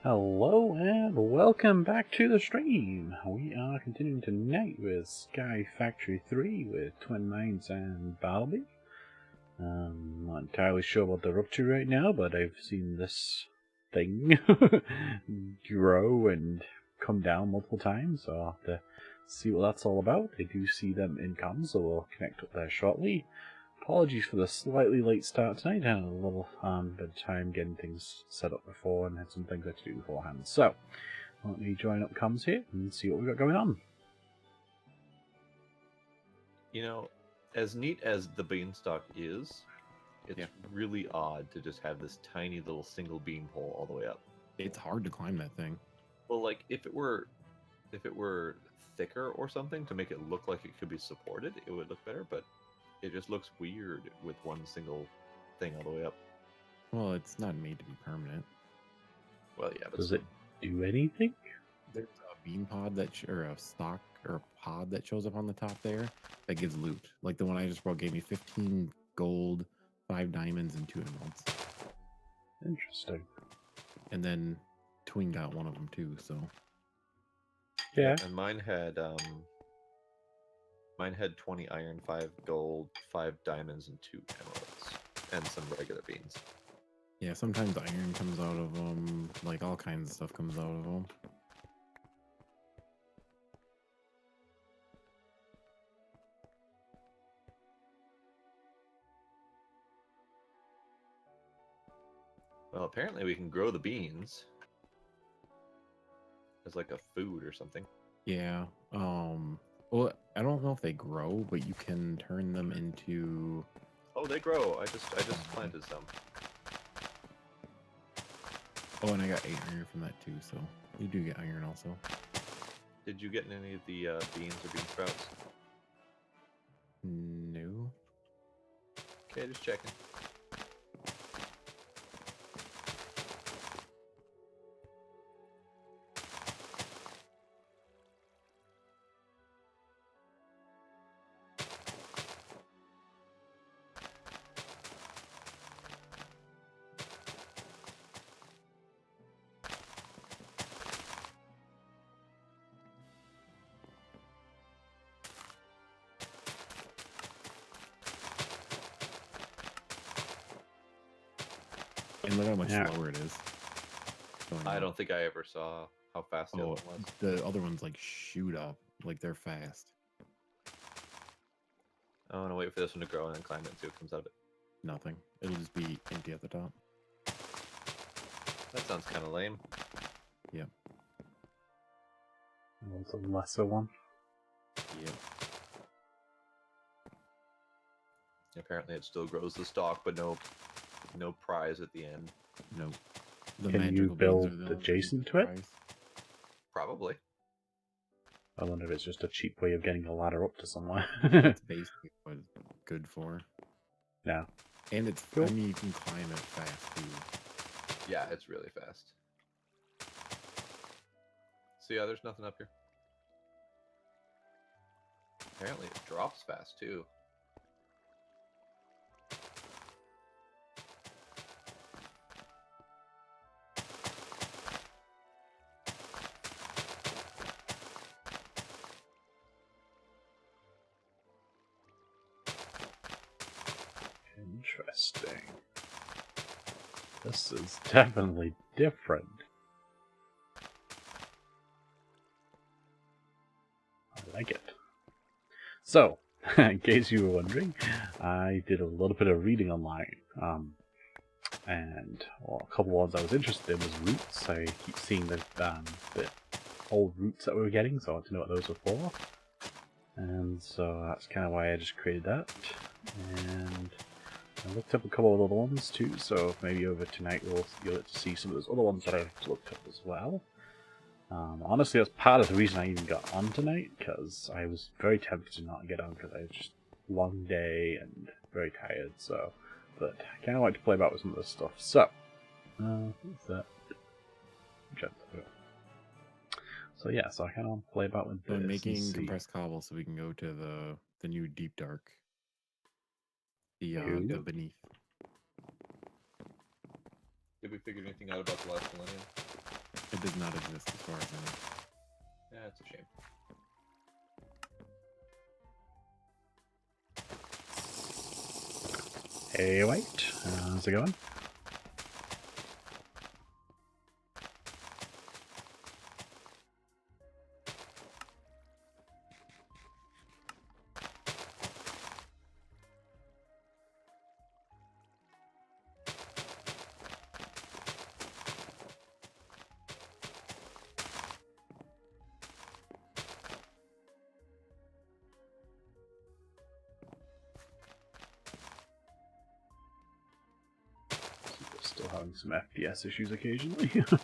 Hello and welcome back to the stream. We are continuing tonight with Sky Factory 3 with Twin Minds and Balby. Not entirely sure what they're up to right now, but I've seen this thing grow and come down multiple times, so I'll have to see what that's all about. I do see them in comms, so we'll connect with there shortly. Apologies for the slightly late start tonight. I had a little bit of time getting things set up before and had some things I had to do beforehand. So, let me join up comms here and see what we've got going on. You know, as neat as the beanstalk is, it's really odd to just have this tiny little single beam pole all the way up. It's hard to climb that thing. Well, like if it were thicker or something to make it look like it could be supported, it would look better, but it just looks weird with one single thing all the way up. Well, it's not made to be permanent. Well, yeah, but Does it do anything? There's a beam pod or a stock or a pod that shows up on the top there that gives loot. Like the one I just brought gave me 15 gold, 5 diamonds, and 2 emeralds. Interesting. And then Twin got one of them too, so. Yeah. And mine had 20 iron, 5 gold, 5 diamonds, and 2 emeralds, and some regular beans. Yeah, sometimes iron comes out of them. Like all kinds of stuff comes out of them. Well, apparently we can grow the beans as like a food or something. Yeah. Well, I don't know if they grow, but you can turn them into. Oh, they grow. I just planted some. Oh, and I got 8 iron from that too, so you do get iron also. Did you get any of the beans or bean sprouts? No. Okay, just checking. And look how much slower it is. I don't think I ever saw how fast the other one was. The other ones like shoot up, like they're fast. I want to wait for this one to grow and then climb it and see what comes out of it. Nothing. It'll just be empty at the top. That sounds kind of lame. Yep. It's a lesser one. Yep. Apparently it still grows the stalk, but no prize at the end. Nope. Can you build adjacent to it? Probably. I wonder if it's just a cheap way of getting a ladder up to somewhere. That's basically what it's good for. Yeah. And it's cool. I mean, you can climb it fast too. Yeah, it's really fast. So yeah, there's nothing up here. Apparently it drops fast too. Interesting. This is definitely different. I like it. So, in case you were wondering, I did a little bit of reading online. And a couple of ones I was interested in was roots. I keep seeing the old roots that we were getting, so I want to know what those were for. And so that's kind of why I just created that. And I looked up a couple of other ones too, so maybe over tonight you'll get to see some of those other ones that I've looked up as well. Honestly, that's part of the reason I even got on tonight, because I was very tempted to not get on because I was just long day and very tired. So, but I kind of like to play about with some of this stuff. So, what's that? So yeah, so I kind of want to play about with this. I'm making compressed cobble so we can go to the new deep dark. The beneath. Did we figure anything out about the last millennium? It does not exist as far as I know. Yeah, it's a shame. Hey, White. How's it going? Still having some FPS issues occasionally. I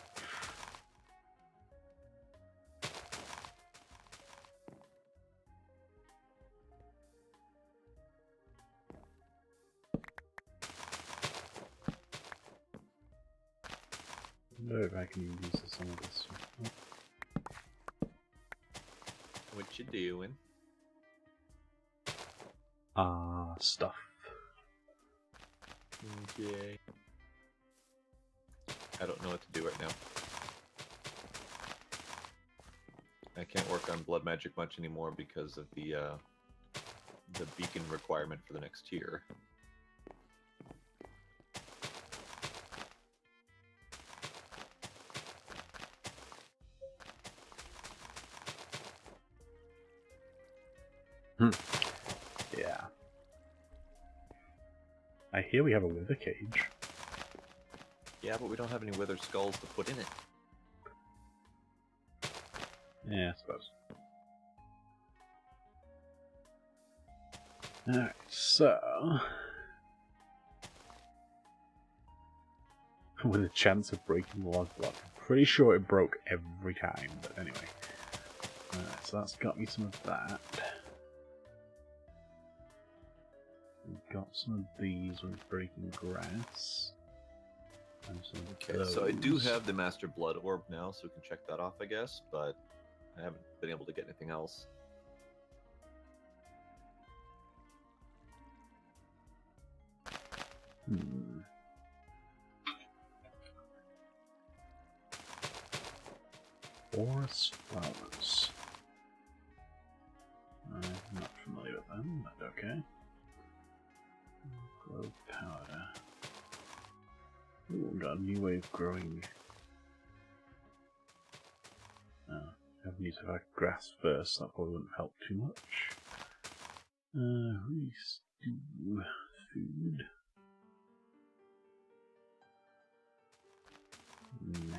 wonder if I can use some of this. What you doing? Stuff. Okay. I don't know what to do right now. I can't work on blood magic much anymore because of the beacon requirement for the next tier. Yeah. I hear we have a wither cage. Yeah, but we don't have any wither skulls to put in it. Yeah, I suppose. Alright, so... with a chance of breaking the log block. I'm pretty sure it broke every time, but anyway. Alright, so that's got me some of that. We've got some of these with breaking grass. And some of Okay, so I do those. have the Master Blood Orb now, so we can check that off, I guess, but I haven't been able to get anything else. Forest flowers. I'm not familiar with them, but okay. Grow powder. Ooh, got a new way of growing. I need to have grass first, that probably wouldn't help too much. Restew food. Nah.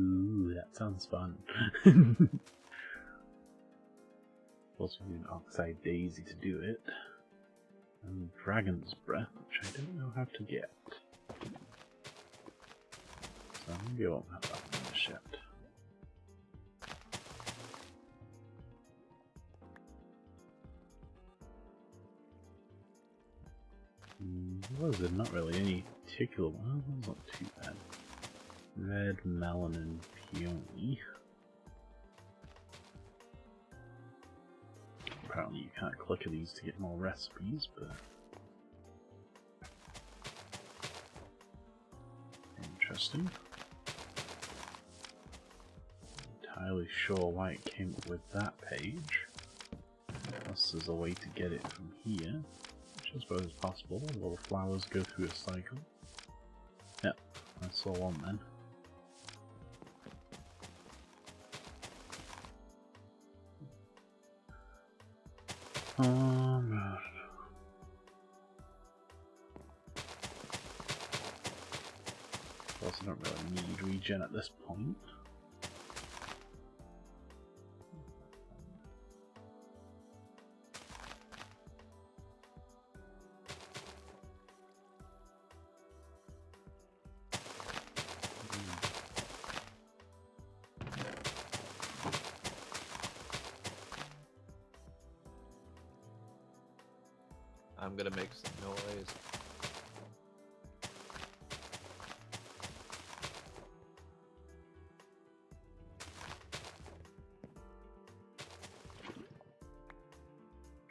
Ooh, that sounds fun. Also, need an Oxide Daisy to do it. And Dragon's Breath, which I don't know how to get. So maybe I won't have that one just yet. What was it? Not really any particular one. That was not too bad. Red melon and peony. Apparently you can't click on these to get more recipes, but... interesting. Not entirely sure why it came up with that page. Unless there's a way to get it from here. Which I suppose is possible. The little flowers go through a cycle. Yep, I saw one then. Also, gen at this point. I'm gonna make some noise.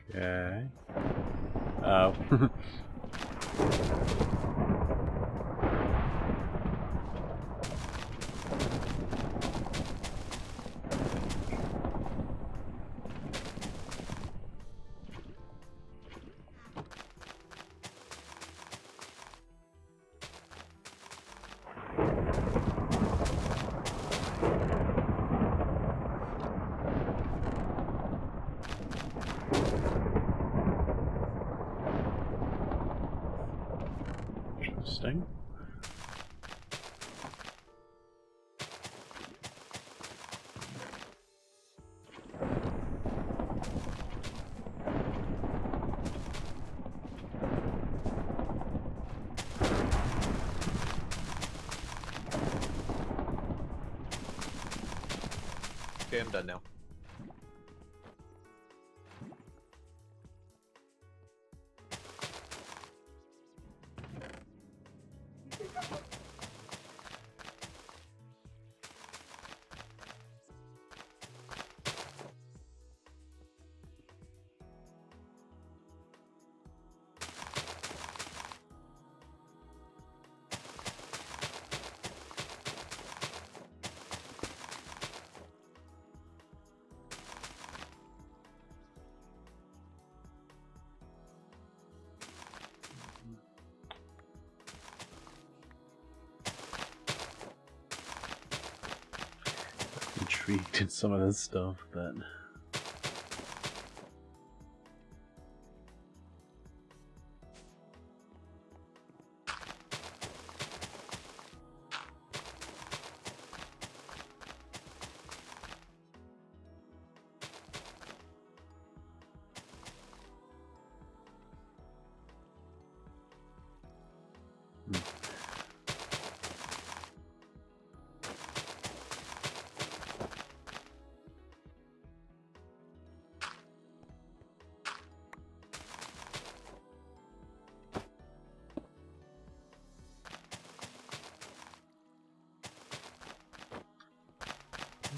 Okay. Oh. Interesting. Okay, I'm done now. Intrigued in some of this stuff, but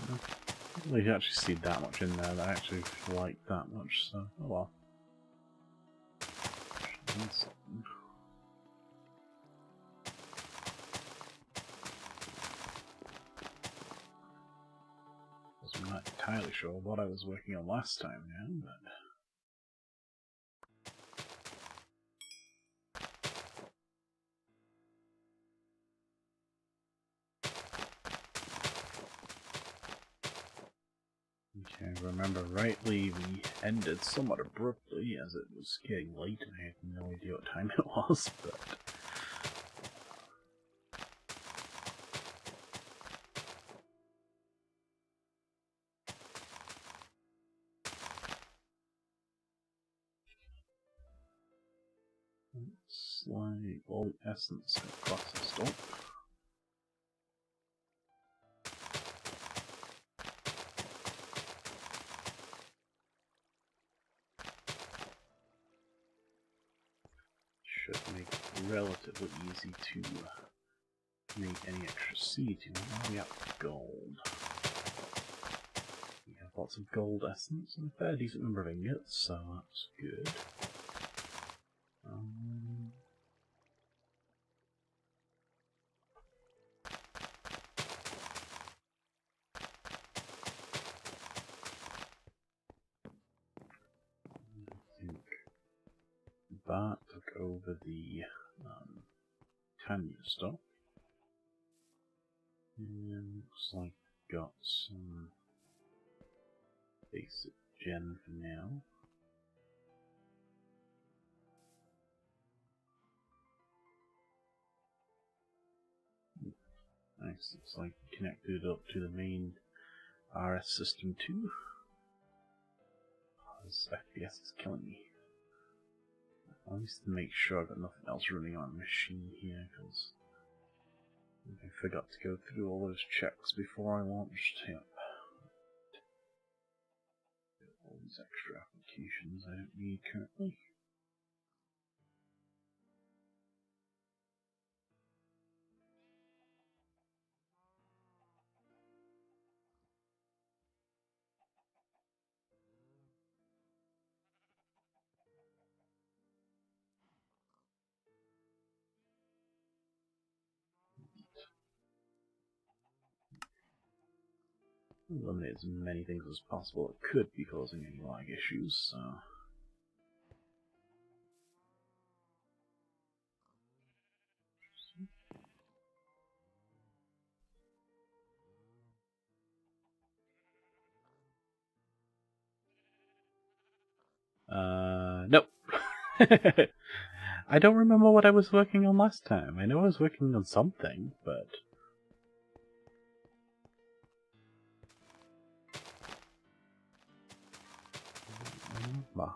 I don't really actually see that much in there that I actually like that much, so oh well. I'm not entirely sure what I was working on last time now, but okay, if I remember rightly, we ended somewhat abruptly as it was getting late and I had no idea what time it was, but it's like all the essence got processed up. Should make it relatively easy to make any extra seeds. You know, now we have gold. We have lots of gold essence and a fair decent number of ingots, so that's good. I think that took over the Tanya stuff. And looks like we've got some basic gen for now. Nice. It's like connected up to the main RS system too. This FPS is killing me. I need to make sure I've got nothing else running on the machine here, because I forgot to go through all those checks before I launched. Yep. All these extra applications I don't need currently. Eliminate as many things as possible that could be causing any lag issues, so... Nope. I don't remember what I was working on last time. I know I was working on something, but... Bah.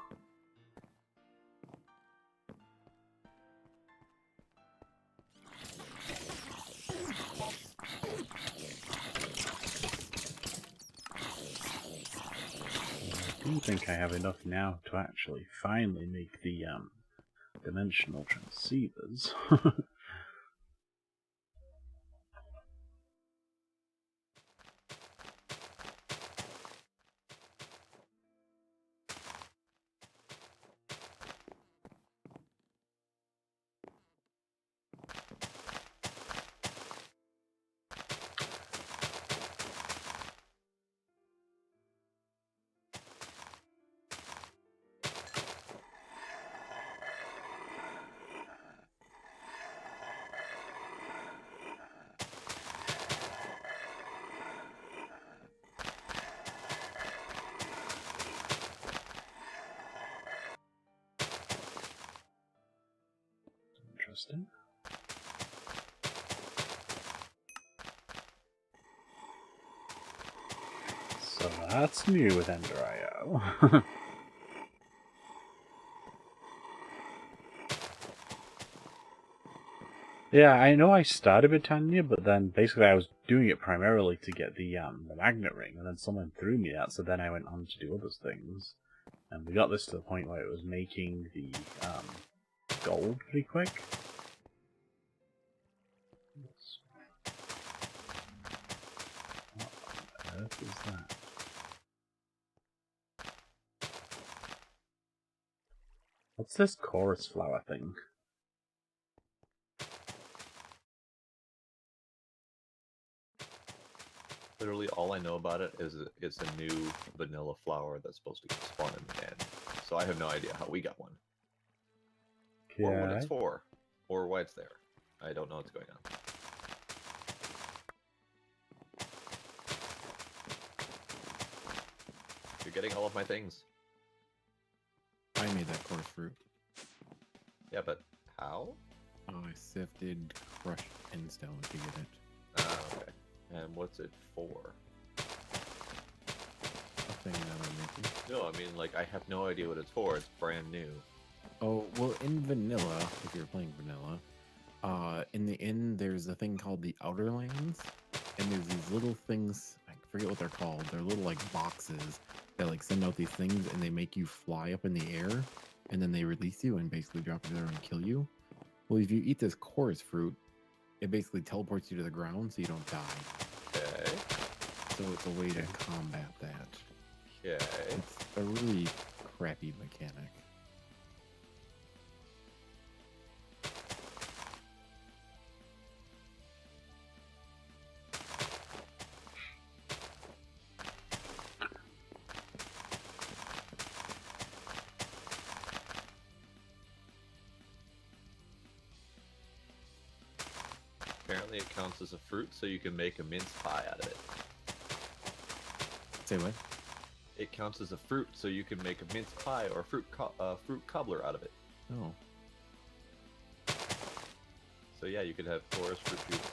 I do think I have enough now to actually finally make the dimensional transceivers. Interesting. So that's new with Ender.io. Yeah, I know I started Britannia, but then basically I was doing it primarily to get the magnet ring, and then someone threw me that, so then I went on to do other things. And we got this to the point where it was making the gold pretty quick. What on earth is that? What's this chorus flower thing? Literally, all I know about it is it's a new vanilla flower that's supposed to spawn in the end. So I have no idea how we got one, or what it's for, or why it's there. I don't know what's going on. You're getting all of my things. I made that coarse fruit. Yeah, but how? I sifted crushed endstone to get it. Ah, okay. And what's it for? A thing that I'm making. No, I mean, like, I have no idea what it's for. It's brand new. Oh, well, in vanilla, if you're playing vanilla, in the end, there's a thing called the Outer Lands, and there's these little things, I forget what they're called. They're little, like, boxes that, like, send out these things, and they make you fly up in the air, and then they release you and basically drop you there and kill you. Well, if you eat this chorus fruit, it basically teleports you to the ground so you don't die. Okay. So it's a way to combat that. Okay. It's a really crappy mechanic. Apparently it counts as a fruit, so you can make a mince pie out of it. Say what? It counts as a fruit, so you can make a mince pie or fruit cobbler out of it. Oh. So yeah, you could have chorus fruit juice.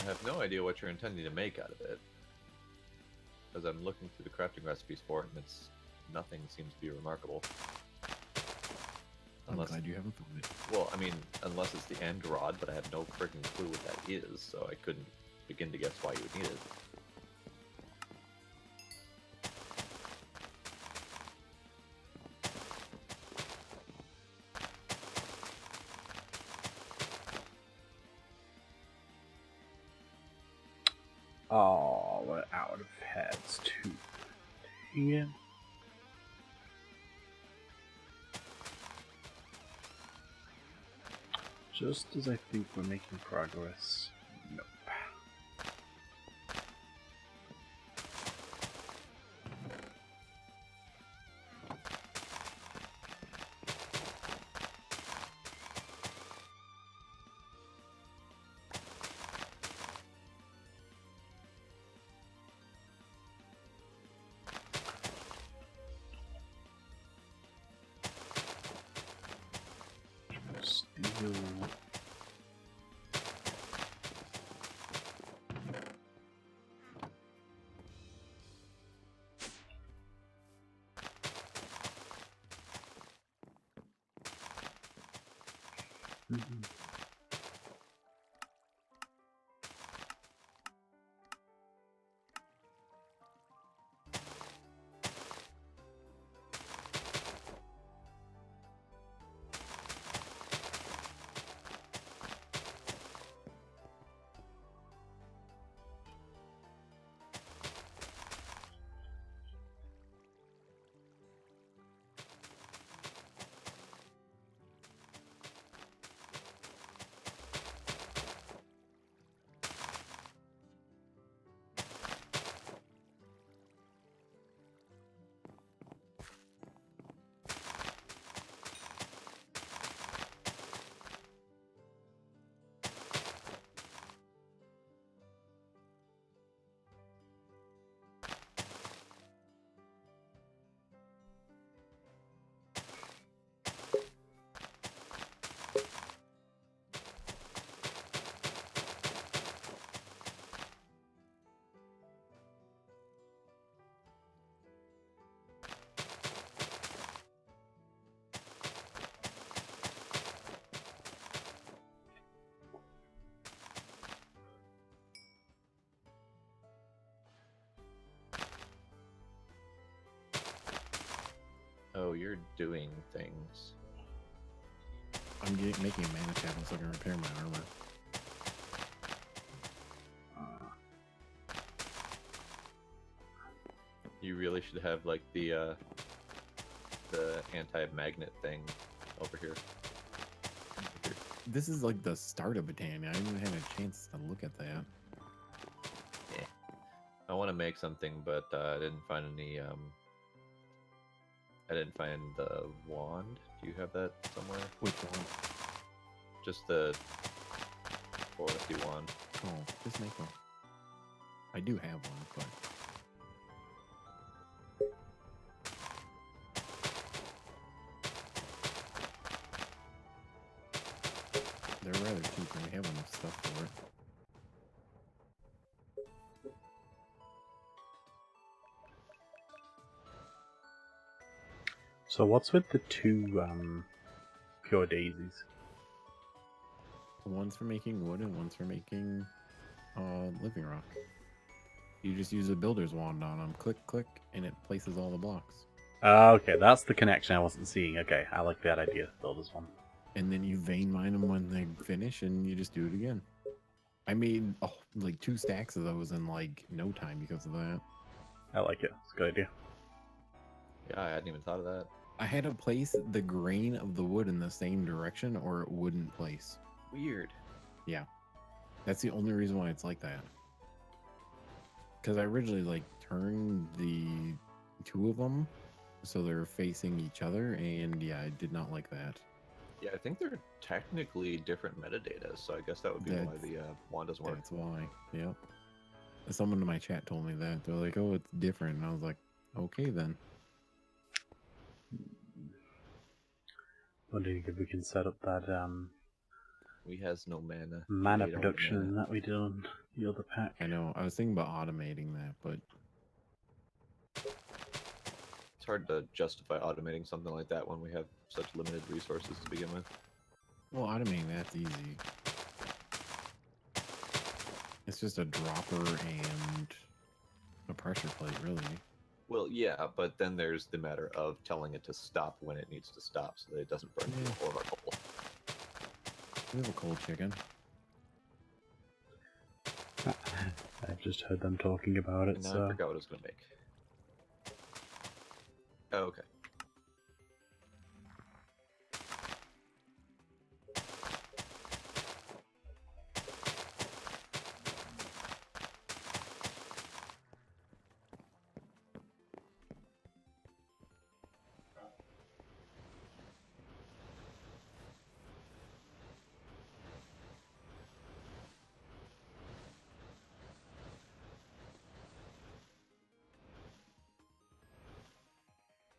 have no idea what you're intending to make out of it. Because I'm looking through the crafting recipes for it, and nothing seems to be remarkable. Unless, I'm glad you haven't found it. Well, I mean, unless it's the end rod, but I have no freaking clue what that is, so I couldn't begin to guess why you would need it. Oh, we're out of heads too. Dang it. Just as I think we're making progress. Nope. Steel. Mm-hmm. Oh, you're doing things. I'm making a mana tablet so I can repair my armor. You really should have like the anti-magnet thing over here. This is like the start of Botania. I haven't even had a chance to look at that. Yeah. I want to make something, but I didn't find any. I didn't find the wand. Do you have that somewhere? Which one? Just the foresty wand. Oh, just make one. I do have one, but they're rather cheap and we have enough stuff for it. So what's with the two pure daisies? One's for making wood and one's for making living rock. You just use a builder's wand on them. Click, click, and it places all the blocks. Okay, that's the connection I wasn't seeing. Okay, I like that idea. Build this one. And then you vein mine them when they finish, and you just do it again. I made like 2 stacks of those in like no time because of that. I like it. It's a good idea. Yeah, I hadn't even thought of that. I had to place the grain of the wood in the same direction or it wouldn't place. Weird. Yeah. That's the only reason why it's like that. Because I originally like turned the 2 of them so they're facing each other, and yeah, I did not like that. Yeah, I think they're technically different metadata, so I guess that would be why the wand doesn't work. That's why. Yep. Someone in my chat told me that. They're like, "Oh, it's different," and I was like, "Okay, then." Wondering if we can set up that We has no mana. Mana We ate all the production mana. that we did on the other pack. I know. I was thinking about automating that, but It's hard to justify automating something like that when we have such limited resources to begin with. well, automating that's easy. It's just a dropper and a pressure plate, really. Well, yeah, but then there's the matter of telling it to stop when it needs to stop so that it doesn't burn through all of our coal. We have a cold chicken. I've just heard them talking about it, And now I so... forgot what I was going to make. Oh, okay.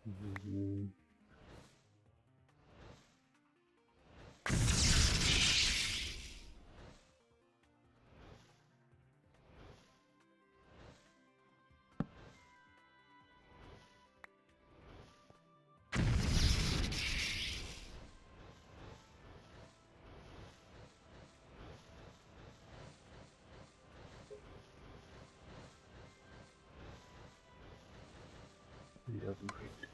Mhm. He doesn't read.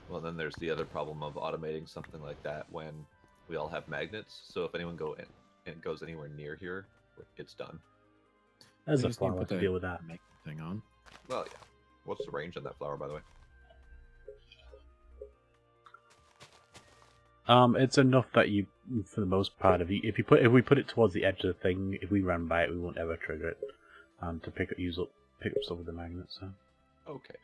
Well, then there's the other problem of automating something like that when we all have magnets. So if anyone goes anywhere near here, it's done. There's We a just need to flower put to that deal with that. magnet thing on. Well, yeah. What's the range on that flower, by the way? It's enough that you, for the most part, if we put it towards the edge of the thing, if we ran by it, we won't ever trigger it. To pick up stuff with the magnet. So Okay.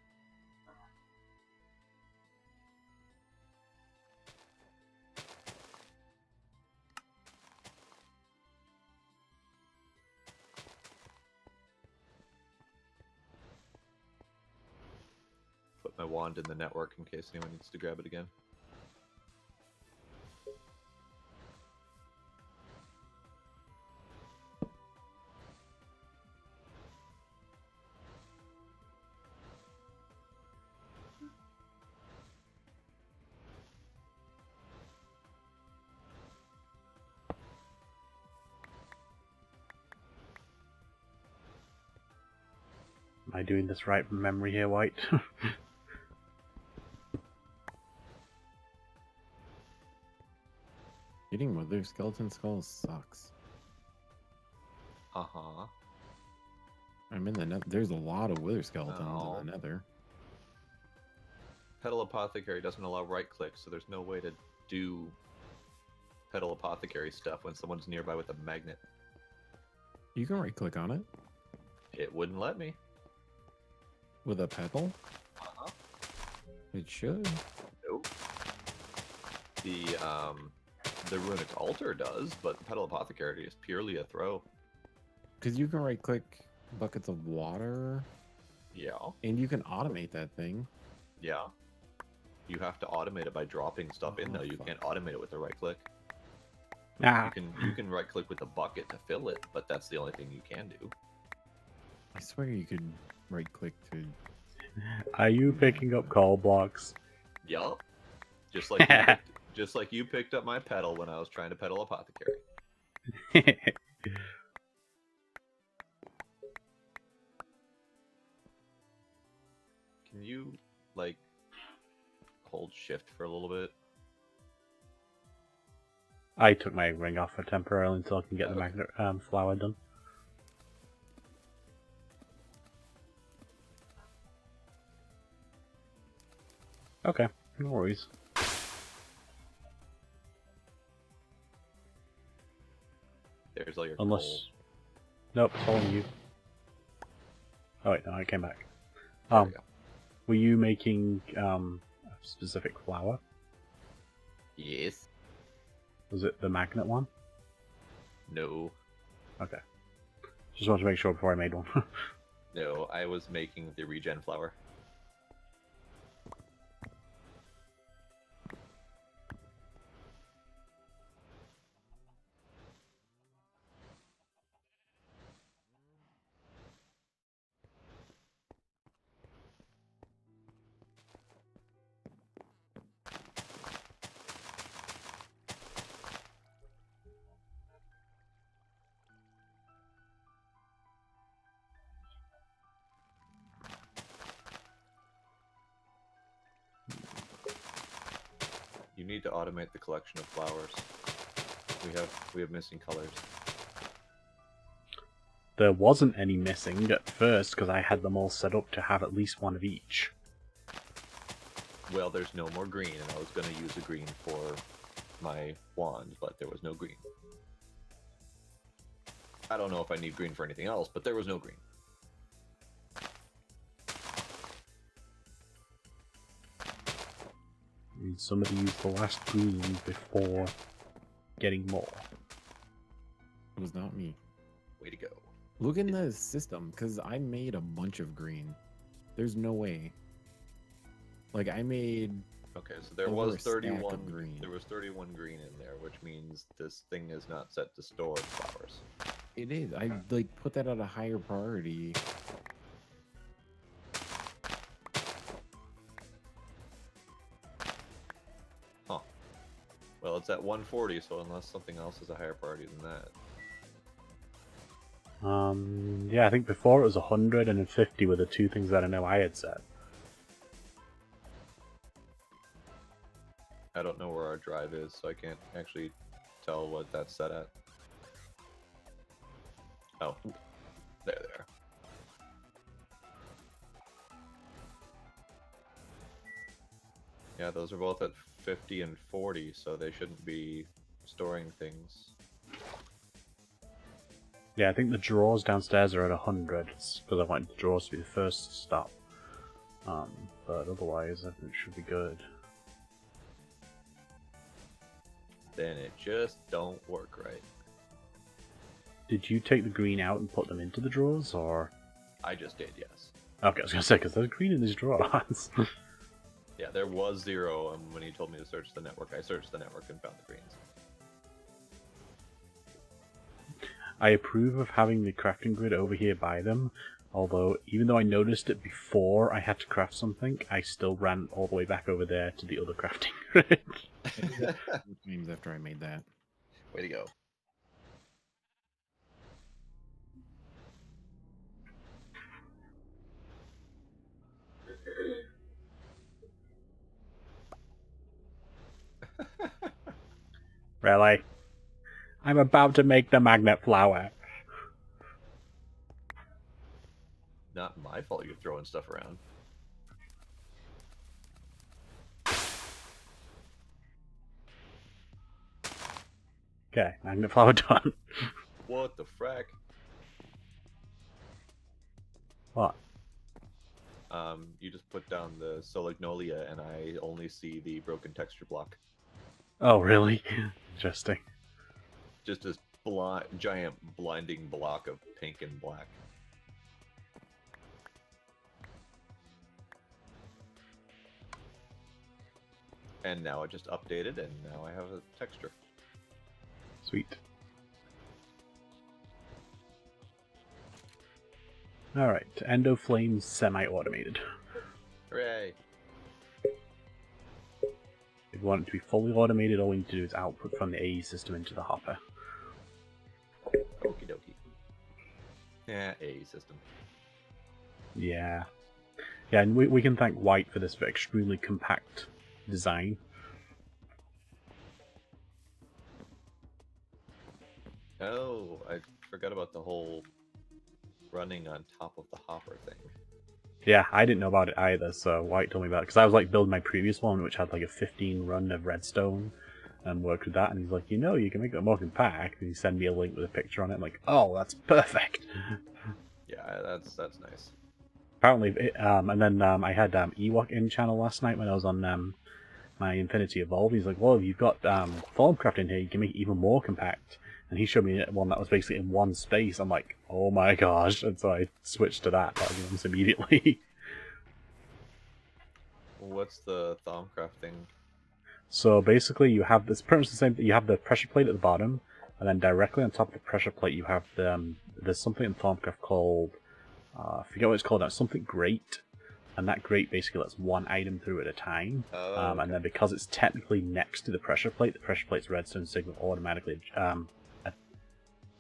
Put my wand in the network in case anyone needs to grab it again. am I doing this right from memory here, White? Getting wither skeleton skulls sucks. Uh-huh. I'm in the net. There's a lot of wither skeletons No. in the nether. Petal Apothecary doesn't allow right click, so there's no way to do Petal Apothecary stuff when someone's nearby with a magnet. You can right click on it It wouldn't let me. with a petal. Uh-huh. It should. Nope. The Runic Altar does, but the Petal Apothecary is purely a throw. Because you can right click buckets of water Yeah. and you can automate that thing. Yeah. You have to automate it by dropping stuff in Oh, though. You fuck. can't automate it with a right click. Ah, You can right click with the bucket to fill it, but that's the only thing you can do. I swear you could right click to. are you picking up call blocks? Yup. Just like just like you picked up my pedal when I was trying to pedal Apothecary. Can you like hold shift for a little bit? I took my ring off for temporarily until I can get the Okay. magnet flower done. Okay, no worries. There's all your Unless... coal. Nope, it's following you. Oh wait, no, I came back. There we go. Were you making a specific flower? Yes. Was it the magnet one? No. Okay. Just wanted to make sure before I made one. No, I was making the regen flower. need to automate the collection of flowers. We have missing colors. There wasn't any missing at first because I had them all set up to have at least one of each. Well, there's no more green, and I was going to use a green for my wand, but there was no green. I don't know if I need green for anything else, but there was no green. And somebody used the last green before getting more. It was not me. Way to go. Look in the system, because I made a bunch of green. There's no way. Like, I made... Okay, so there over was a stack of 31 green. There was 31 green in there, which means this thing is not set to store flowers. It is. I, like, put that at a higher priority. Huh. Well, it's at 140, so unless something else is a higher priority than that. Yeah, I think before it was 100 and 50 were the two things that I know I had set. I don't know where our drive is, so I can't actually tell what that's set at. Oh, there they are. Yeah, those are both at 50 and 40, so they shouldn't be storing things. Yeah, I think the drawers downstairs are at 100 because I wanted the drawers to be the first to stop. But otherwise, I think it should be good. Then it just don't work right. Did you take the green out and put them into the drawers, or...? I just did, yes. Okay, I was gonna say, because there's green in these drawers. Yeah, there was 0, and when he told me to search the network, I searched the network and found the greens. I approve of having the crafting grid over here by them, although even though I noticed it before I had to craft something, I still ran all the way back over there to the other crafting grid. Times after I made that. Way to go. Really? I'm about to make the magnet flower. Not my fault you're throwing stuff around. Okay, magnet flower done. What the frack? What? You just put down the Solagnolia, and I only see the broken texture block. Oh, really? Interesting. Just this giant blinding block of pink and black. And now it just updated, and now I have a texture. Sweet. Alright, Endo Flames semi-automated. Hooray! If you want it to be fully automated, all we need to do is output from the AE system into the hopper. Okie dokie. Yeah, AE system. Yeah. Yeah, and we can thank White for this extremely compact design. Oh, I forgot about the whole running on top of the hopper thing. Yeah, I didn't know about it either, so White told me about it. Because I was like building my previous one, which had like a 15 run of redstone, and worked with that, and he's like, you know, you can make it more compact, and he sent me a link with a picture on it. I'm like, oh, that's perfect! Yeah, that's nice. Apparently, and then I had Ewok in channel last night when I was on my Infinity Evolve. He's like, well, if you've got Formcraft in here, you can make it even more compact. And he showed me one that was basically in one space. I'm like, oh my gosh. And so I switched to that almost immediately. What's the Thaumcraft thing? So basically you have this pretty much the same thing. You have the pressure plate at the bottom, and then directly on top of the pressure plate you have the, there's something in Thaumcraft called, I forget what it's called now, something grate. And that grate basically lets one item through at a time. Oh, okay. And then because it's technically next to the pressure plate's redstone signal automatically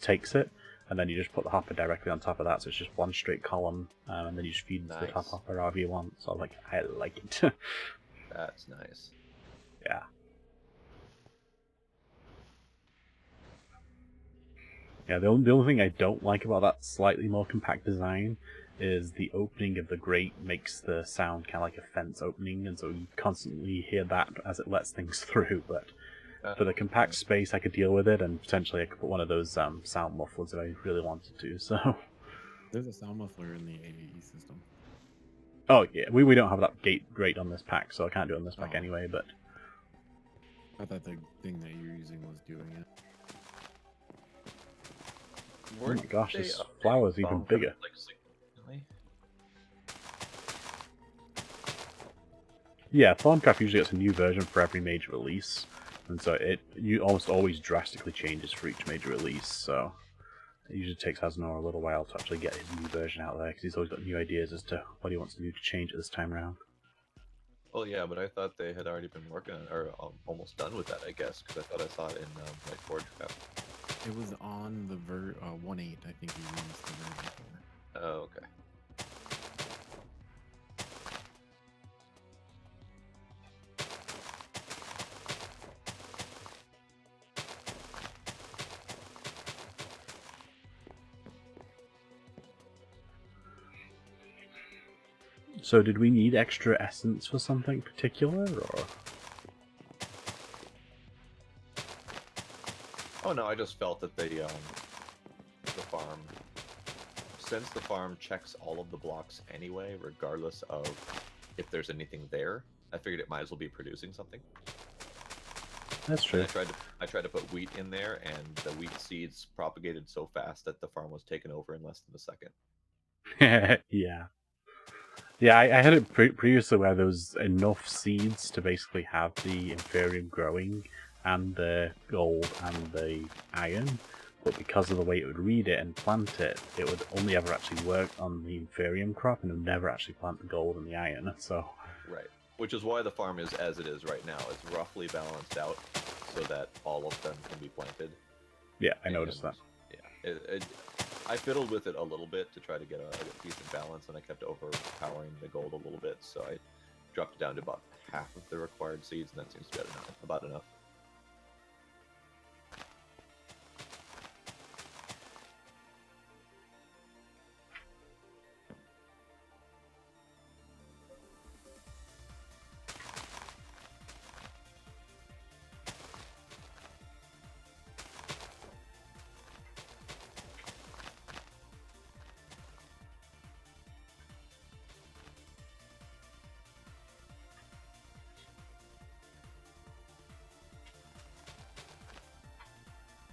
takes it, and then you just put the hopper directly on top of that, so it's just one straight column, and then you just feed into the top Nice. hopper however you want. So I like it. That's nice. Yeah. Yeah, the only thing I don't like about that slightly more compact design is the opening of the grate makes the sound kind of like a fence opening, and so you constantly hear that as it lets things through. But for the compact space, I could deal with it, and potentially I could put one of those sound mufflers if I really wanted to. So, There's a sound muffler in the AAE system. oh yeah, we don't have that grate on this pack, so I can't do it on this pack Oh. anyway. But I thought the thing that you're using was doing it. oh my gosh, this flower's even bigger. Yeah, Thorncraft usually gets a new version for every major release, and so you almost always drastically changes for each major release. So it usually takes Hasnor a little while to actually get his new version out there because he's always got new ideas as to what he wants to do to change it this time around. Well, yeah, but I thought they had already been working on, or almost done with that, I guess, because I thought I saw it in like Forgecraft. It was on the 1.8, I think he released the version for. Oh, okay. So did we need extra essence for something particular, or? Oh no, I just felt that the farm, since the farm checks all of the blocks anyway, regardless of if there's anything there, I figured it might as well be producing something. That's true. And I tried to put wheat in there, and the wheat seeds propagated so fast that the farm was taken over in less than a second. Yeah. Yeah, I had it previously where there was enough seeds to basically have the Inferium growing, and the gold and the iron, but because of the way it would read it and plant it, it would only ever actually work on the Inferium crop, and it would never actually plant the gold and the iron, so... Right. Which is why the farm is as it is right now. It's roughly balanced out so that all of them can be planted. Yeah, I noticed that. Yeah, I fiddled with it a little bit to try to get a decent balance, and I kept overpowering the gold a little bit, so I dropped it down to about half of the required seeds, and that seems to be about enough.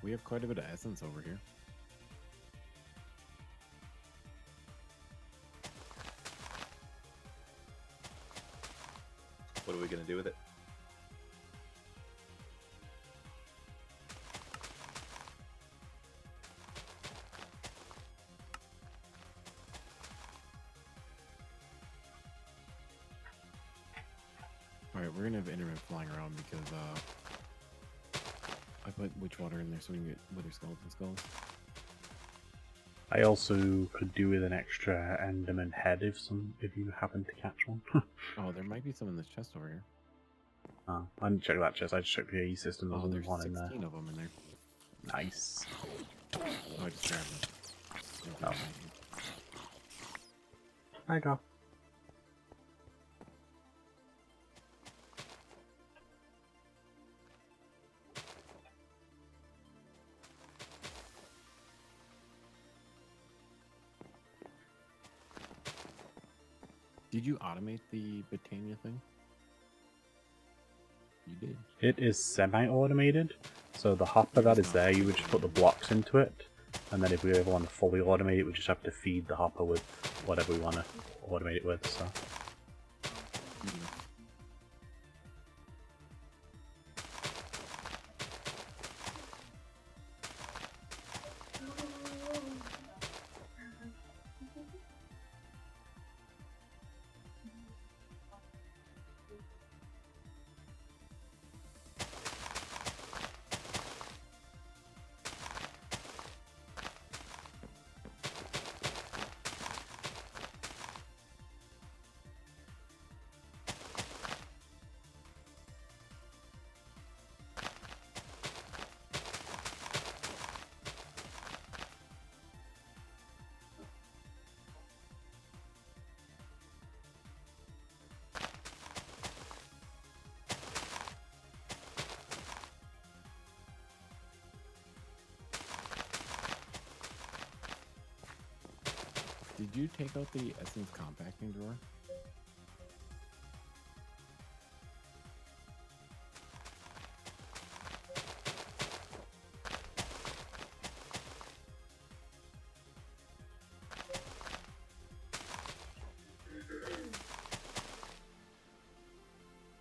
We have quite a bit of essence over here. What are we going to do with it? Alright, we're gonna have internet flying around because I put witch water in there so we can get wither skeleton skulls. I also could do with an extra Enderman head if you happen to catch one. Oh, there might be some in this chest over here. Oh, I didn't check that chest, I just checked the AE system, Oh, there's there's one 16 in there. of them in there. Nice. Oh, I just grabbed them. Oh. There you go. Did you automate the Botania thing? You did. It is semi-automated, so the hopper that is there, you would just put the blocks into it, and then if we ever want to fully automate it, we just have to feed the hopper with whatever we want to automate it with, so... Did you take out the Essence compacting drawer?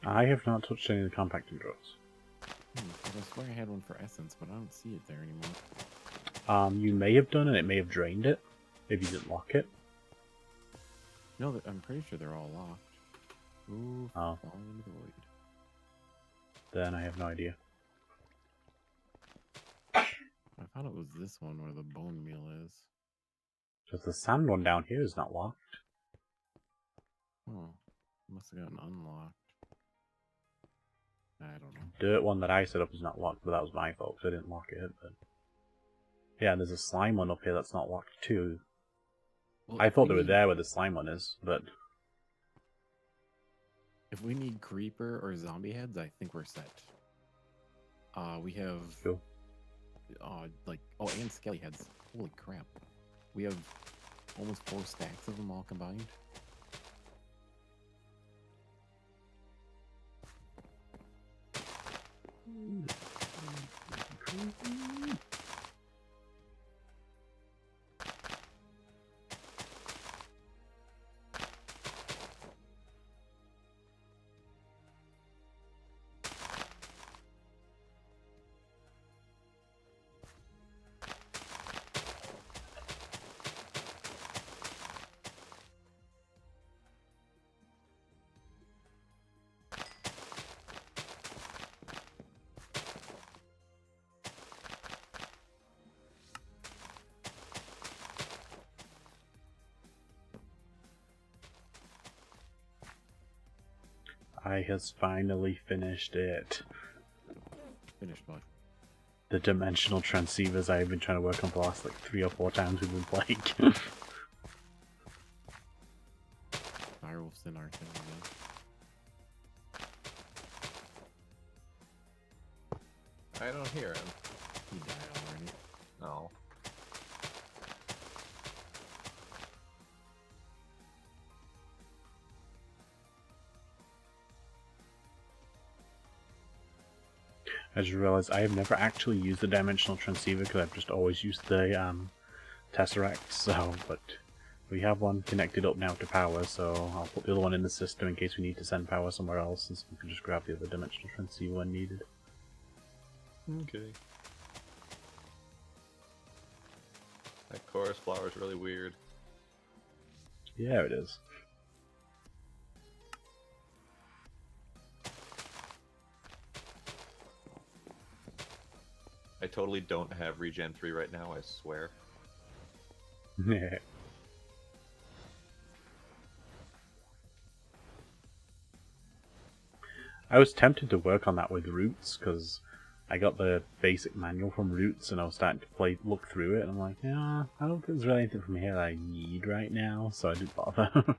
I have not touched any of the compacting drawers. I swear I had one for Essence, but I don't see it there anymore. You may have done, and it may have drained it if you didn't lock it. No, I'm pretty sure they're all locked. Ooh, Oh. falling into the void. Then I have no idea. I thought it was this one where the bone meal is. Because the sand one down here is not locked. Oh, must have gotten unlocked. I don't know. Dirt one that I set up is not locked, but that was my fault because I didn't lock it. But yeah, there's a slime one up here that's not locked too. Well, I if thought we they were need- there where the slime one is, but If we need creeper or zombie heads, I think we're set. We have cool. and skelly heads. Holy crap. We have almost 4 stacks of them all combined. I has finally finished it. Finished what? The dimensional transceivers I've been trying to work on for the last like 3 or 4 times we've been playing. Firewolf's in our thing again. I don't hear him. He died already. No. I just realized I have never actually used the dimensional transceiver because I've just always used the Tesseract, so, but we have one connected up now to power, so I'll put the other one in the system in case we need to send power somewhere else, and so we can just grab the other dimensional transceiver when needed. Okay. That chorus flower is really weird. Yeah, it is. I totally don't have regen 3 right now, I swear. Yeah. I was tempted to work on that with Roots because I got the basic manual from Roots and I was starting to look through it, and I'm like, yeah, I don't think there's really anything from here that I need right now, so I didn't bother.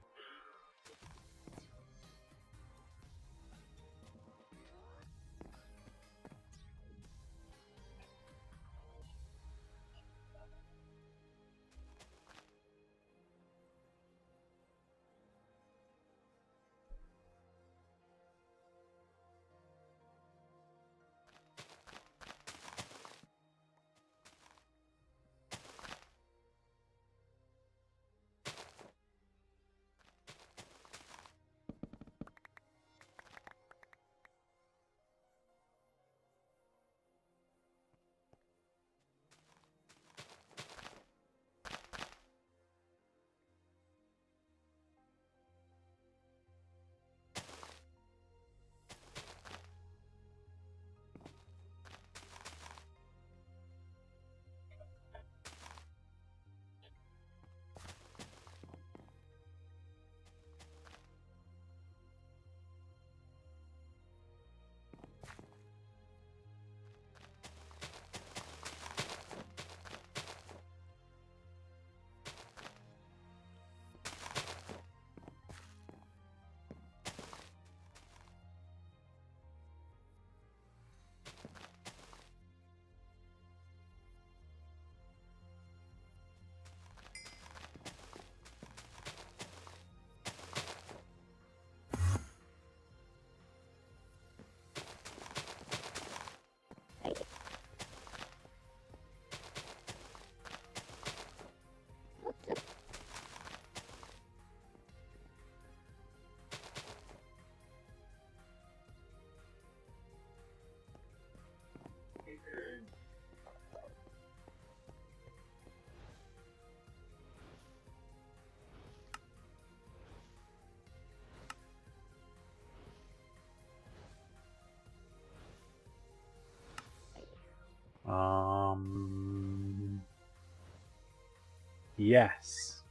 Yes.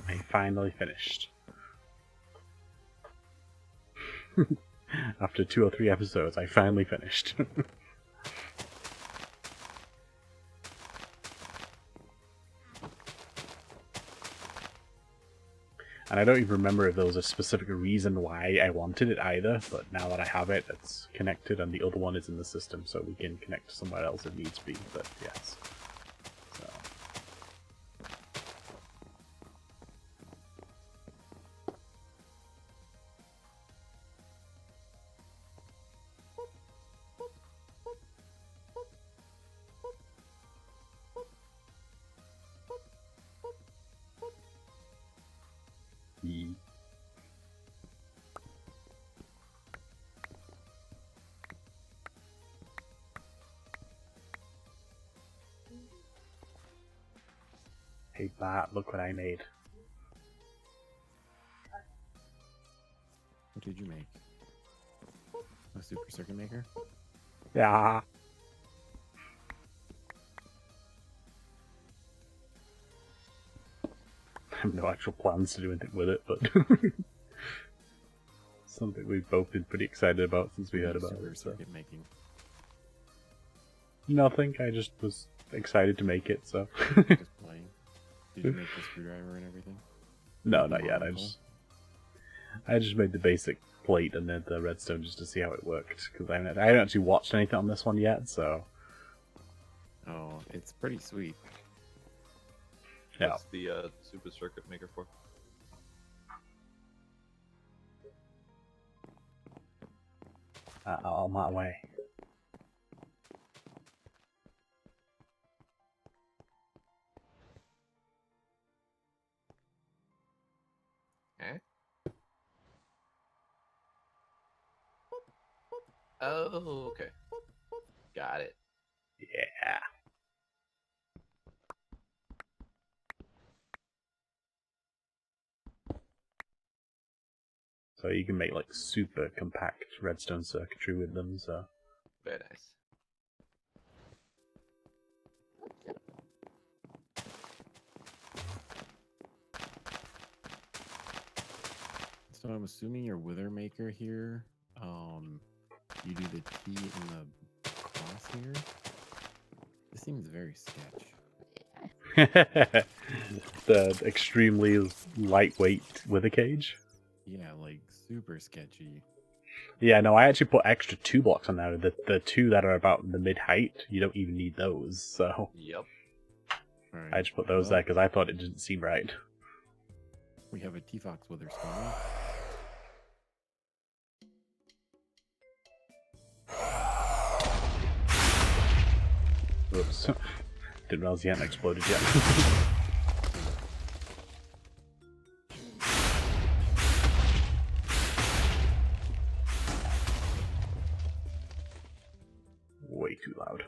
I finally finished. After 2 or 3 episodes, I finally finished. And I don't even remember if there was a specific reason why I wanted it either, but now that I have it, it's connected and the other one is in the system, so we can connect to somewhere else if needs be, but yes. So. Yee. Hey Bat, look what I made. What did you make? A super circuit maker? Yeah. I have no actual plans to do anything with it, but something we've both been pretty excited about since we heard about Super it. So. circuit making. Nothing, I just was excited to make it, so. Just playing. Did you make the screwdriver and everything? No, Like the not yet. monocle? I just made the basic plate and then the redstone just to see how it worked, because I haven't actually watched anything on this one yet, so. Oh, it's pretty sweet. Yeah. What's the super circuit maker for? On my way. Eh? Oh, okay. Got it. Yeah. So you can make like super compact redstone circuitry with them, so. Very nice. So I'm assuming your wither maker here, you do the T in the cross here. This seems very sketch. The extremely lightweight wither cage. Yeah, like super sketchy. Yeah, no, I actually put extra 2 blocks on there. The 2 that are about the mid height, you don't even need those, so. Yep. Alright, I just put those there because I thought it didn't seem right. we have a T-Fox wither spawning. Oops. Didn't realize he hadn't exploded yet. Way too loud.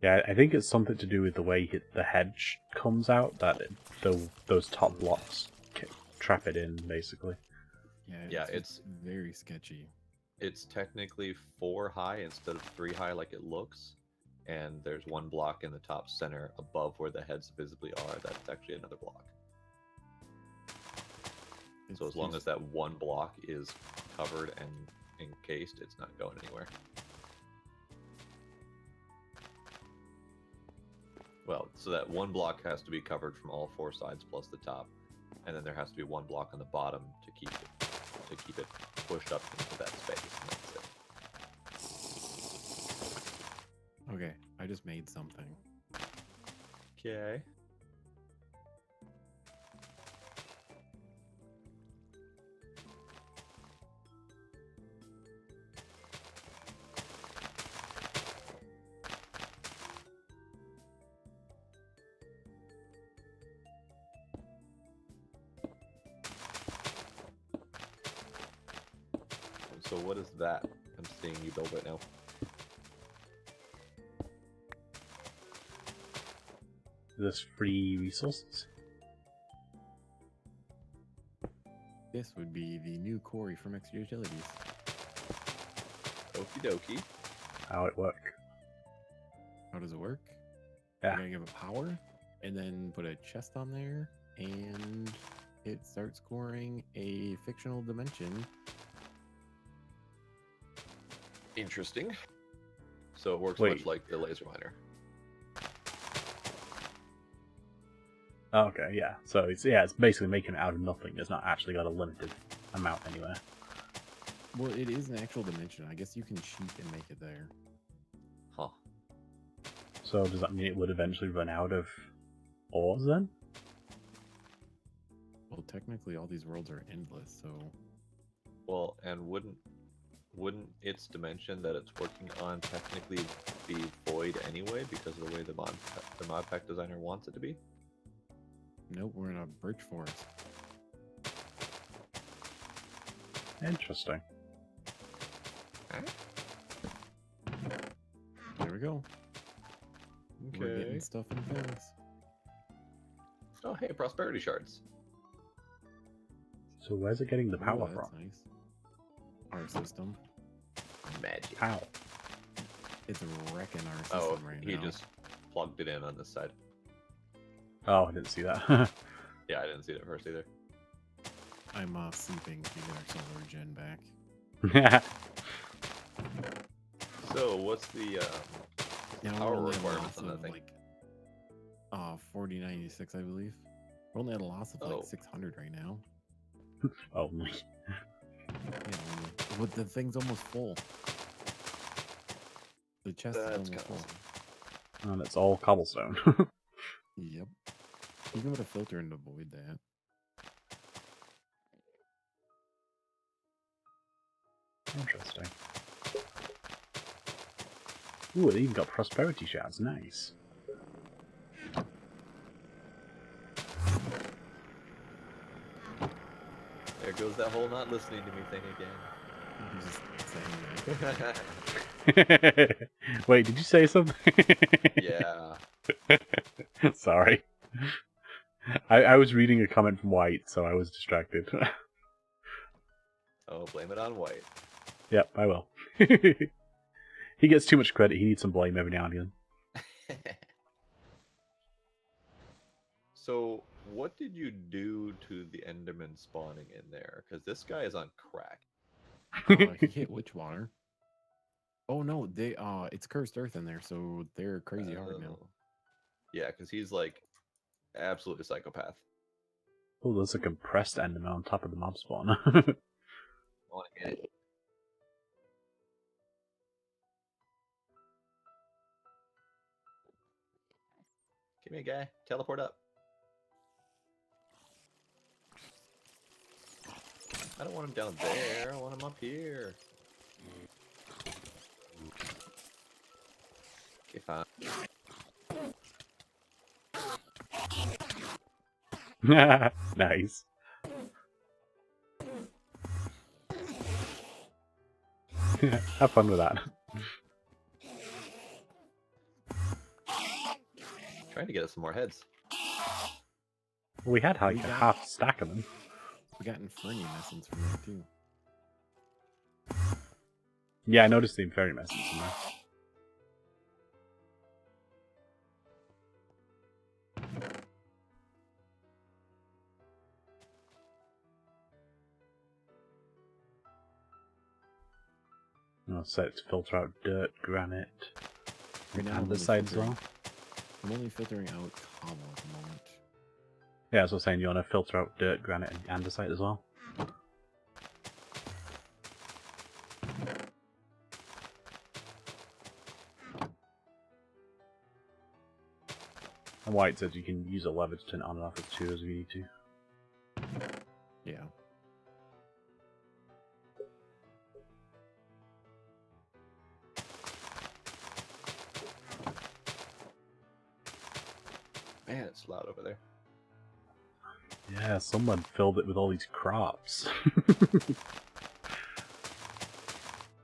Yeah, I think it's something to do with the way the hedge comes out, that those top blocks trap it in, basically. Yeah, it's very sketchy. It's technically 4 high instead of 3 high like it looks. And there's 1 block in the top center above where the heads visibly are. That's actually another block. So as long as that 1 block is covered and encased, it's not going anywhere. Well, so that 1 block has to be covered from all 4 sides plus the top, and then there has to be 1 block on the bottom to keep it pushed up into that space. And that's it. Okay, I just made something. Okay. So what is that I'm seeing you build right now? This free resources. this would be the new quarry from Extra Utilities. Okie dokie. How it work? How does it work? Yeah. You're gonna give it power, and then put a chest on there, and it starts scoring a fictional dimension. Interesting. So it works Wait. much like the laser miner. Okay, yeah. So it's basically making it out of nothing. It's not actually got a limited amount anywhere. Well, it is an actual dimension. I guess you can cheat and make it there. Huh. So does that mean it would eventually run out of ores then? Well, technically, all these worlds are endless, so Well, and wouldn't its dimension that it's working on technically be void anyway because of the way the mod pack designer wants it to be? nope, we're in a birch forest. Interesting. There we go. We're getting stuff and things. Oh, hey, prosperity shards. So where's it getting the Ooh, power that's from? nice. Our system. Magic. How? It's wrecking our system Oh, right he now. just plugged it in on this side. Oh, I didn't see that. Yeah, I didn't see it at first either. I'm sleeping to get our solar gen back. So, what's the Now power we're only at a requirements loss on that of thing? like 4096, I believe. We're only at a loss of Oh. like 600 right now. Oh, my. Yeah, but the thing's almost full. The chest is That's almost kinda full. awesome. And it's all cobblestone. Yep. You can put a filter and avoid that. Interesting. Ooh, it even got prosperity shards. Nice. There goes that whole not listening to me thing I'm just saying that. Wait, did you say something? Yeah. Sorry. I was reading a comment from White, so I was distracted. Oh, blame it on White. Yep, I will. He gets too much credit. He needs some blame every now and again. So, what did you do to the Enderman spawning in there? Because this guy is on crack. He hit witch water. Oh no, they it's cursed earth in there, so they're crazy hard now. Oh. Yeah, because he's like absolutely psychopath. Oh, there's a compressed enderman on top of the mob spawn. I want to hit it. Give me a guy. Teleport up. I don't want him down there. I want him up here. Okay, fine. Nice. Have fun with that. Trying to get us some more heads. We had like We a got- half stack of them. We got Infernium essence from there too. Yeah, I noticed the Inferium essence in there. I'll set it to filter out dirt, granite, Right now, I'm and the only side as well. filtering- I'm only filtering out cobble at the moment. Yeah, as I was saying, you want to filter out dirt, granite, and andesite as well. And White says you can use a lever to turn it on and off as two as we need to. Yeah. Man, it's loud over there. Yeah, someone filled it with all these crops.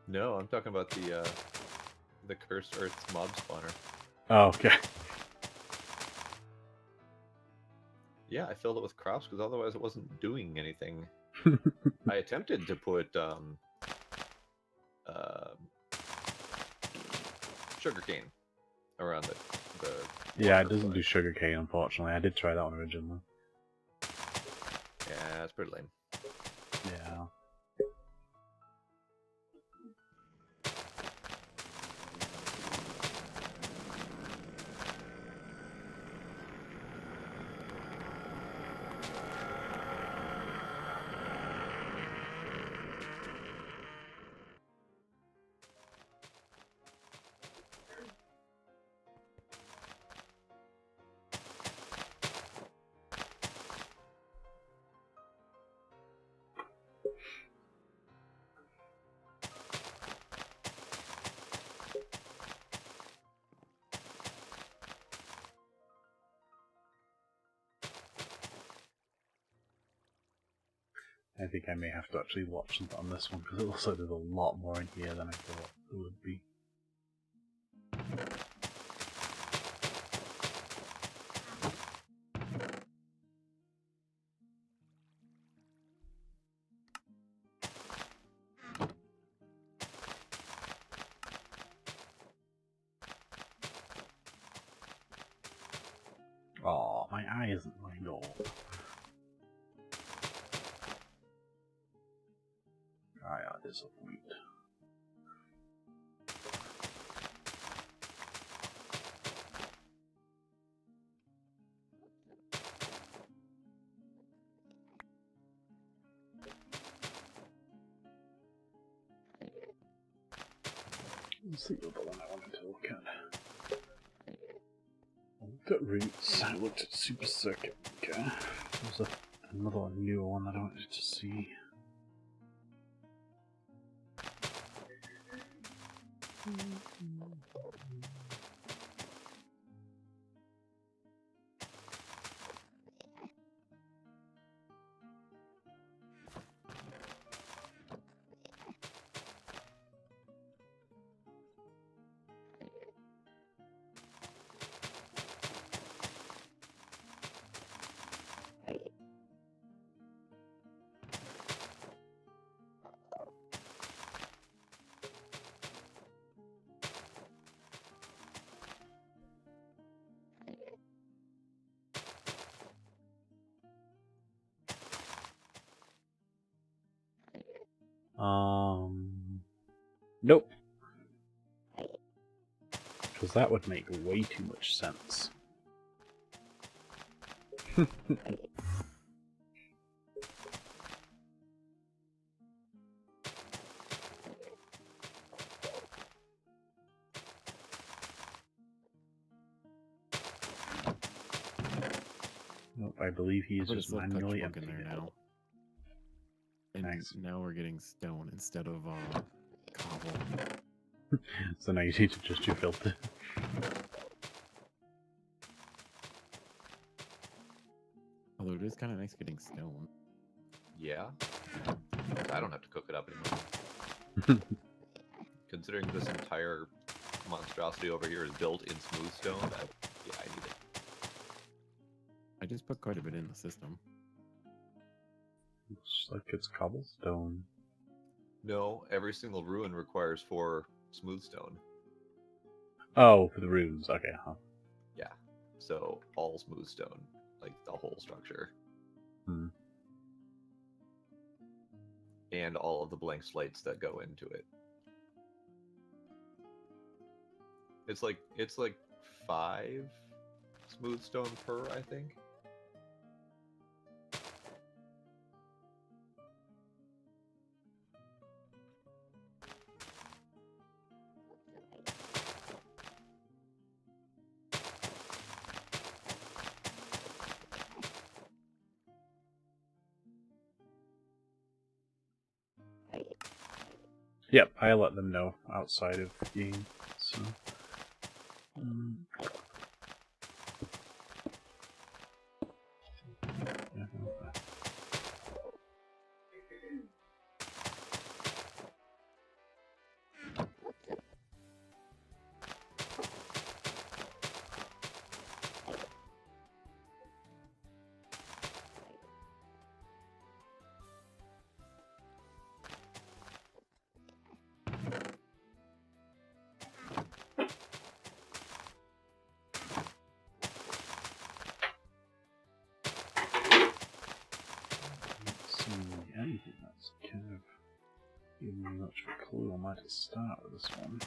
No, I'm talking about the Cursed Earth's mob spawner. Oh, okay. Yeah, I filled it with crops because otherwise it wasn't doing anything. I attempted to put sugarcane around the Yeah, it water, doesn't but do sugarcane, unfortunately. I did try that one originally. yeah, it's pretty lame. Yeah. I think I may have to actually watch something on this one, because it looks like there's a lot more in here than I thought there would be. Oh, my eye isn't lined up. I are disappointed. Let's see the other one I wanted to look at. I looked at Roots, I looked at Super Circuit. Okay. There's another newer one that I wanted to see. Nope. Because that would make way too much sense. Nope, I believe he is Put a just silk touch manually book in emptying there it. now. And Nice. now we're getting stone instead of cobble. So now you need to just do filter. Although it is kind of nice getting stone. Yeah, I don't have to cook it up anymore. Considering this entire monstrosity over here is built in smooth stone, yeah, I need it. I just put quite a bit in the system. Looks like it's cobblestone. No, every single ruin requires 4 smooth stone. Oh, for the runes. Okay, huh. Yeah, so all smooth stone, like the whole structure. Hmm. And all of the blank slates that go into it. It's like 5 smooth stone per, I think. Yep, I let them know outside of game. So. Yeah, okay. anything that's kind of giving me much of a clue on where to start with this one.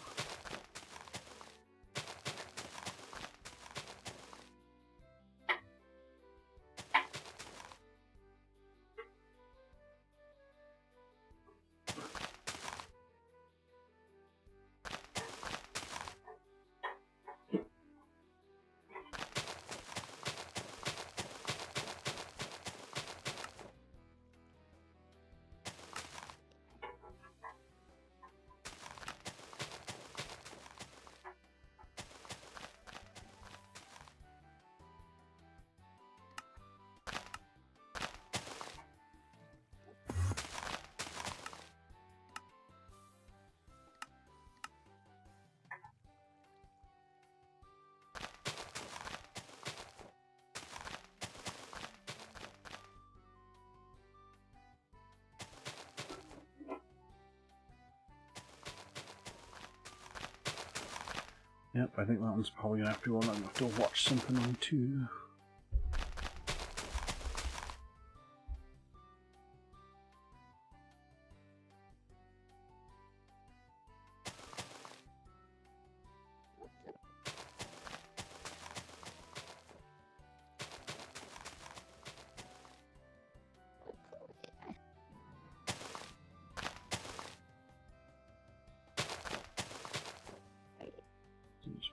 Yep, I think that one's probably going to have to be one I'm going to have to watch something on too.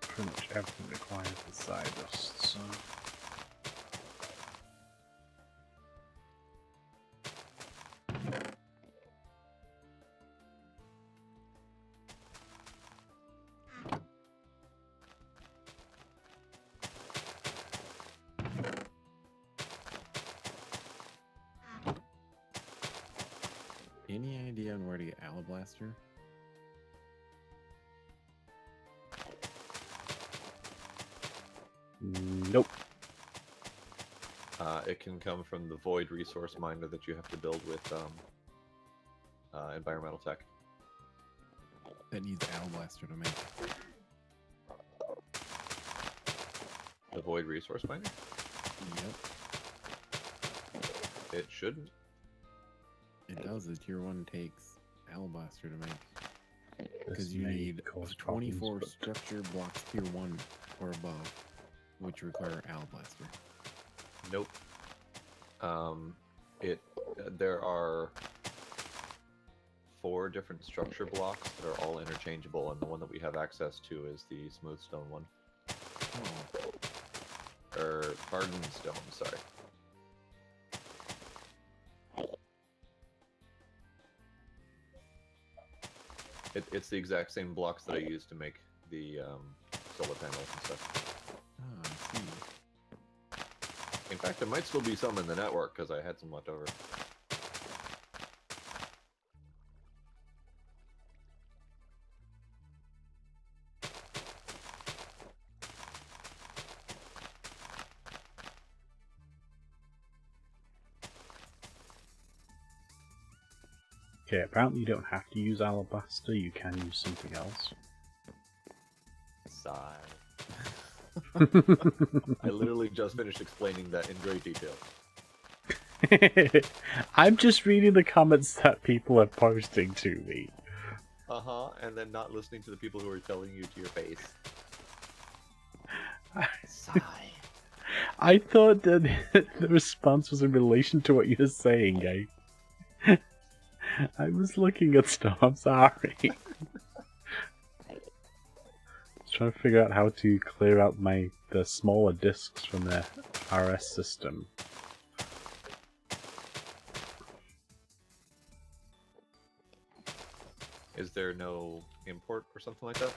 Pretty much everything requires the side dust, so... Any idea on where to get Alablaster? Nope. It can come from the Void resource miner that you have to build with environmental tech. That needs Alablaster to make. The Void resource miner? Yep. It shouldn't. It does. The tier 1 takes Alablaster to make. This Because you may need cause 24 problems, but- structure blocks tier 1 or above, which require Alablaster. Nope. There are 4 different structure blocks that are all interchangeable, and the one that we have access to is the smooth stone one. Oh, Or hardened stone, sorry. It's the exact same blocks that I use to make the solar panels and stuff. I see. In fact, there might still be some in the network because I had some left over. Okay, apparently you don't have to use Alabaster, you can use something else. Sigh. I literally just finished explaining that in great detail. I'm just reading the comments that people are posting to me. Uh-huh, and then not listening to the people who are telling you to your face. Sigh. I thought that the response was in relation to what you were saying, I was looking at stuff, I'm sorry. I was trying to figure out how to clear out the smaller discs from the RS system. Is there no import or something like that?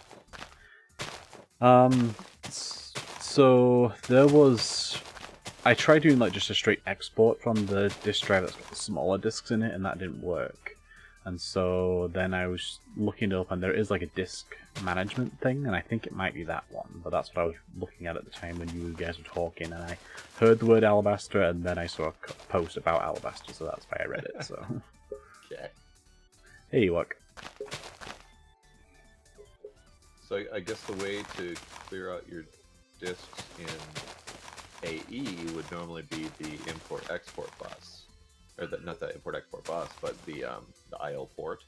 So there was... I tried doing like just a straight export from the disk drive that's got the smaller discs in it, and that didn't work. And so then I was looking it up, and there is like a disk management thing, and I think it might be that one, but that's what I was looking at the time when you guys were talking, and I heard the word Alabaster, and then I saw a post about Alabaster, so that's why I read it, so... Okay. Hey, look. So I guess the way to clear out your disks in AE would normally be the import-export bus. or not the import-export bus, but the IO port.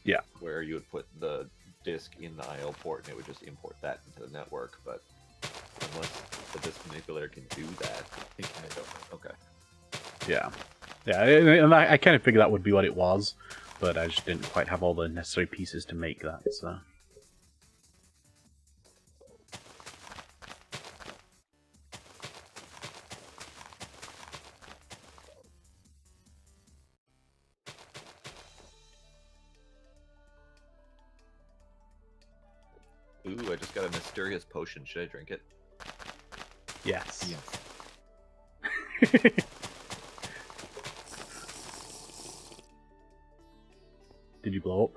Yeah. Where you would put the disk in the IO port and it would just import that into the network, but unless the disk manipulator can do that, I don't know. Okay. Yeah. Yeah, and I kind of figured that would be what it was, but I just didn't quite have all the necessary pieces to make that, so... Ooh, I just got a mysterious potion. Should I drink it? Yes. Yes. Did you blow up?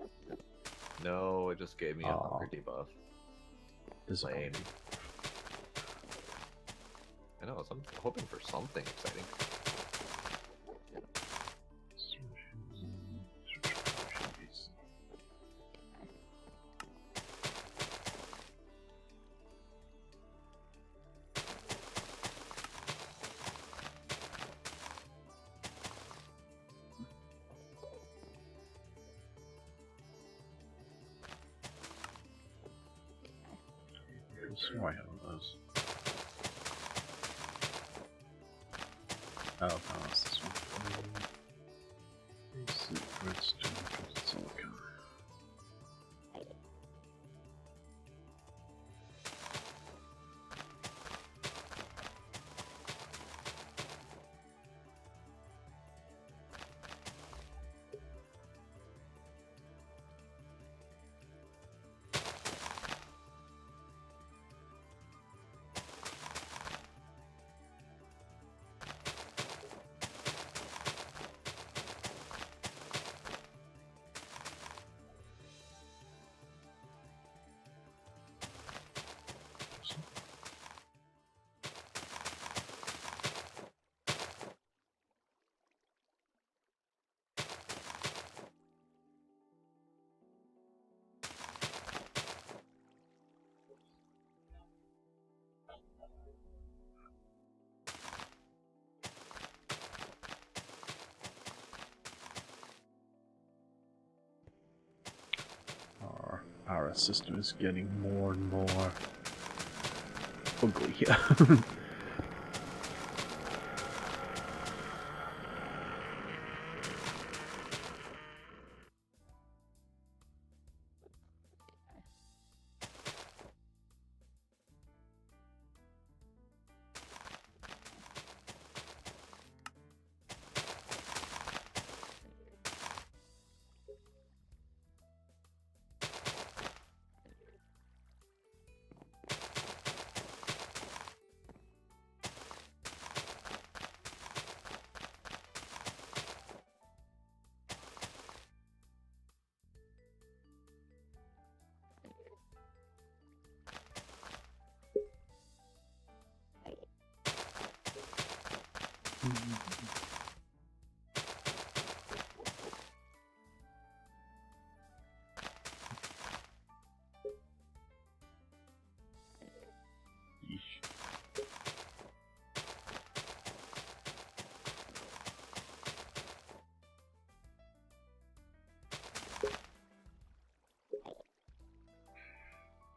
No, it just gave me a hunger debuff. Disappointing. Lame. I know, I'm hoping for something exciting. So I have those. Oh, no, that's this one. Redstone, silicon. Our system is getting more and more ugly.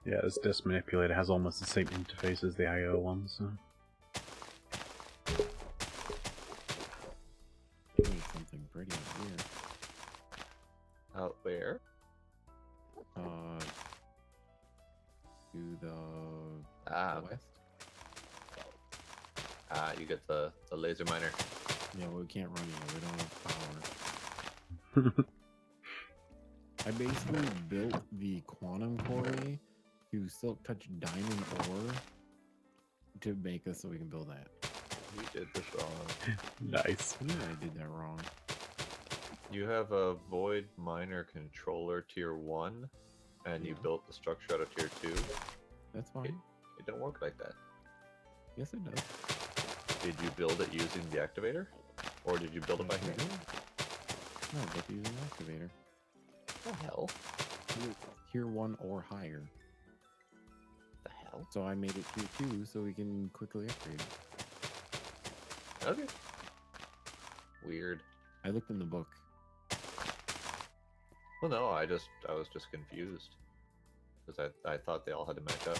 Yeah, this disk manipulator has almost the same interface as the IO one, so... Doing something pretty weird. Out where? To the Okay. west. You get the laser miner. Yeah, well, we can't run it. We don't have power. I basically built the quantum quarry to silk touch diamond ore to make us so we can build that. You did this wrong. Nice. I knew I did that wrong. You have a void miner controller tier 1, and you built the structure out of tier 2. That's fine. It don't work like that. Yes, it does. Did you build it using the activator? Or did you build it by hand? No, but use an activator. What the hell? Tier 1 or higher. The hell? So I made it tier 2 so we can quickly upgrade it. Okay. Weird. I looked in the book. Well, no, I was just confused because I thought they all had to match up.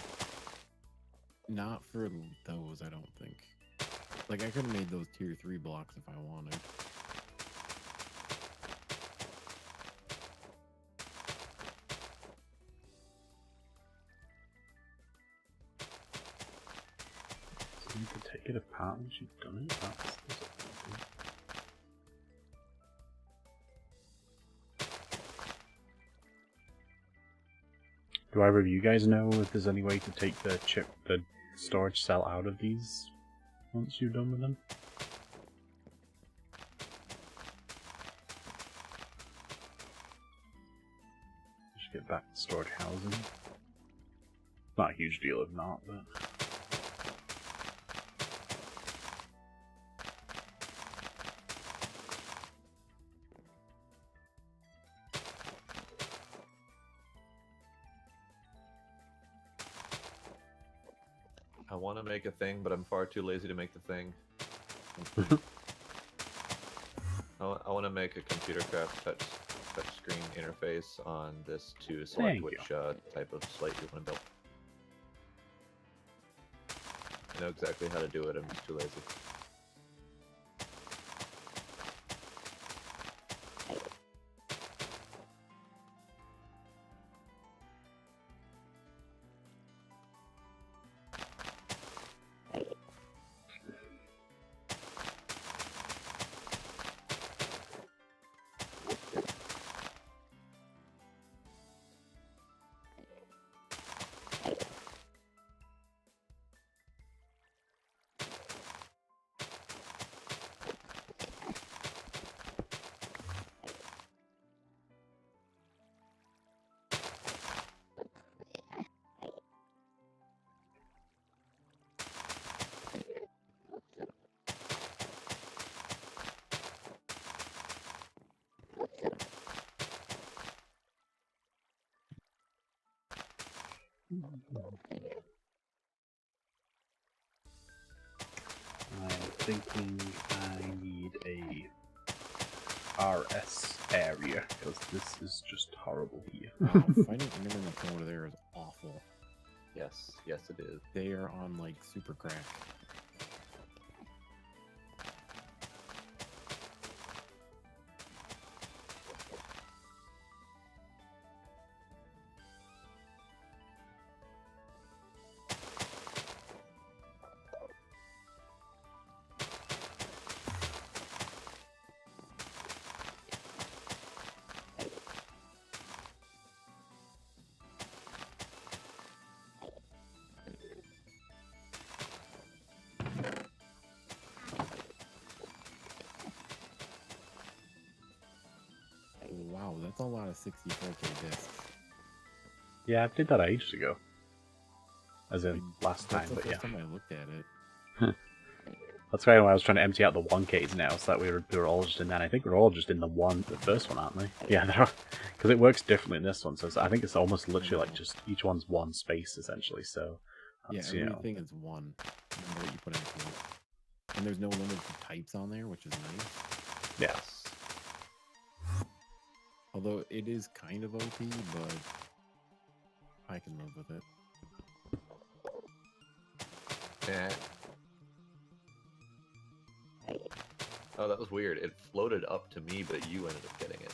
Not for those, I don't think. Like, I could have made those tier 3 blocks if I wanted. So you could take it apart once you've done it. That's Do either of you guys know if there's any way to take the storage cell out of these once you're done with them? Just get back to storage housing. Not a huge deal if not, but... I want to make a thing, but I'm far too lazy to make the thing. I want to make a computer craft touch screen interface on this to select which type of slate you want to build. I know exactly how to do it, I'm just too lazy. I'm thinking I need a RS area, because this is just horrible here. Finding internet over there is awful. Yes, yes it is. They are on, like, super crack. Wow, that's a lot of 64K discs. Yeah, I did that ages ago. As in, last time, That's the but first yeah. time I looked at it. That's why I was trying to empty out the 1Ks now, so that we were all just in that. I think we're all just in the first one, aren't we? Yeah, there are. Because it works differently in this one, so I think it's almost literally like just each one's one space, essentially, so... Yeah, everything is one, no matter what you put into it. And there's no limit to types on there, which is nice. Yes. Although it is kind of OP, but I can live with it. Yeah. Oh, that was weird. It floated up to me, but you ended up getting it.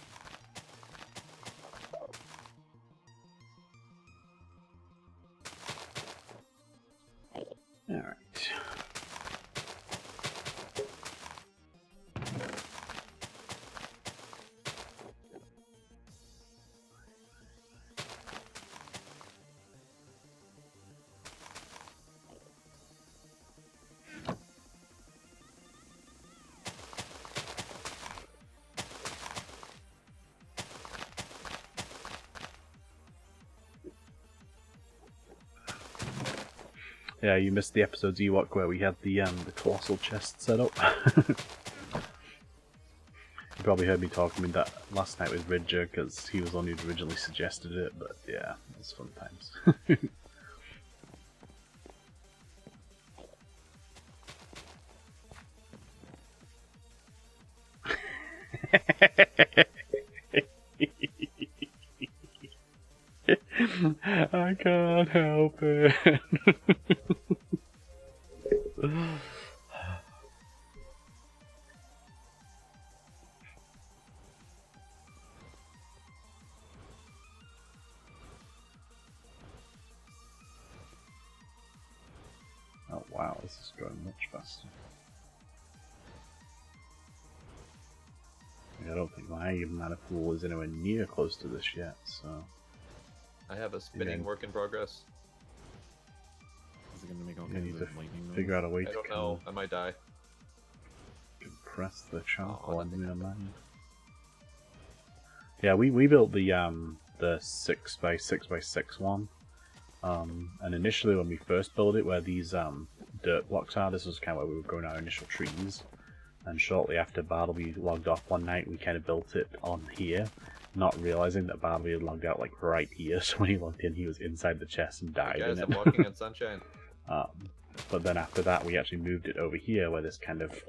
Alright. Yeah, you missed the episodes Ewok where we had the colossal chest set up. You probably heard me talking about that last night with Ridger, because he was the one who'd originally suggested it, but yeah, it was fun times. I can't help it. Oh wow, this is going much faster. I don't think my mana pool is anywhere near close to this yet, so... I have a spinning Yeah. work in progress. Is it gonna make all You kinds need of to lightning noise? figure out a way I to don't know. I might die. compress the charcoal Oh, into nothing the happened. mine. Yeah, we built the 6x6x6 one. And initially when we first built it, where these dirt blocks are, this was kind of where we were growing our initial trees. And shortly after Bartleby logged off one night, we kind of built it on here, not realizing that Bartleby had logged out like right here. So when he logged in, he was inside the chest and died Guys, in I'm it. walking on sunshine. But then after that, we actually moved it over here, where this kind of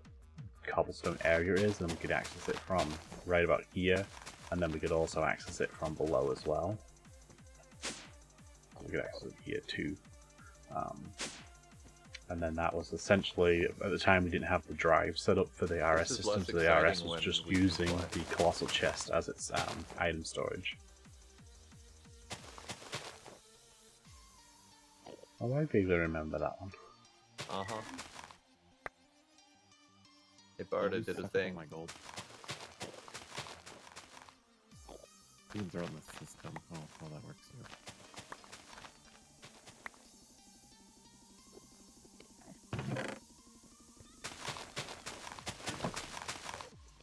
cobblestone area is, and we could access it from right about here, and then we could also access it from below as well. We could access it here too. And then that was essentially, at the time we didn't have the drive set up for the RS This is system, less so the RS exciting was when just we can using fly. the Colossal Chest as its item storage. Oh, I vaguely remember that one. Uh-huh. Hey, Barda Who's did a sucking thing. my gold? You can throw it in the system. Oh, well, that works too.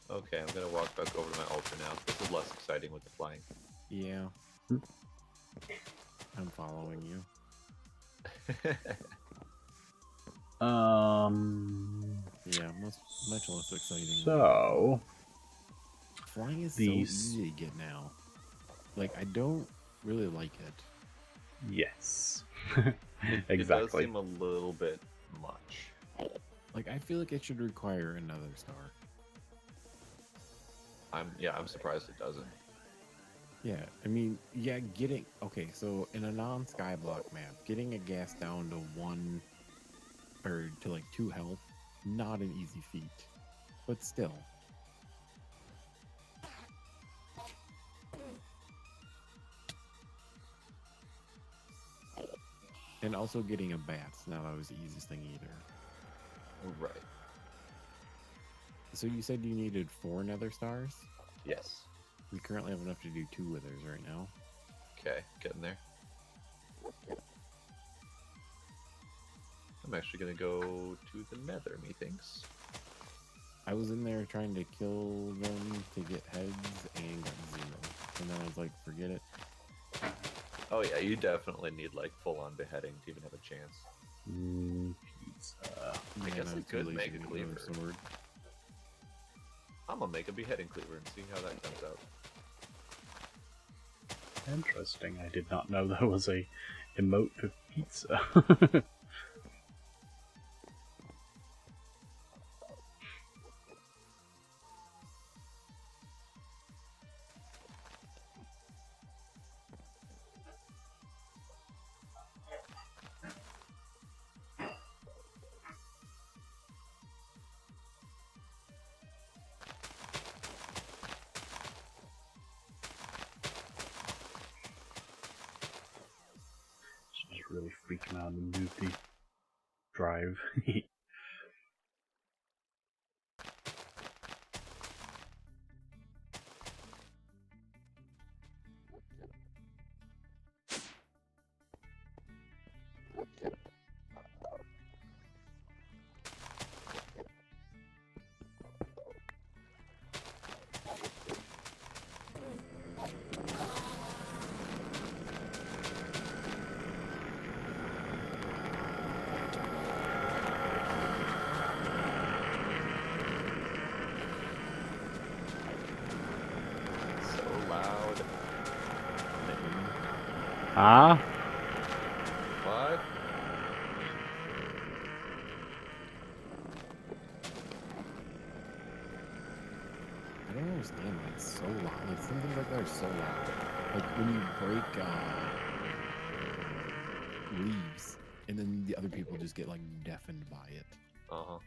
Okay, I'm gonna walk back over to my altar now. This is less exciting with the flying. Yeah. Hmm. I'm following you. Yeah, much less exciting. So Flying is these- so easy to get now. Like, I don't really like it. yes, It does exactly. seem a little bit much. Like, I feel like it should require another star. I'm surprised it doesn't. Yeah, I mean, yeah, okay, so in a non-skyblock map, getting a gas down to 1 or to like 2 health, not an easy feat, but still. And also getting a bat's not always the easiest thing either. Right. So you said you needed 4 nether stars? Yes. We currently have enough to do 2 withers right now. Okay, getting there. I'm actually gonna go to the nether, methinks. I was in there trying to kill them to get heads and got 0. And then I was like, forget it. Oh yeah, you definitely need like full-on beheading to even have a chance. Pizza. I guess Man, I I'm too could lazy make to a get another cleaver. sword. I'm gonna make a beheading cleaver and see how that comes out. Interesting. I did not know there was a emote for pizza. Just really freaking out and move the drive. So loud. Ah? What? I don't understand why it's so loud. Like some things like that are so loud. Like when you break leaves, and then the other people just get like deafened by it. Uh-huh.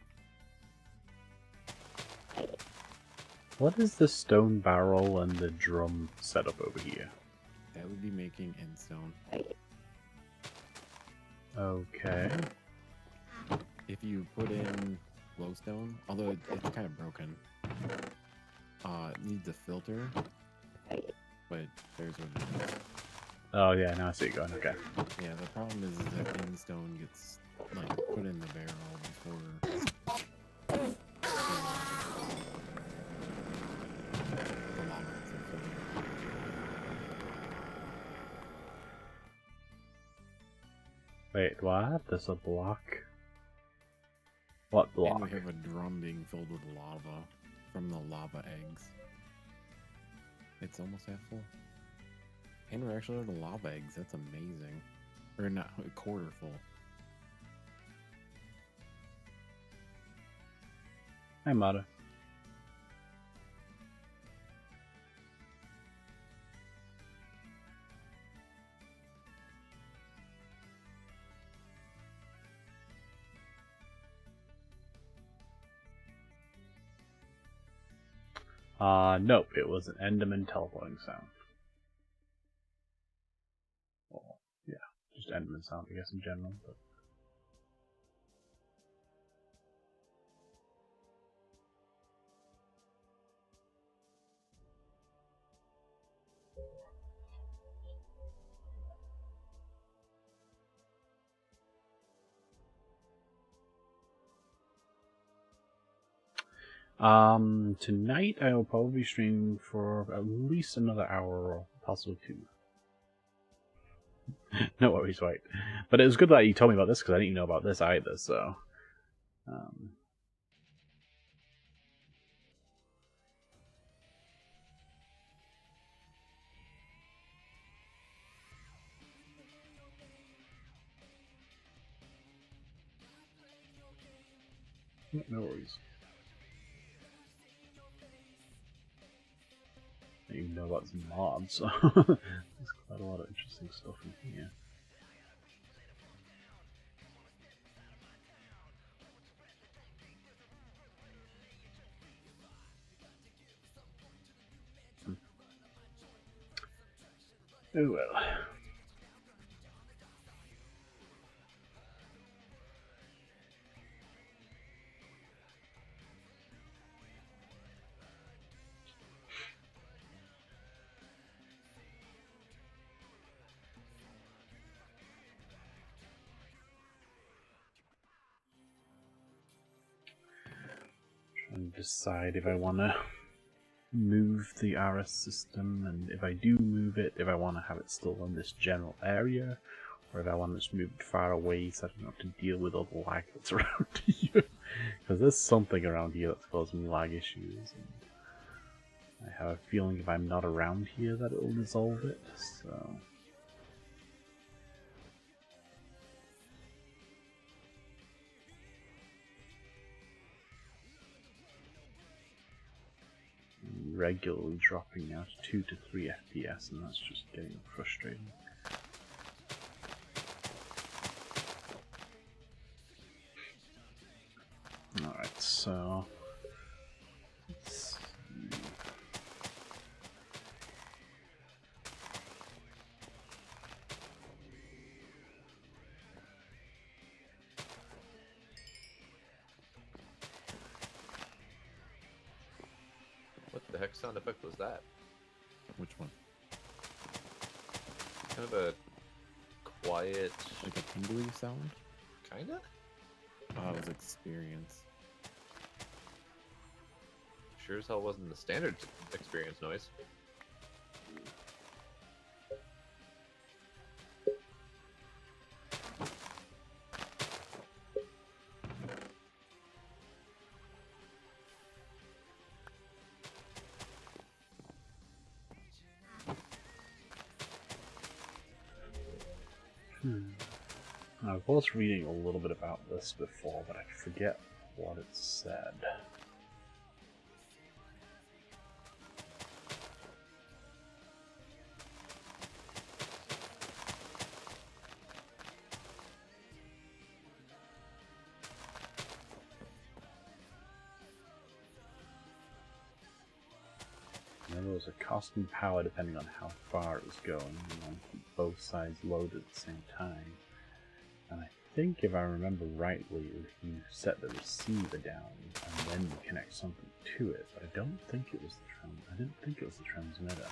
What is the stone barrel and the drum setup over here? That would be making endstone. Okay. If you put in glowstone, although it's kind of broken, it needs a filter. But there's what it is. Oh yeah, now I see it going. Okay. Yeah, the problem is that endstone gets like put in the barrel before the lava gets infiltrated. Wait, what? There's a block? What block? And we have a drum being filled with lava from the lava eggs. It's almost half full. And we're actually out of lava eggs. That's amazing. Or not, a quarter full. Hi, Mata. Nope, it was an Enderman teleporting sound. Well, yeah, just Enderman sound, I guess, in general, but... Tonight I will probably stream for at least another hour or possibly 2. No worries, right. But it was good that you told me about this because I didn't even know about this either, so... No worries. I didn't even know about some mods, so there's quite a lot of interesting stuff in here. Oh well. Trying to decide if I want to move the RS system, and if I do move it, if I want to have it still in this general area, or if I want to just move it far away so I don't have to deal with all the lag that's around here. Because there's something around here that's causing me lag issues, and I have a feeling if I'm not around here that it will resolve it, so... regularly dropping out 2 to 3 FPS, and that's just getting frustrating. Alright, so... let's see. What the heck sound effect was that? Which one? Kind of a quiet... Like a tingly sound? Kinda? It was experience. Sure as hell wasn't the standard experience noise. I was reading a little bit about this before, but I forget what it said. there was a cost and power depending on how far it was going. You want to keep both sides loaded at the same time. And I think if I remember rightly, if you set the receiver down and then you connect something to it, but I don't think it was the transmitter.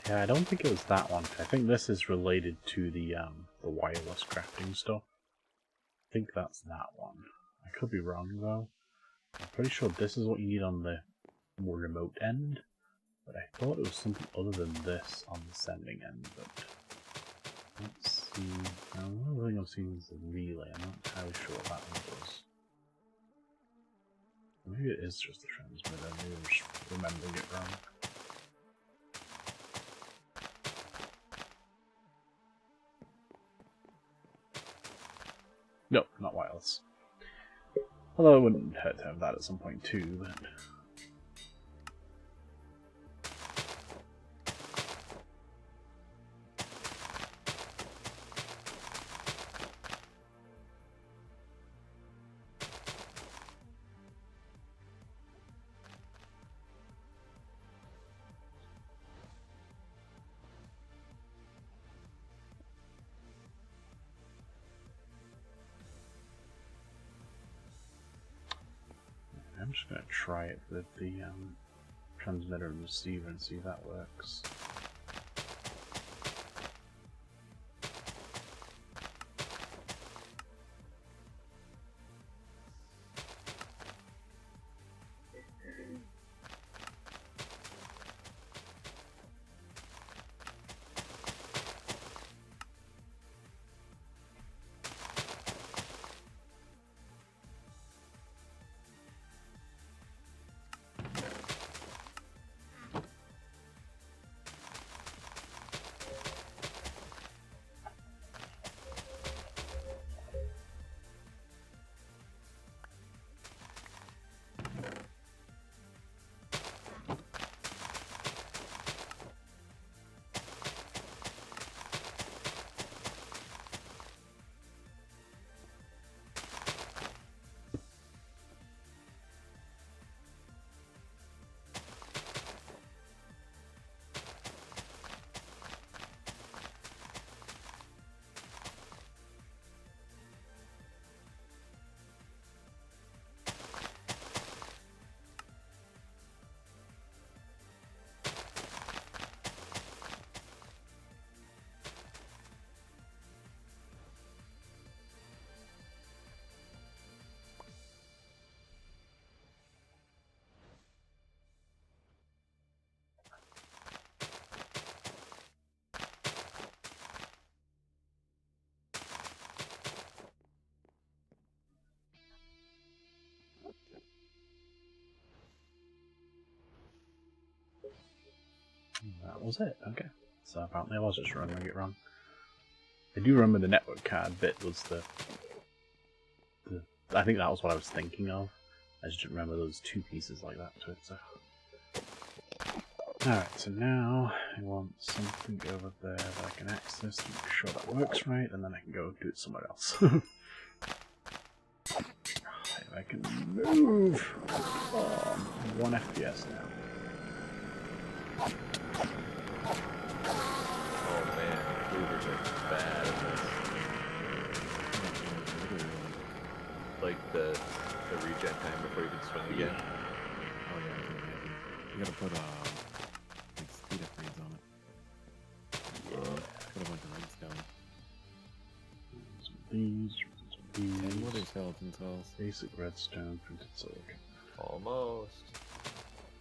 Yeah, I don't think it was that one. I think this is related to the wireless crafting stuff. I think that's that one. I could be wrong though. I'm pretty sure this is what you need on the more remote end, but I thought it was something other than this on the sending end. But let's see. The only thing I've seen is the relay. I'm not entirely sure what that one does. Maybe it is just the transmitter. Maybe I'm just remembering it wrong. No, not wireless. Although it wouldn't hurt to have that at some point too, but... I'm just going to try it with the transmitter and receiver and see if that works. That was it, okay. So apparently I was just remembering it wrong. I do remember the network card bit was the I think that was what I was thinking of. I just didn't remember those two pieces like that to it, so... Alright, so now I want something over there that I can access to make sure that works right, and then I can go do it somewhere else. If I can move! Oh, 1 FPS now. Oh man, movers are bad at this. Like the regen time before you can swing again. Oh yeah, you gotta put like speed upgrades on it. Put a bunch of redstone. These. And what are skeleton cells? Basic redstone, printed silicon. Almost.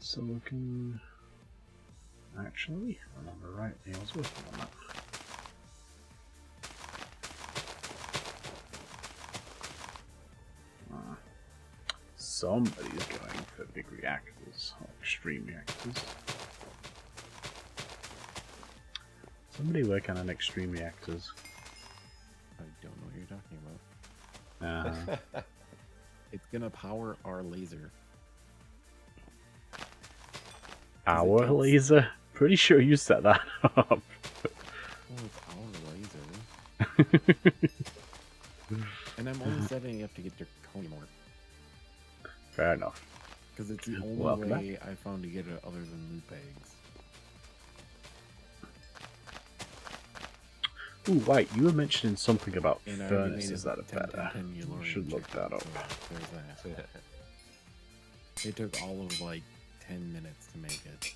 silicon. Actually, I remember rightly, I was working on that. Somebody's going for big reactors, or extreme reactors. Somebody working on extreme reactors. I don't know what you're talking about. It's gonna power our laser. Our laser? Pretty sure you set that up. Oh, it's our laser. And I'm only setting it up to get draconium ore. Fair enough. Because it's the only way I found to get it other than loot bags. Ooh, wait, you were mentioning something about And furnaces that are better. I should look that up. So there's that. It took all of like 10 minutes to make it.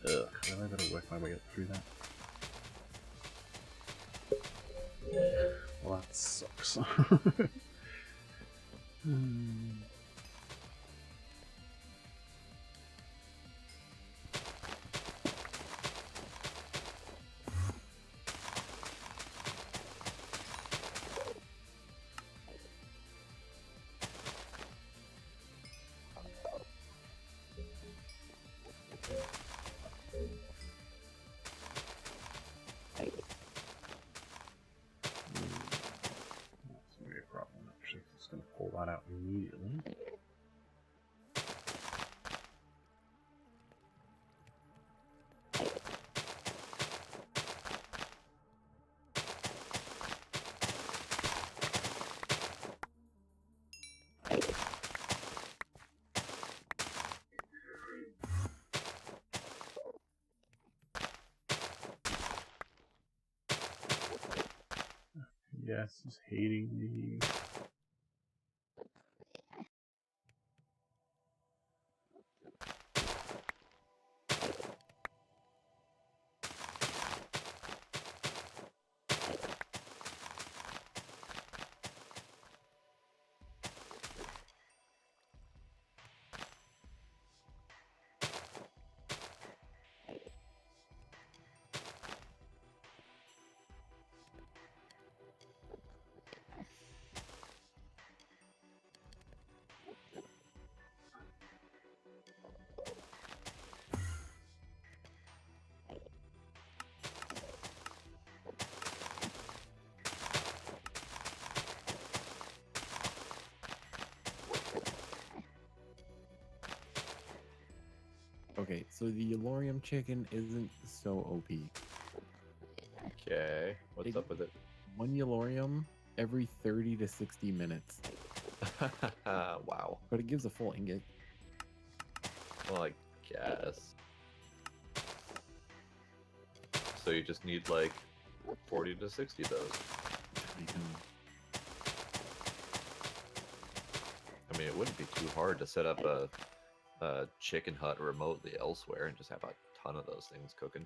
Ugh, then I better work my way up through that. Well, that sucks. Pull that out immediately. Yes, he's hating me. Okay, so the Elorium chicken isn't so OP. Okay, what's up with it? 1 Elorium every 30 to 60 minutes. Wow. But it gives a full ingot. Well, I guess. So you just need like 40 to 60 of those. I mean, it wouldn't be too hard to set up a chicken hut remotely elsewhere and just have a ton of those things cooking.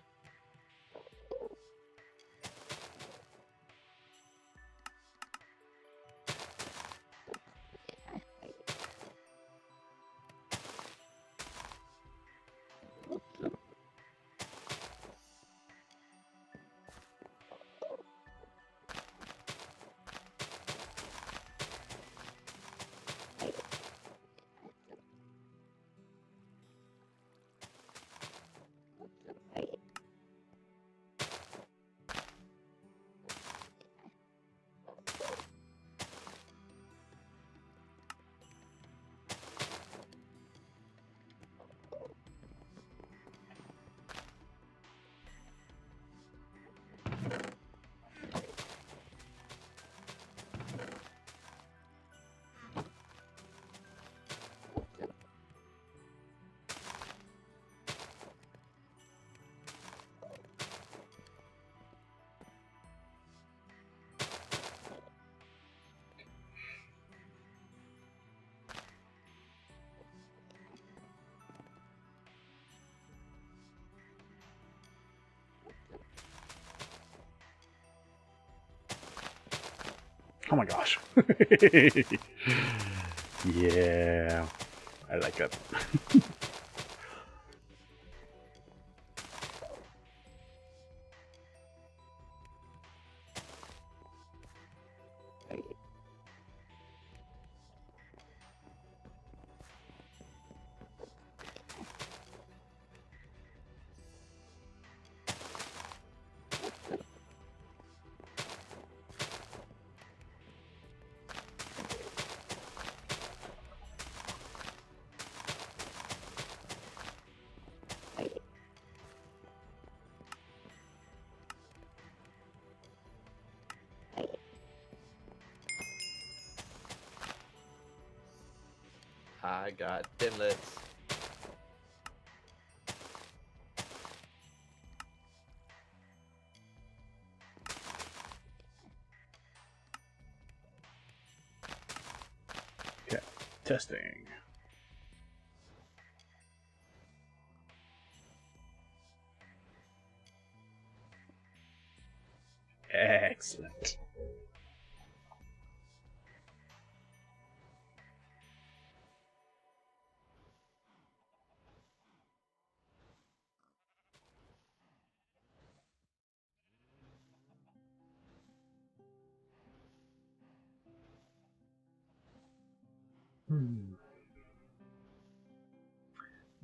Oh my gosh. Yeah. I like it. I got Dimlets. Okay, testing. Excellent.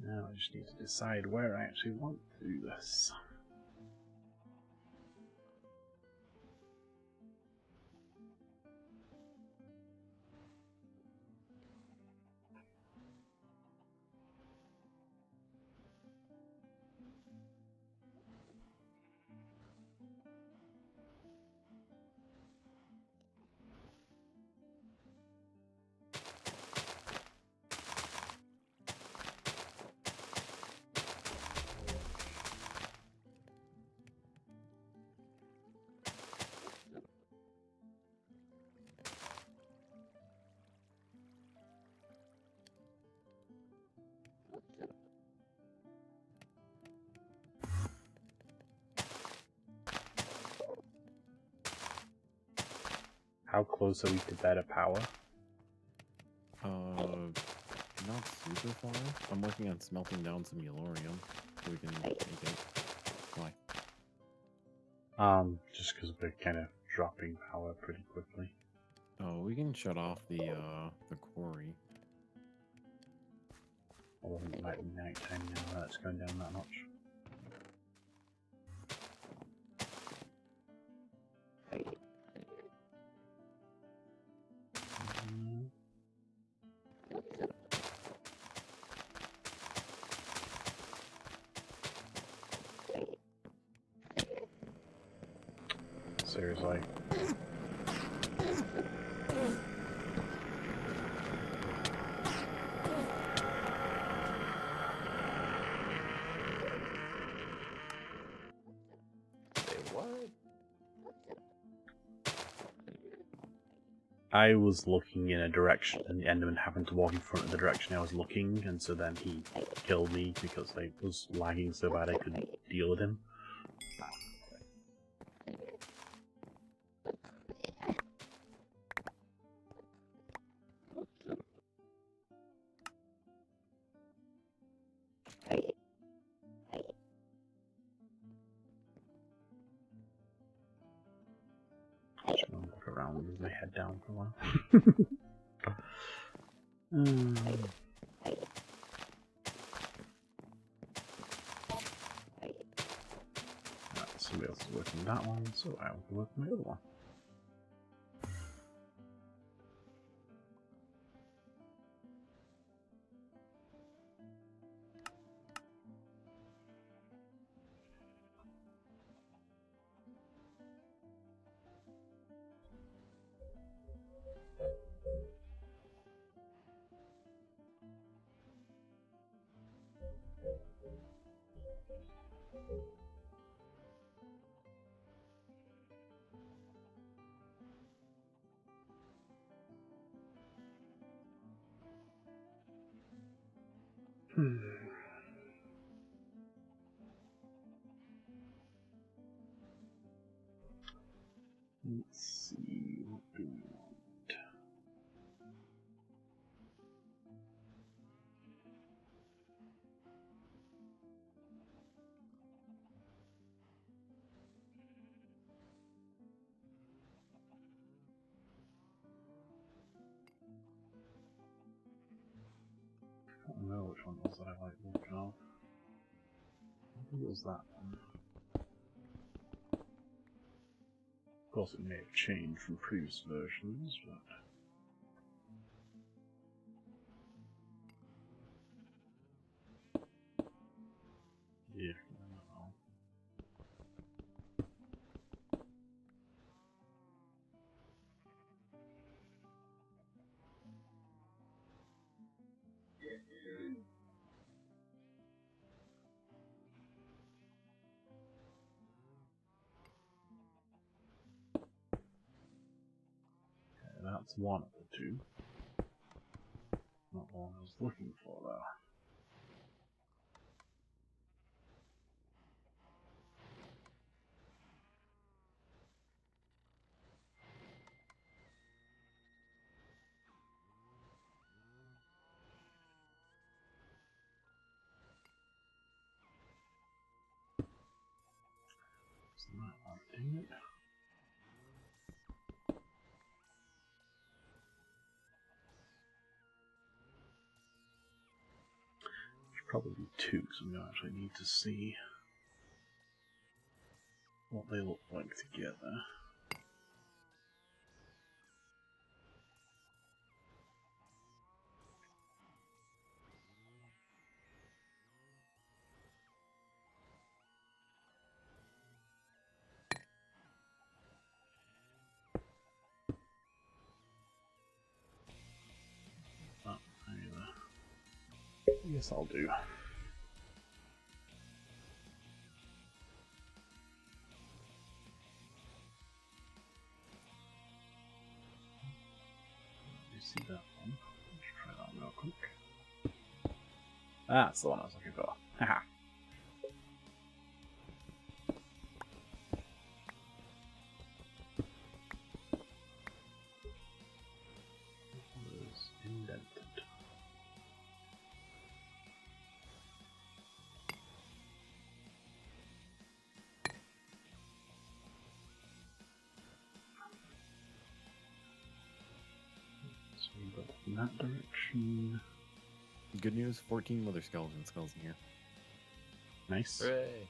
Now I just need to decide where I actually want to do this. How close are we to better power? Not super far. I'm working on smelting down some Yellorium so we can make it. Why? Just because we're kind of dropping power pretty quickly. Oh, we can shut off the quarry. Although it might be night time now, that's going down that much. Seriously. Say what? I was looking in a direction and the Enderman happened to walk in front of the direction I was looking, and so then he killed me because I was lagging so bad I couldn't deal with him. Just gonna walk around with my head down for a while. Somebody else is working that one, so I will work my other one. Let's see, what do we want? I don't know which one it was that I like working on. I think it was that one. Of course, it may have changed from previous versions, but... yeah, I don't know. That's one of the two. Not the one I was looking for, though. It's not one, dang it. Probably two, so I'm going to actually need to see what they look like together. Oh, yes, I'll do. You see that one? Let's try that real quick. That's the one I was looking for. Haha. It was indented. So we go in that direction. Good news, 14 Wither Skeleton skulls in here. Nice. Hooray!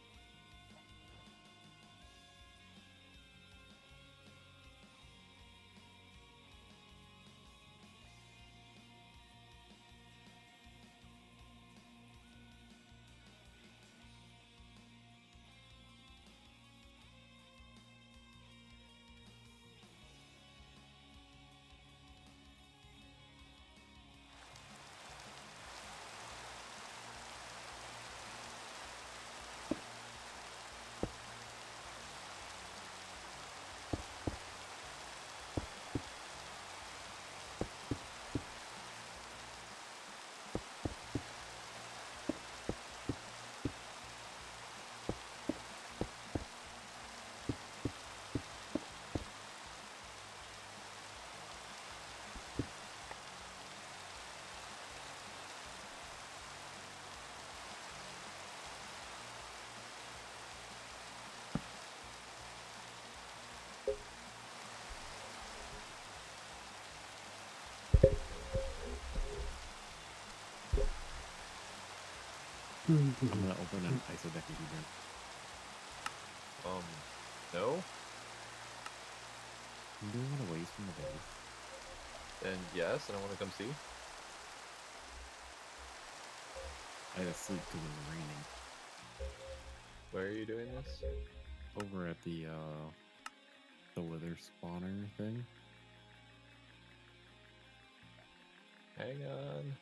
I'm gonna open an isodecahedron. No? Do you want to waste from the base? Then yes, and I want to come see. I had to sleep because it was raining. Where are you doing this? Over at the Wither spawner thing. Hang on.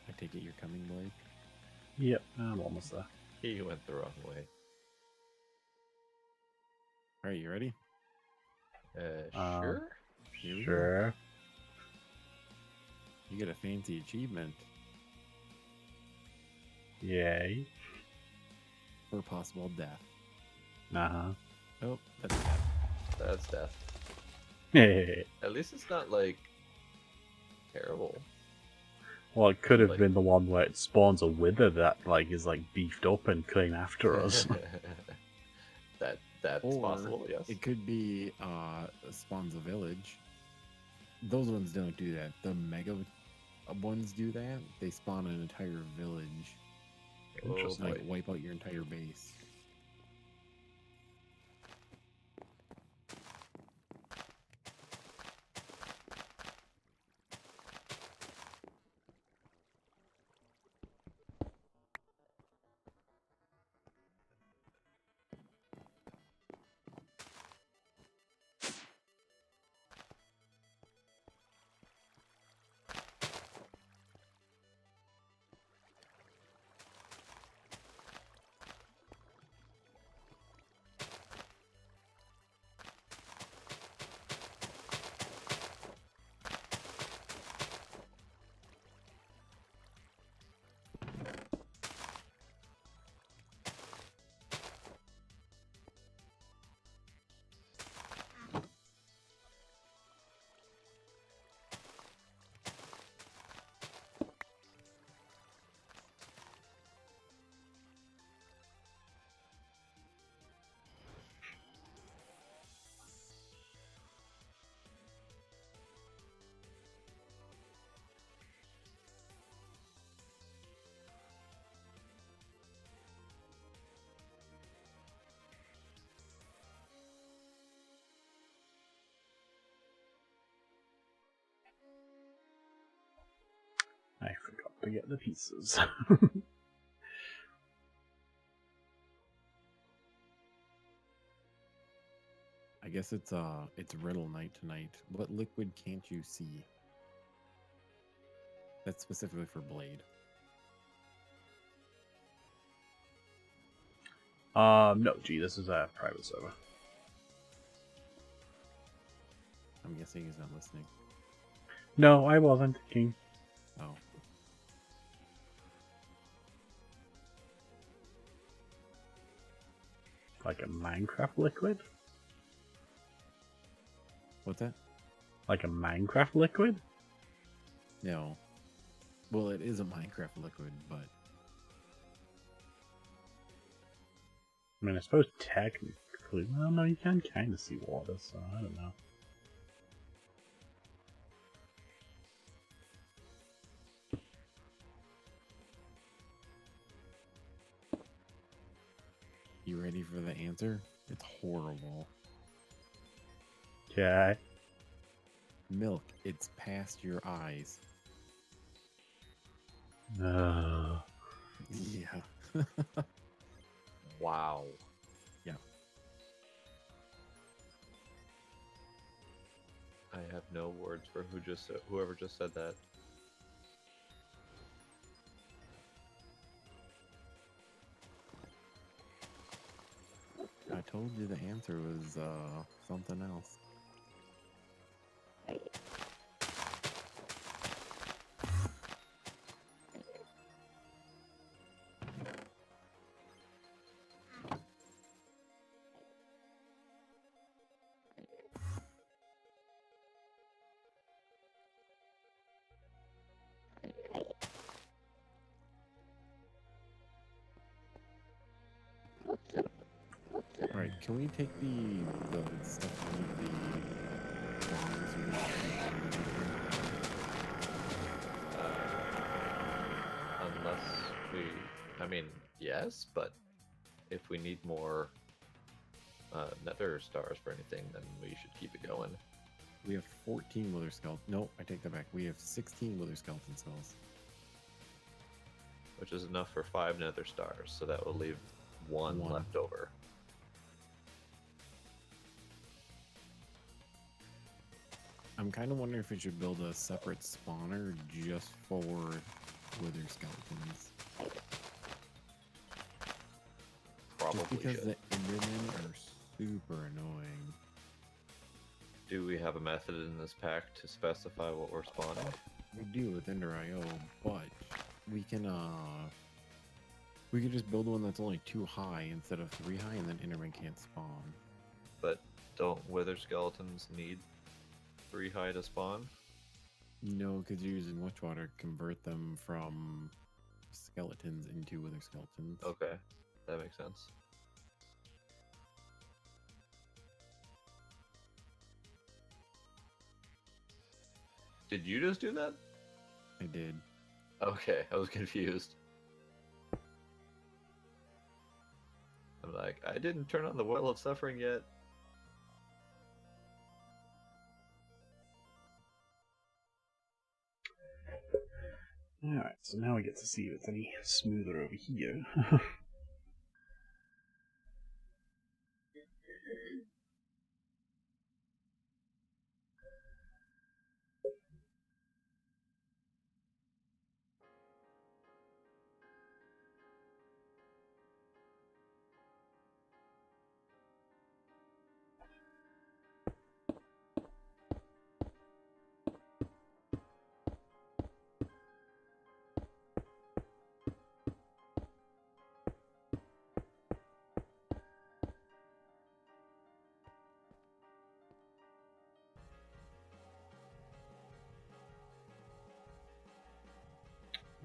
I take it you're coming, Blake? Yep, I'm almost there. He went the wrong way. Alright, you ready? Sure? Here we go. Sure. You get a fancy achievement Yay. for possible death. Uh-huh. Oh, that's death. That's death. Hey. At least it's not like terrible. Well, it could have Like- been the one where it spawns a wither that is beefed up and came after us. That's Or possible, yes. it could be spawns a village. Those ones don't do that. The mega ones do that. They spawn an entire village. Oh, Interesting. Like wipe out your entire base. to get the pieces. I guess it's riddle night tonight. What liquid can't you see? That's specifically for Blade. No, this is a private server. I'm guessing he's not listening. No, I wasn't, King. Oh. Like a Minecraft liquid? What's that? Like a Minecraft liquid? No. Well, it is a Minecraft liquid, but... I mean, I suppose technically... Well, no, you can kind of see water, so I don't know. You ready for the answer? It's horrible. Okay. Milk, it's past your eyes. No. Yeah. Wow. Yeah. I have no words for whoever just said that. I told you the answer was something else. Alright, can we take the stuff out of the bombs or Unless I mean, yes, but if we need more nether stars for anything, then we should keep it going. We have 14 wither skeletons. No, I take that back. We have 16 wither skeleton skulls. Which is enough for 5 nether stars, so that will leave one left over. I'm kind of wondering if we should build a separate spawner just for wither skeletons. Probably Just because should. the endermen are super annoying. Do we have a method in this pack to specify what we're spawning? We do with Ender.io, but we can just build one that's only 2 high instead of 3 high, and then enderman can't spawn. But don't wither skeletons need 3 high to spawn? No, because you're using witch water to convert them from skeletons into wither skeletons. Okay, that makes sense. Did you just do that? I did. Okay, I was confused. I'm like, I didn't turn on the Well of Suffering yet. Alright, so now we get to see if it's any smoother over here.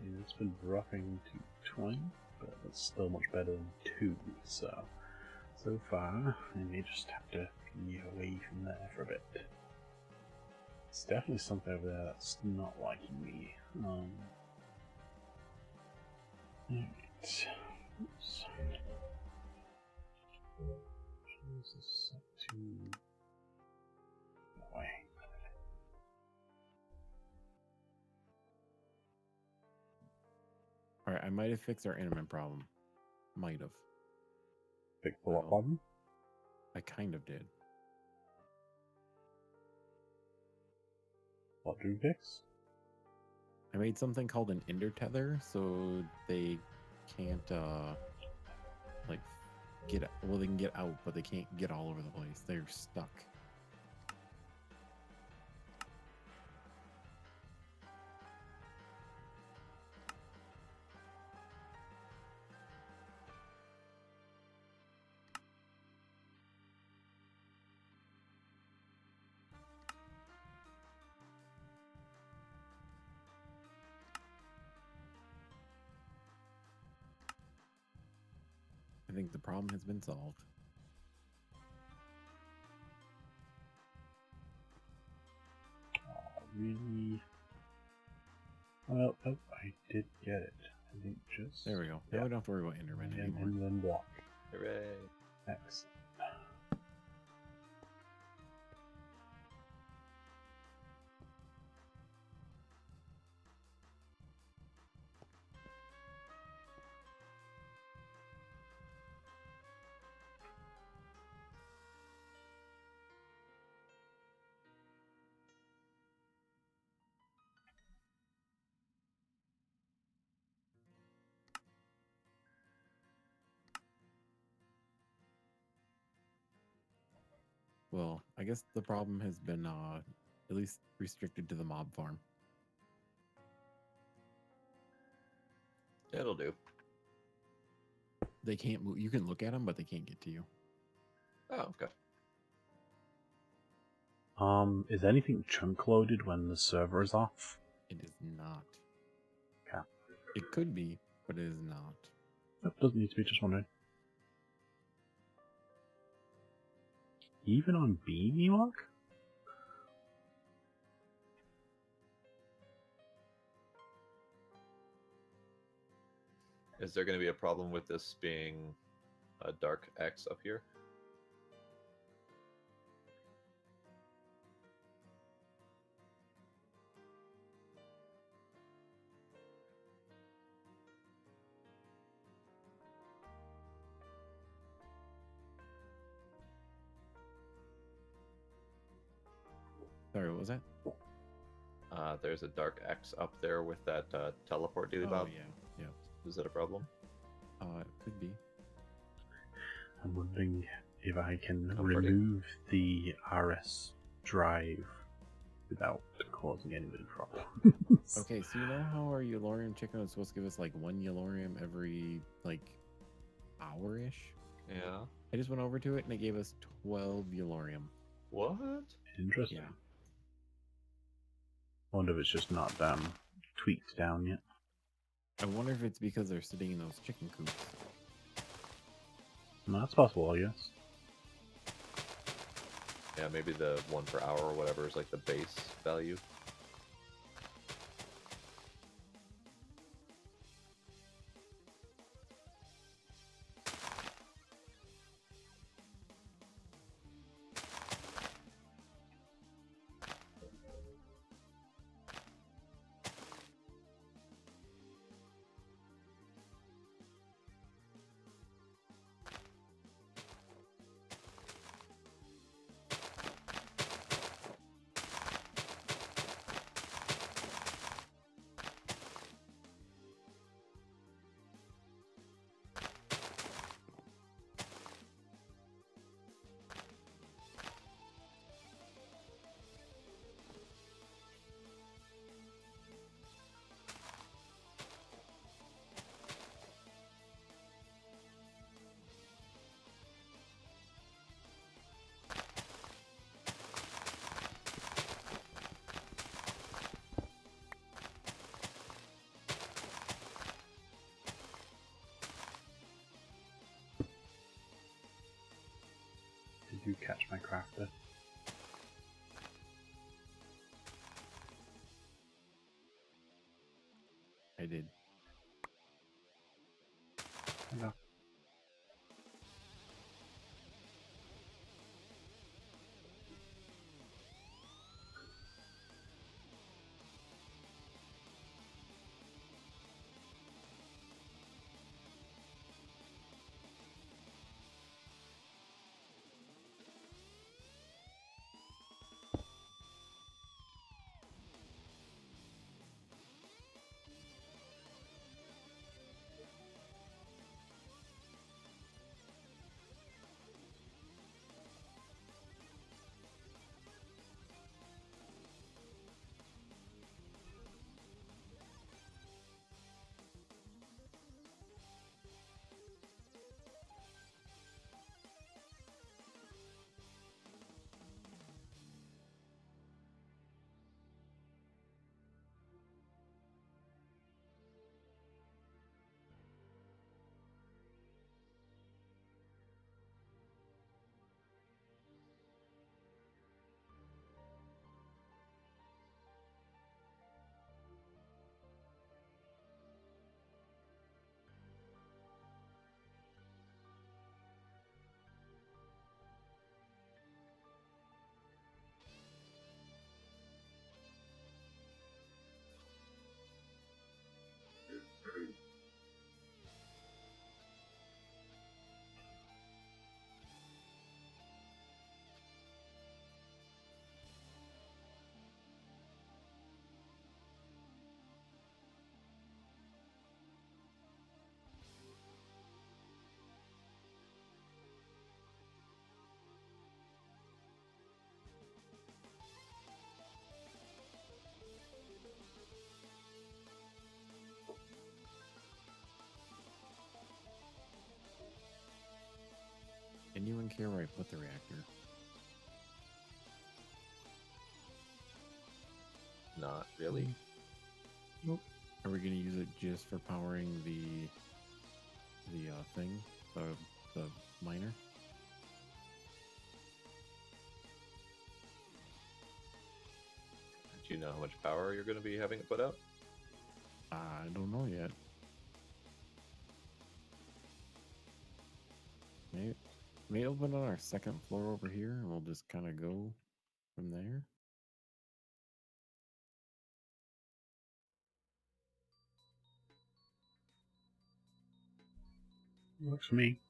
Yeah, it's been dropping to 20, but it's still much better than 2, so far, I may just have to be away from there for a bit. It's definitely something over there that's not liking me. Alright. Oops. Change this up to... that way. I might have fixed our animate problem. Might have. Big pull up Well. button. I kind of did. What do we fix? I made something called an ender tether, so they can't like get well. They can get out, but they can't get all over the place. They're stuck. I think the problem has been solved. Really? Oh, I did get it. I think just. There we go. Now we don't have to worry about Enderman An anymore. inland block. Hooray! Excellent. Well, I guess the problem has been at least restricted to the mob farm. It'll do. They can't move. You can look at them, but they can't get to you. Oh, okay. Is anything chunk loaded when the server is off? It is not. Okay. It could be, but it is not. That doesn't need to be, just wondering. Even on Beanie Lock? Is there going to be a problem with this being a dark X up here? Sorry, what was that? There's a dark X up there with that teleport dealy Oh bob. yeah. Is that a problem? It could be. I'm wondering if I can Comforting. remove the RS drive without causing anybody problems. Okay, so you know how our Yellorium chicken was supposed to give us like 1 Yellorium every like hour-ish? Yeah. I just went over to it and it gave us 12 Yellorium. What? Interesting. Yeah. I wonder if it's just not tweaked down yet. I wonder if it's because they're sitting in those chicken coops. No, that's possible, I guess. Yeah, maybe the 1 per hour or whatever is like the base value. Did you catch my crafter? I did. No. anyone care where I put the reactor? Not really. Nope. Are we gonna use it just for powering the thing, the miner? Do you know how much power you're going to be having it put out? I don't know yet. Maybe open on our second floor over here, and we'll just kind of go from there. Works for me.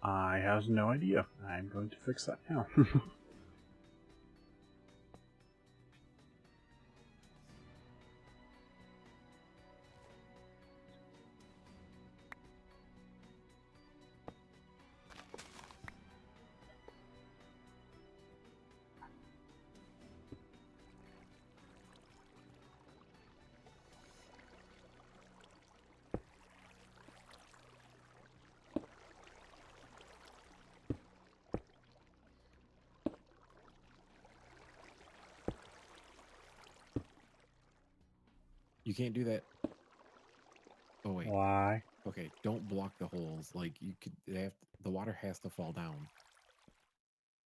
I have no idea. I'm going to fix that now. You can't do that. Oh wait. Why? Okay, don't block the holes. Like you could, the water has to fall down.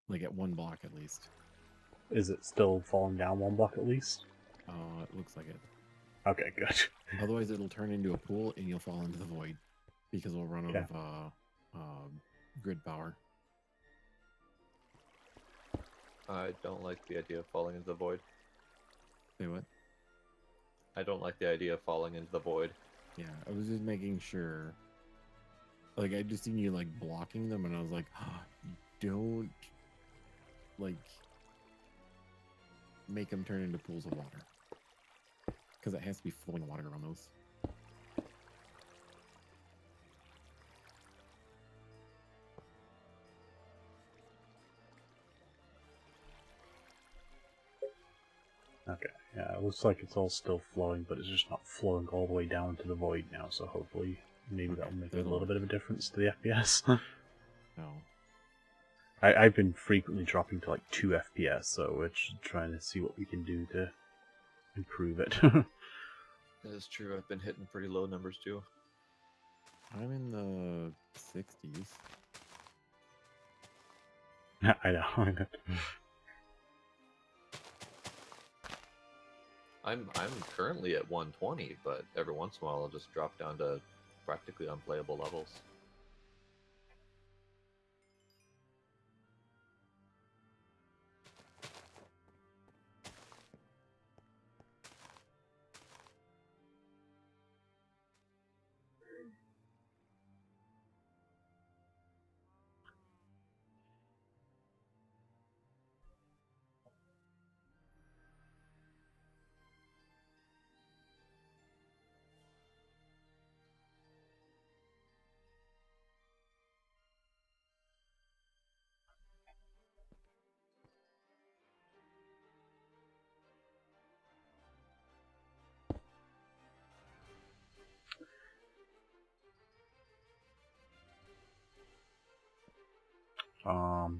Like at one block at least. Is it still falling down one block at least? It looks like it. Okay, good. Otherwise, it'll turn into a pool and you'll fall into the void because we'll run out of grid power. I don't like the idea of falling into the void. Say what? I don't like the idea of falling into the void. Yeah, I was just making sure. Like, I just seen you, like, blocking them, and I was like, don't, like, make them turn into pools of water. Because it has to be flowing water around those. Okay, yeah, it looks like it's all still flowing, but it's just not flowing all the way down to the void now, so hopefully maybe that'll make a little bit of a difference to the FPS. No. I've been frequently dropping to like 2 FPS, so we're just trying to see what we can do to improve it. That is true. I've been hitting pretty low numbers too. I'm in the 60s. I know. I'm currently at 120, but every once in a while I'll just drop down to practically unplayable levels.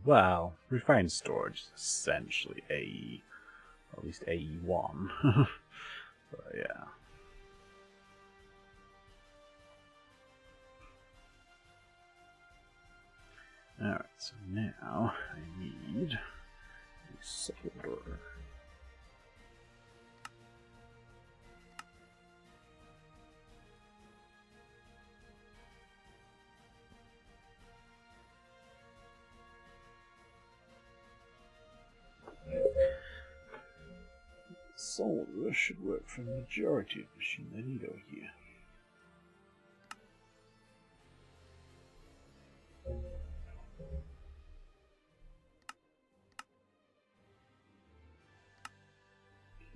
Well, refined storage is essentially AE, or at least AE1. But yeah. Alright, so now I need a solder. Solder should work for the majority of machines I need over here.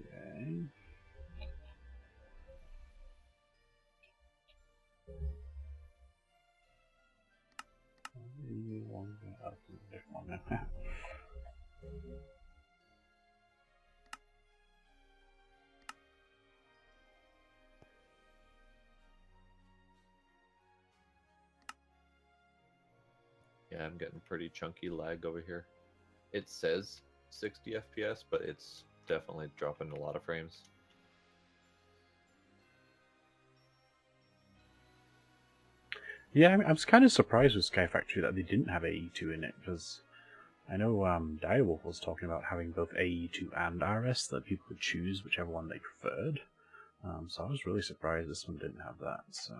Okay. You want to up a different one now. Yeah, I'm getting pretty chunky lag over here. It says 60 FPS, but it's definitely dropping a lot of frames. Yeah, I was kind of surprised with Sky Factory that they didn't have AE2 in it, because I know Direwolf was talking about having both AE2 and RS, that people could choose whichever one they preferred. So I was really surprised this one didn't have that, so...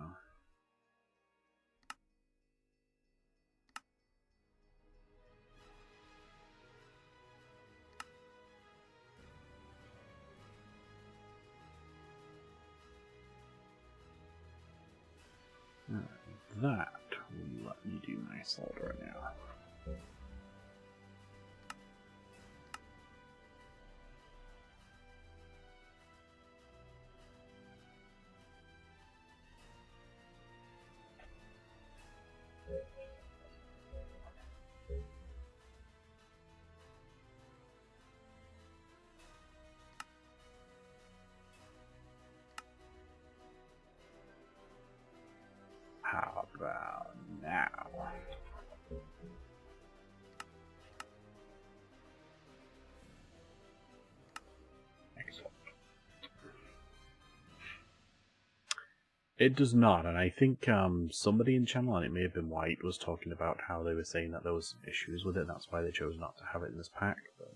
That will let me do my solder now. How about now? Excellent. It does not, and I think somebody in channel, and it may have been White, was talking about how they were saying that there was some issues with it, and that's why they chose not to have it in this pack. But...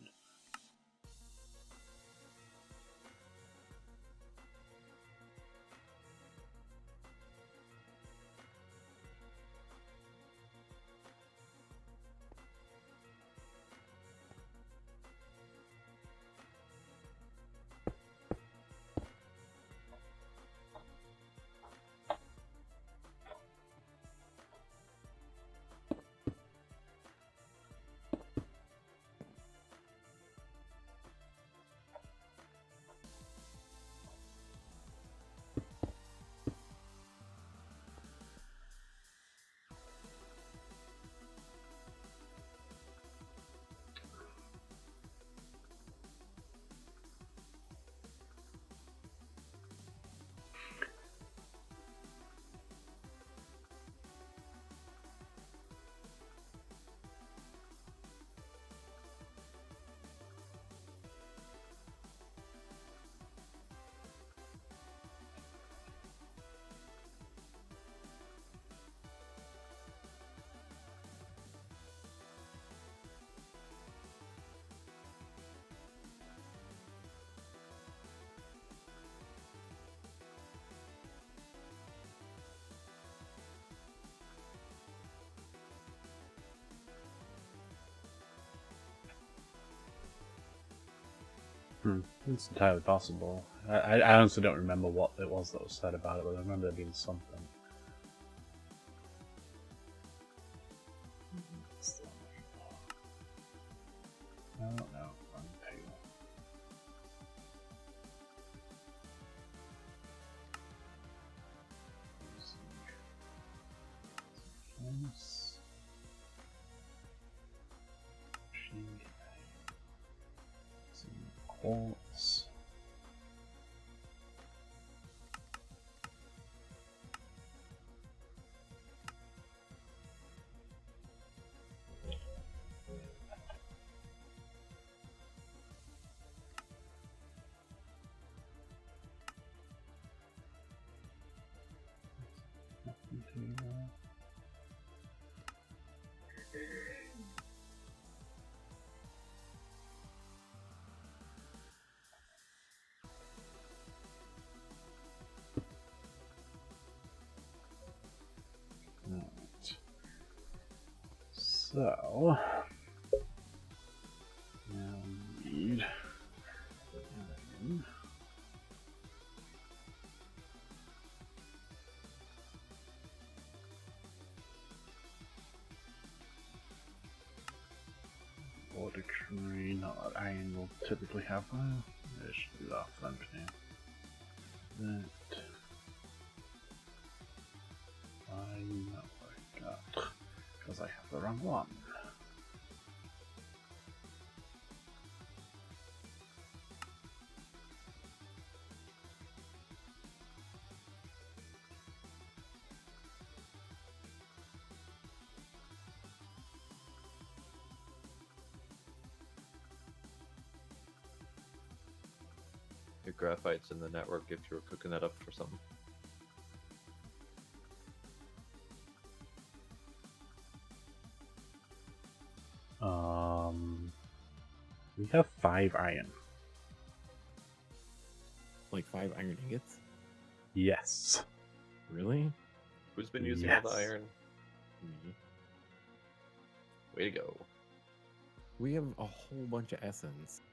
It's entirely possible. I honestly don't remember what it was that was said about it, but I remember there being something. I don't know. Wrong table. Let's see. Quartz. Right. So now we need iron. Water tree, not that iron will typically have. Well, I should do that for them now. That I know I got because I have the wrong one. Your graphite's in the network if you were cooking that up for something. We have 5 iron. Like 5 iron ingots? Yes. Really? Who's been using all the Yes. iron? Me. Way to go. We have a whole bunch of essence.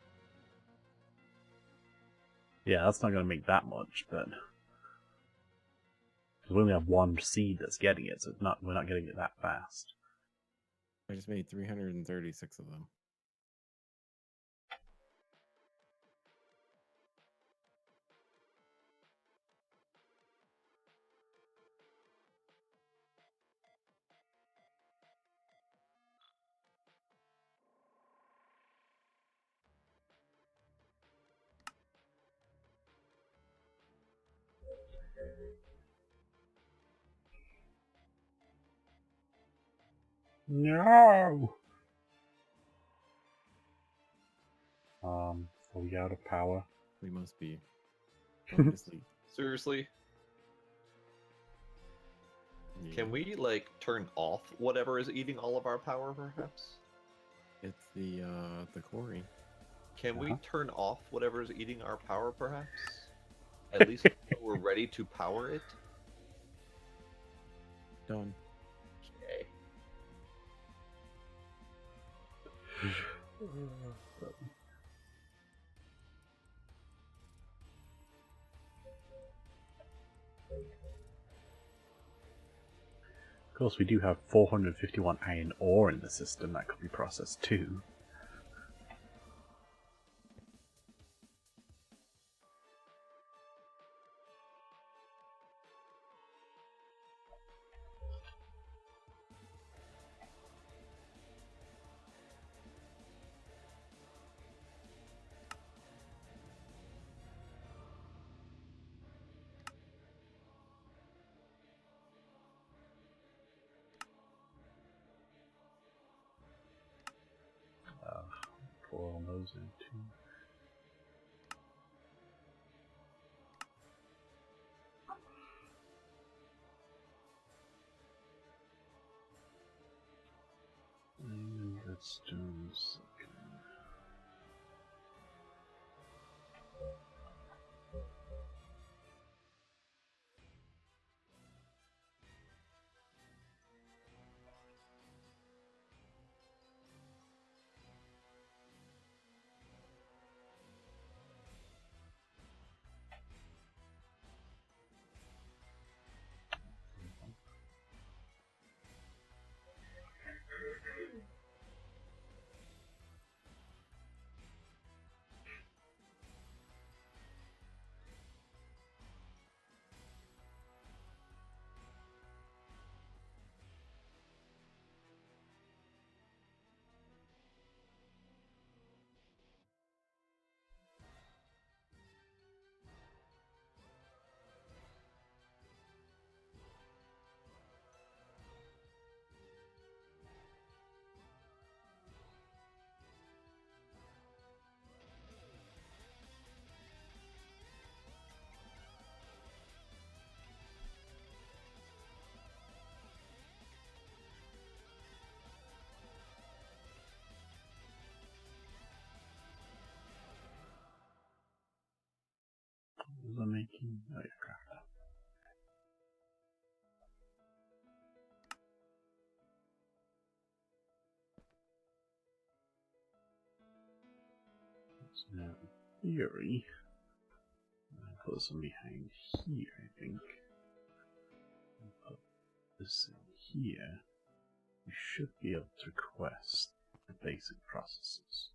Yeah, that's not going to make that much, but because we only have 1 seed that's getting it, so we're not getting it that fast. I just made 336 of them. No. Are we out of power? We must be going to sleep. Seriously? Yeah. Can we, like, turn off whatever is eating all of our power, perhaps? It's the quarry. Can we Uh-huh. turn off whatever is eating our power, perhaps? At least until we're ready to power it? Done. Okay. Of course, we do have 451 iron ore in the system that could be processed too. Pour all those in too. And redstones. Oh, yeah, crafter. It's now Fury. I'll put this one behind here, I think. I'll put this in here. We should be able to request the basic processes.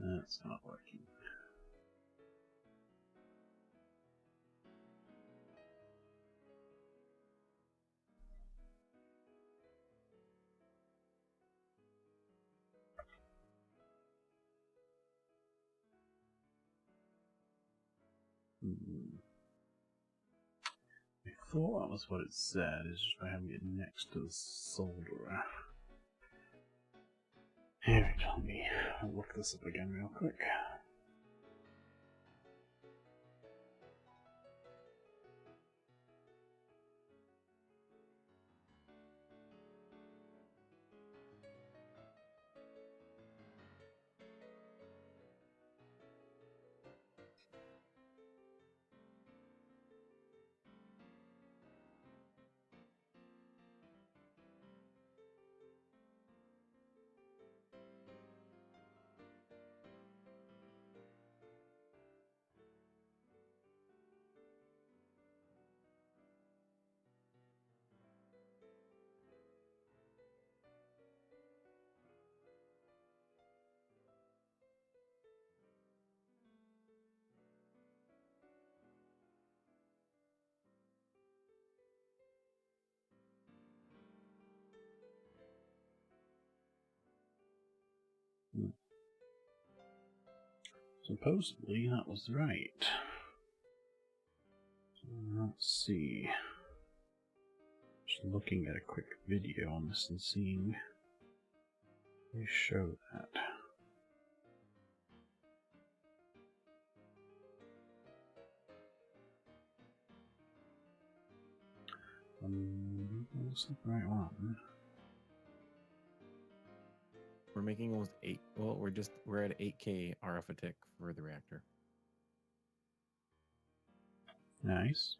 That's not working. I thought that was what it said, is just by having it next to the solderer. Here, let me look this up again real quick. Supposedly that was right. Let's see. Just looking at a quick video on this and seeing they show that. Looks like the right one. We're making almost 8. Well, we're at 8K RF a tick for the reactor. Nice.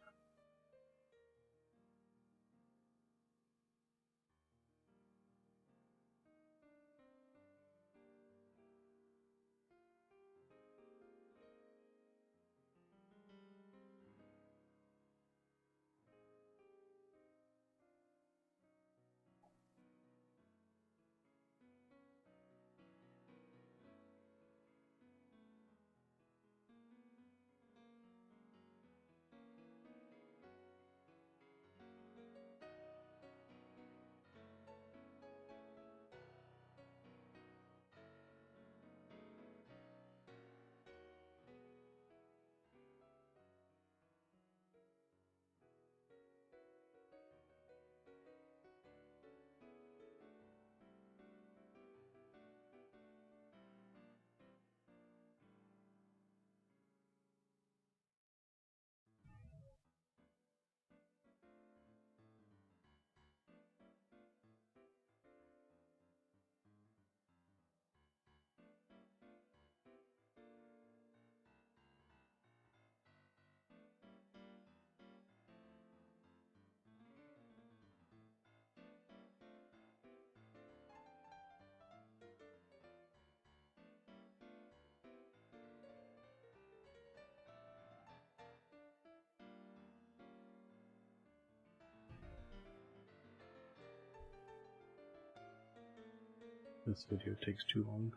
This video takes too long.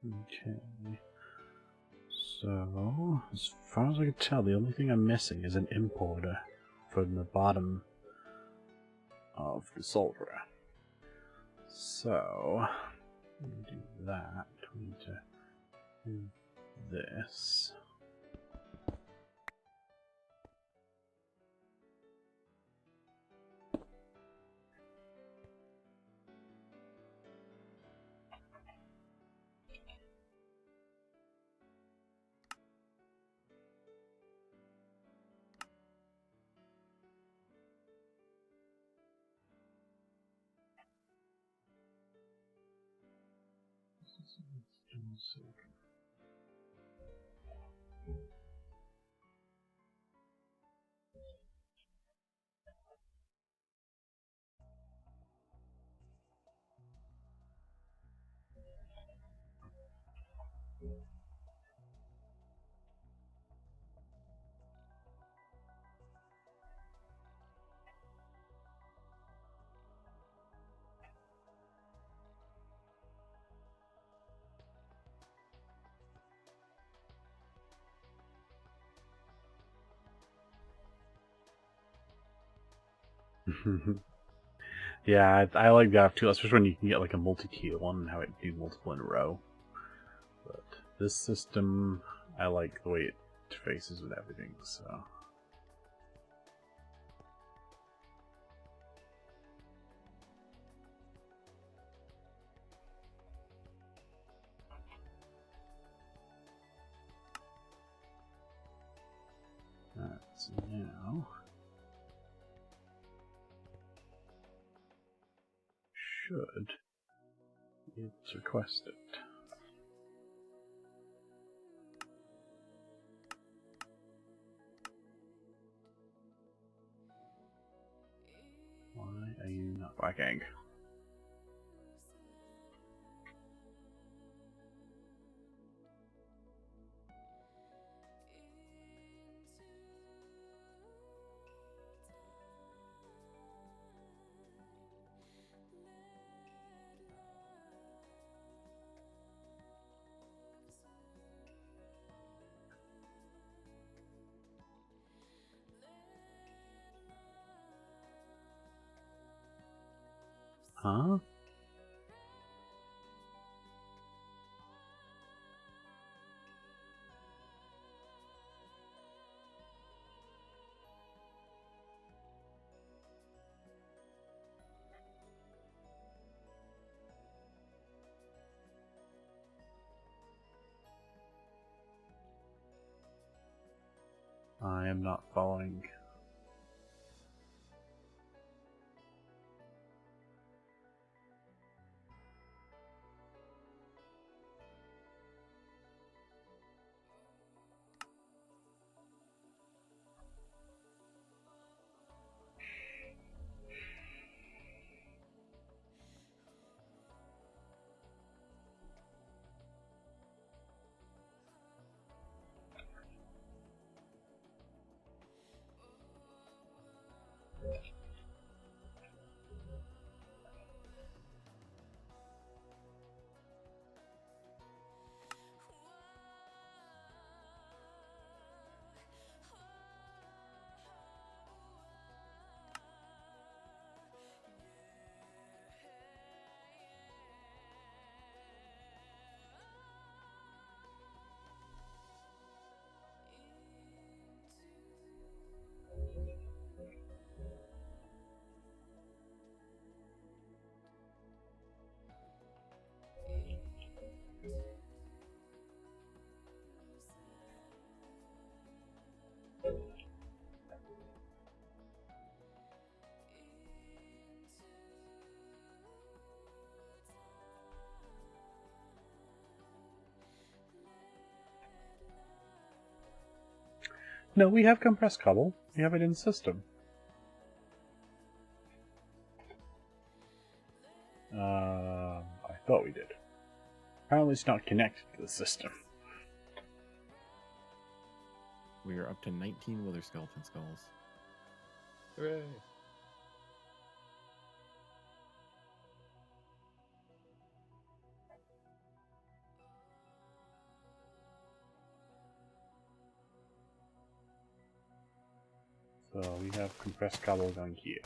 Okay. So, as far as I can tell, the only thing I'm missing is an importer from the bottom of the Solra. So, we do that. We need to do this. Yeah, I like that too, especially when you can get like a multi-tier one and have it do multiple in a row. But this system, I like the way it interfaces with everything, so. That's now. Should it's requested. Why are you not working? Huh? I am not following. No, we have compressed cobble. We have it in the system. I thought we did. Apparently it's not connected to the system. We are up to 19 wither skeleton skulls. Hooray! So we have compressed cobble going here.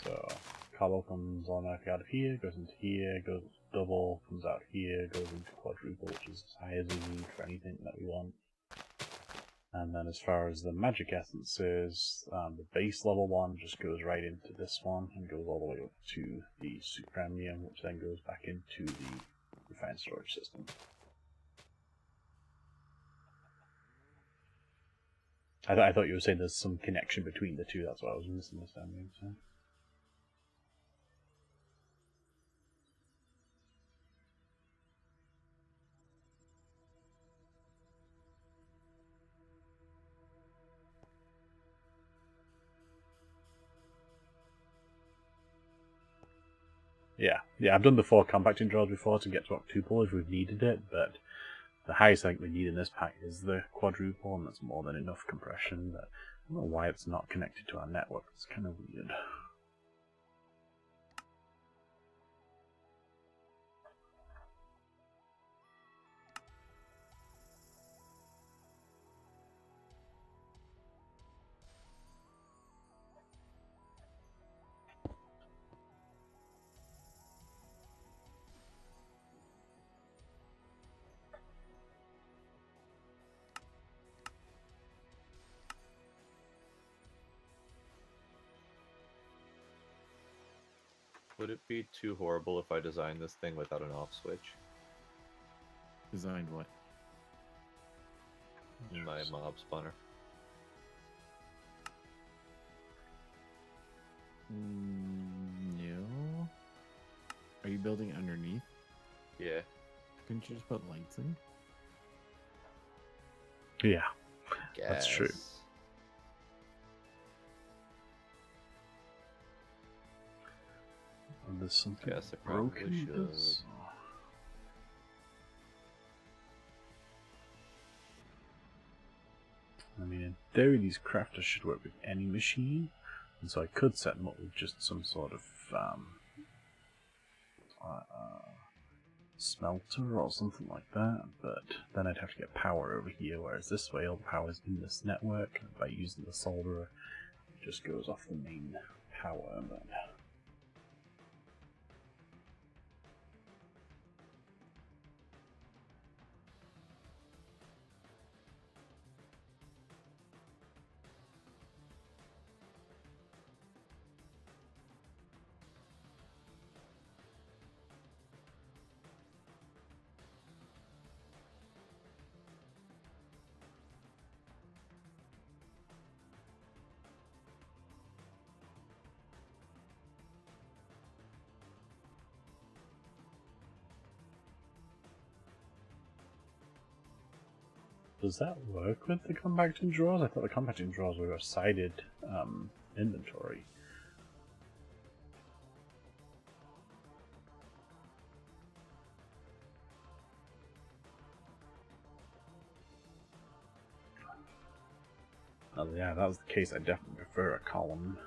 So cobble comes automatically out of here, goes into here, goes double, comes out here, goes into quadruple, which is as high as we need for anything that we want. And then as far as the magic essences, the base level one just goes right into this one and goes all the way up to the Supremium, which then goes back into the refined storage system. I thought you were saying there's some connection between the two, that's what I was misunderstanding. So. Yeah, I've done the 4 compacting drawers before to get to octuple if we've needed it, but the highest I think we need in this pack is the quadruple, and that's more than enough compression. But I don't know why it's not connected to our network, it's kind of weird. Would it be too horrible if I designed this thing without an off switch? Designed what? My mob spawner. No. Are you building underneath? Yeah. Couldn't you just put lights in? Yeah, that's true. And there's something broken in this. I mean, in theory, these crafters should work with any machine, and so I could set them up with just some sort of smelter or something like that, but then I'd have to get power over here, whereas this way all the power is in this network, and by using the solderer, it just goes off the main power. But does that work with the compacting drawers? I thought the compacting drawers were a sided inventory. Oh, yeah, if that was the case, I'd definitely prefer a column.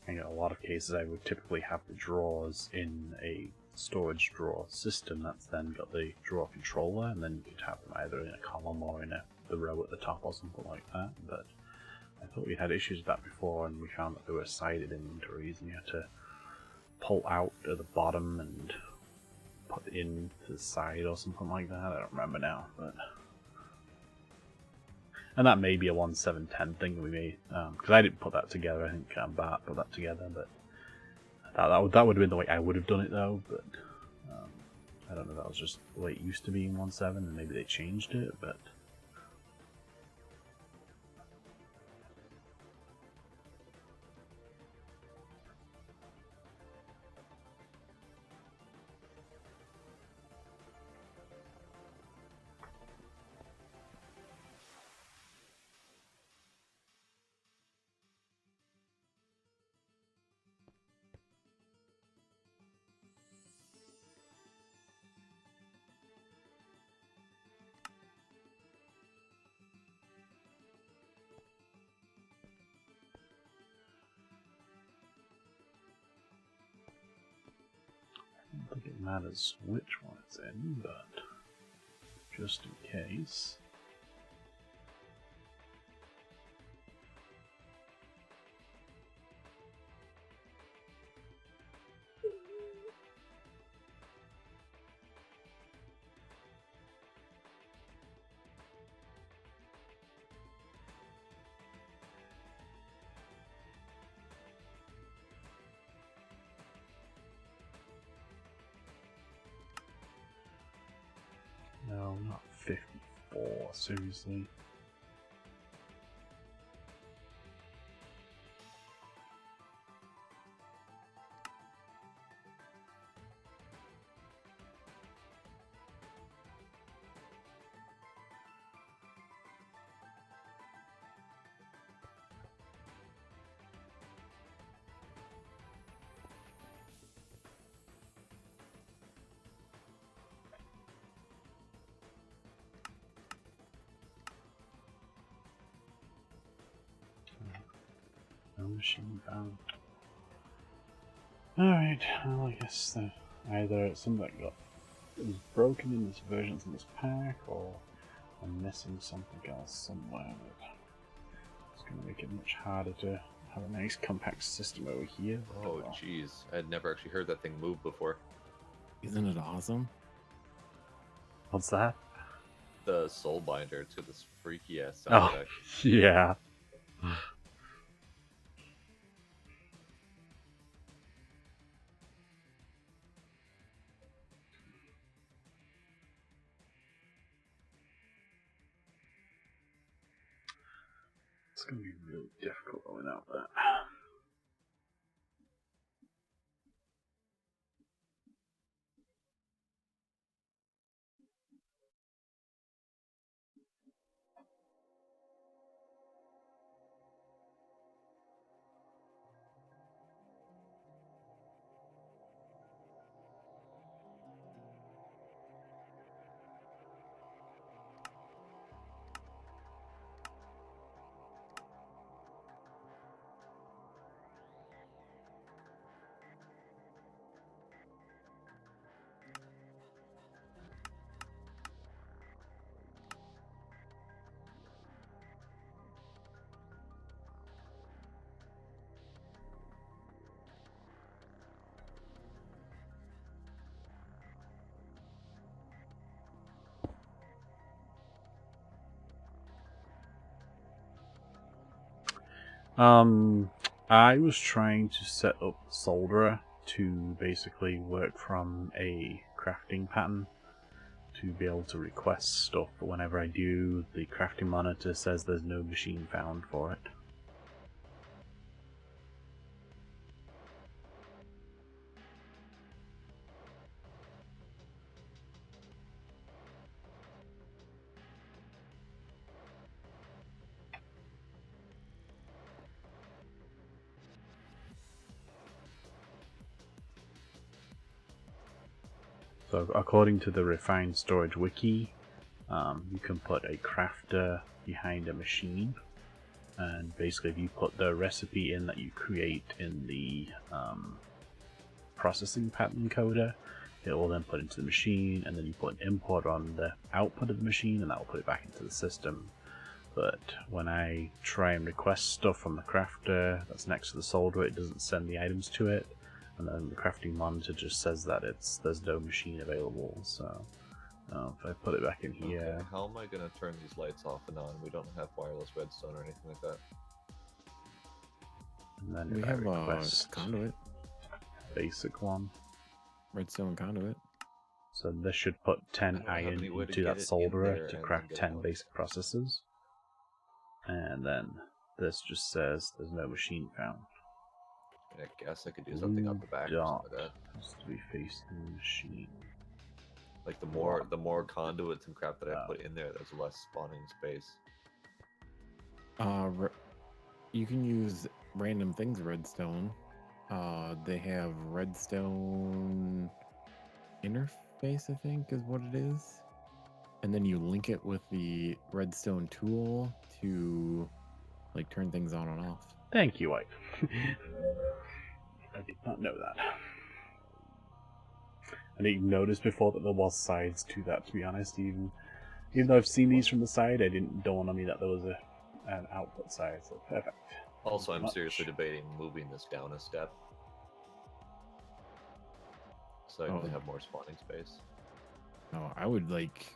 In a lot of cases, I would typically have the drawers in a storage drawer system that's then got the drawer controller, and then you'd have them either in a column or in the row at the top or something like that. But I thought we had issues with that before, and we found that there were sided inventories, and you had to pull out at the bottom and put it in to the side or something like that. I don't remember now, but. And that may be a 1710 thing we may, because I didn't put that together. I think Bart put that together, but that would have been the way I would have done it though. But I don't know. That was just the way it used to be in 1.7, and maybe they changed it. But I don't think it matters which one it's in, but just in case. No, not 54, seriously. No machine found. Alright, well, I guess either it's something that was broken in this version in this pack, or I'm missing something else somewhere. But it's going to make it much harder to have a nice compact system over here. Oh, jeez. I'd never actually heard that thing move before. Isn't it awesome? What's that? The Soulbinder to this freaky ass Oh, sound effect. yeah. It's going to be really difficult without that. I was trying to set up Solderer to basically work from a crafting pattern to be able to request stuff, but whenever I do, the crafting monitor says there's no machine found for it. So according to the Refined Storage Wiki, you can put a crafter behind a machine, and basically if you put the recipe in that you create in the processing pattern encoder, it will then put into the machine, and then you put an import on the output of the machine, and that will put it back into the system. But when I try and request stuff from the crafter that's next to the solderer, it doesn't send the items to it, and then the crafting monitor just says that there's no machine available. So if I put it back in here, Okay, how am I gonna turn these lights off and on? We don't have wireless redstone or anything like that. and then We if have I a request conduit, basic one, redstone conduit. so this should put 10 I don't have iron any way to into get that it in there solderer and to then craft get it 10 out. basic processes. And then this just says there's no machine found. I guess I could do something out the back or Dot something like that. has to be facing the machine. Like the more conduits and crap that I put in there, there's less spawning space. You can use random things redstone. They have redstone interface, I think is what it is. And then you link it with the redstone tool to like turn things on and off. Thank you, White. I did not know that. I didn't notice before that there was sides to that, to be honest, even. Even though I've seen these from the side, I didn't dawn on me that there was an output side. So perfect. Also, I'm Much. seriously debating moving this down a step so I can have more spawning space. No, I would like.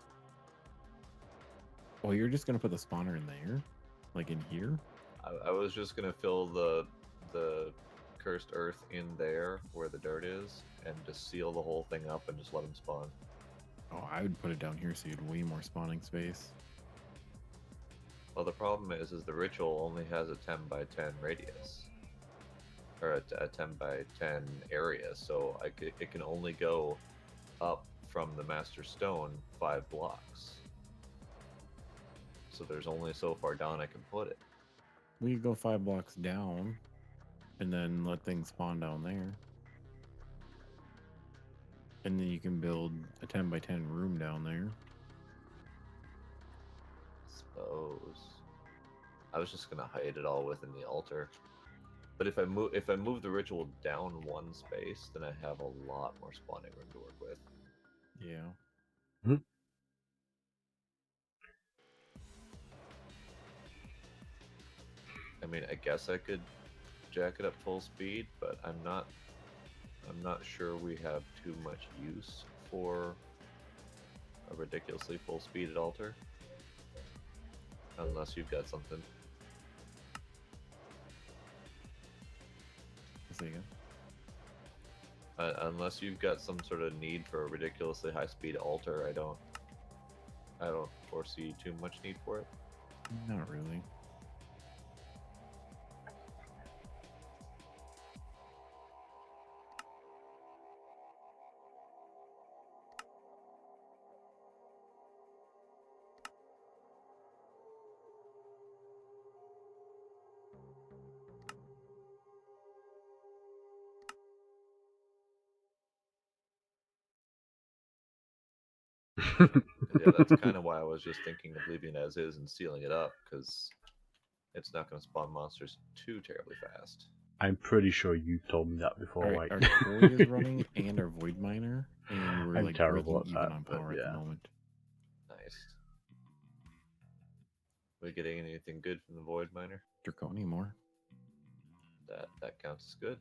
Oh, you're just gonna put the spawner in there, like in here? I was just gonna fill the cursed earth in there where the dirt is, and just seal the whole thing up and just let them spawn. Oh, I would put it down here so you had way more spawning space. Well, the problem is the ritual only has a 10 by 10 radius, or a 10 by 10 area, so it can only go up from the master stone 5 blocks. So there's only so far down I can put it. We could go 5 blocks down, and then let things spawn down there. And then you can build a 10 by 10 room down there. Suppose. I was just gonna hide it all within the altar. But if I move the ritual down one space, then I have a lot more spawning room to work with. Yeah. Mm-hmm. I mean, I guess I could jack it up full speed, but I'm not sure we have too much use for a ridiculously full speed altar. Unless you've got something. Say again. Unless you've got some sort of need for a ridiculously high speed altar, I don't foresee too much need for it. Not really. Yeah, that's kind of why I was just thinking of leaving it as is and sealing it up, because it's not going to spawn monsters too terribly fast. I'm pretty sure you've told me that before. Our, Like, our quarry is running and our void miner, and we're I'm like terrible breaking at even that, on but power at yeah. the moment. Nice. We getting anything good from the void miner? Draconi more. That counts as good.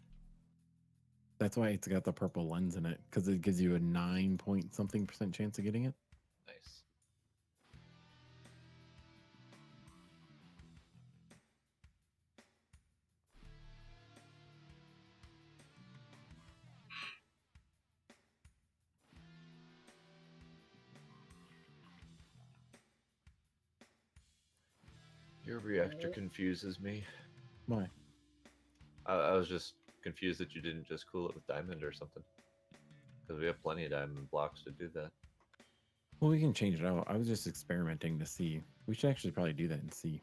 That's why it's got the purple lens in it, because it gives you a 9 point something % chance of getting it. Nice. Your reactor confuses me. Why? I was just confused that you didn't just cool it with diamond or something. Because we have plenty of diamond blocks to do that. Well, we can change it out. I was just experimenting to see. We should actually probably do that and see.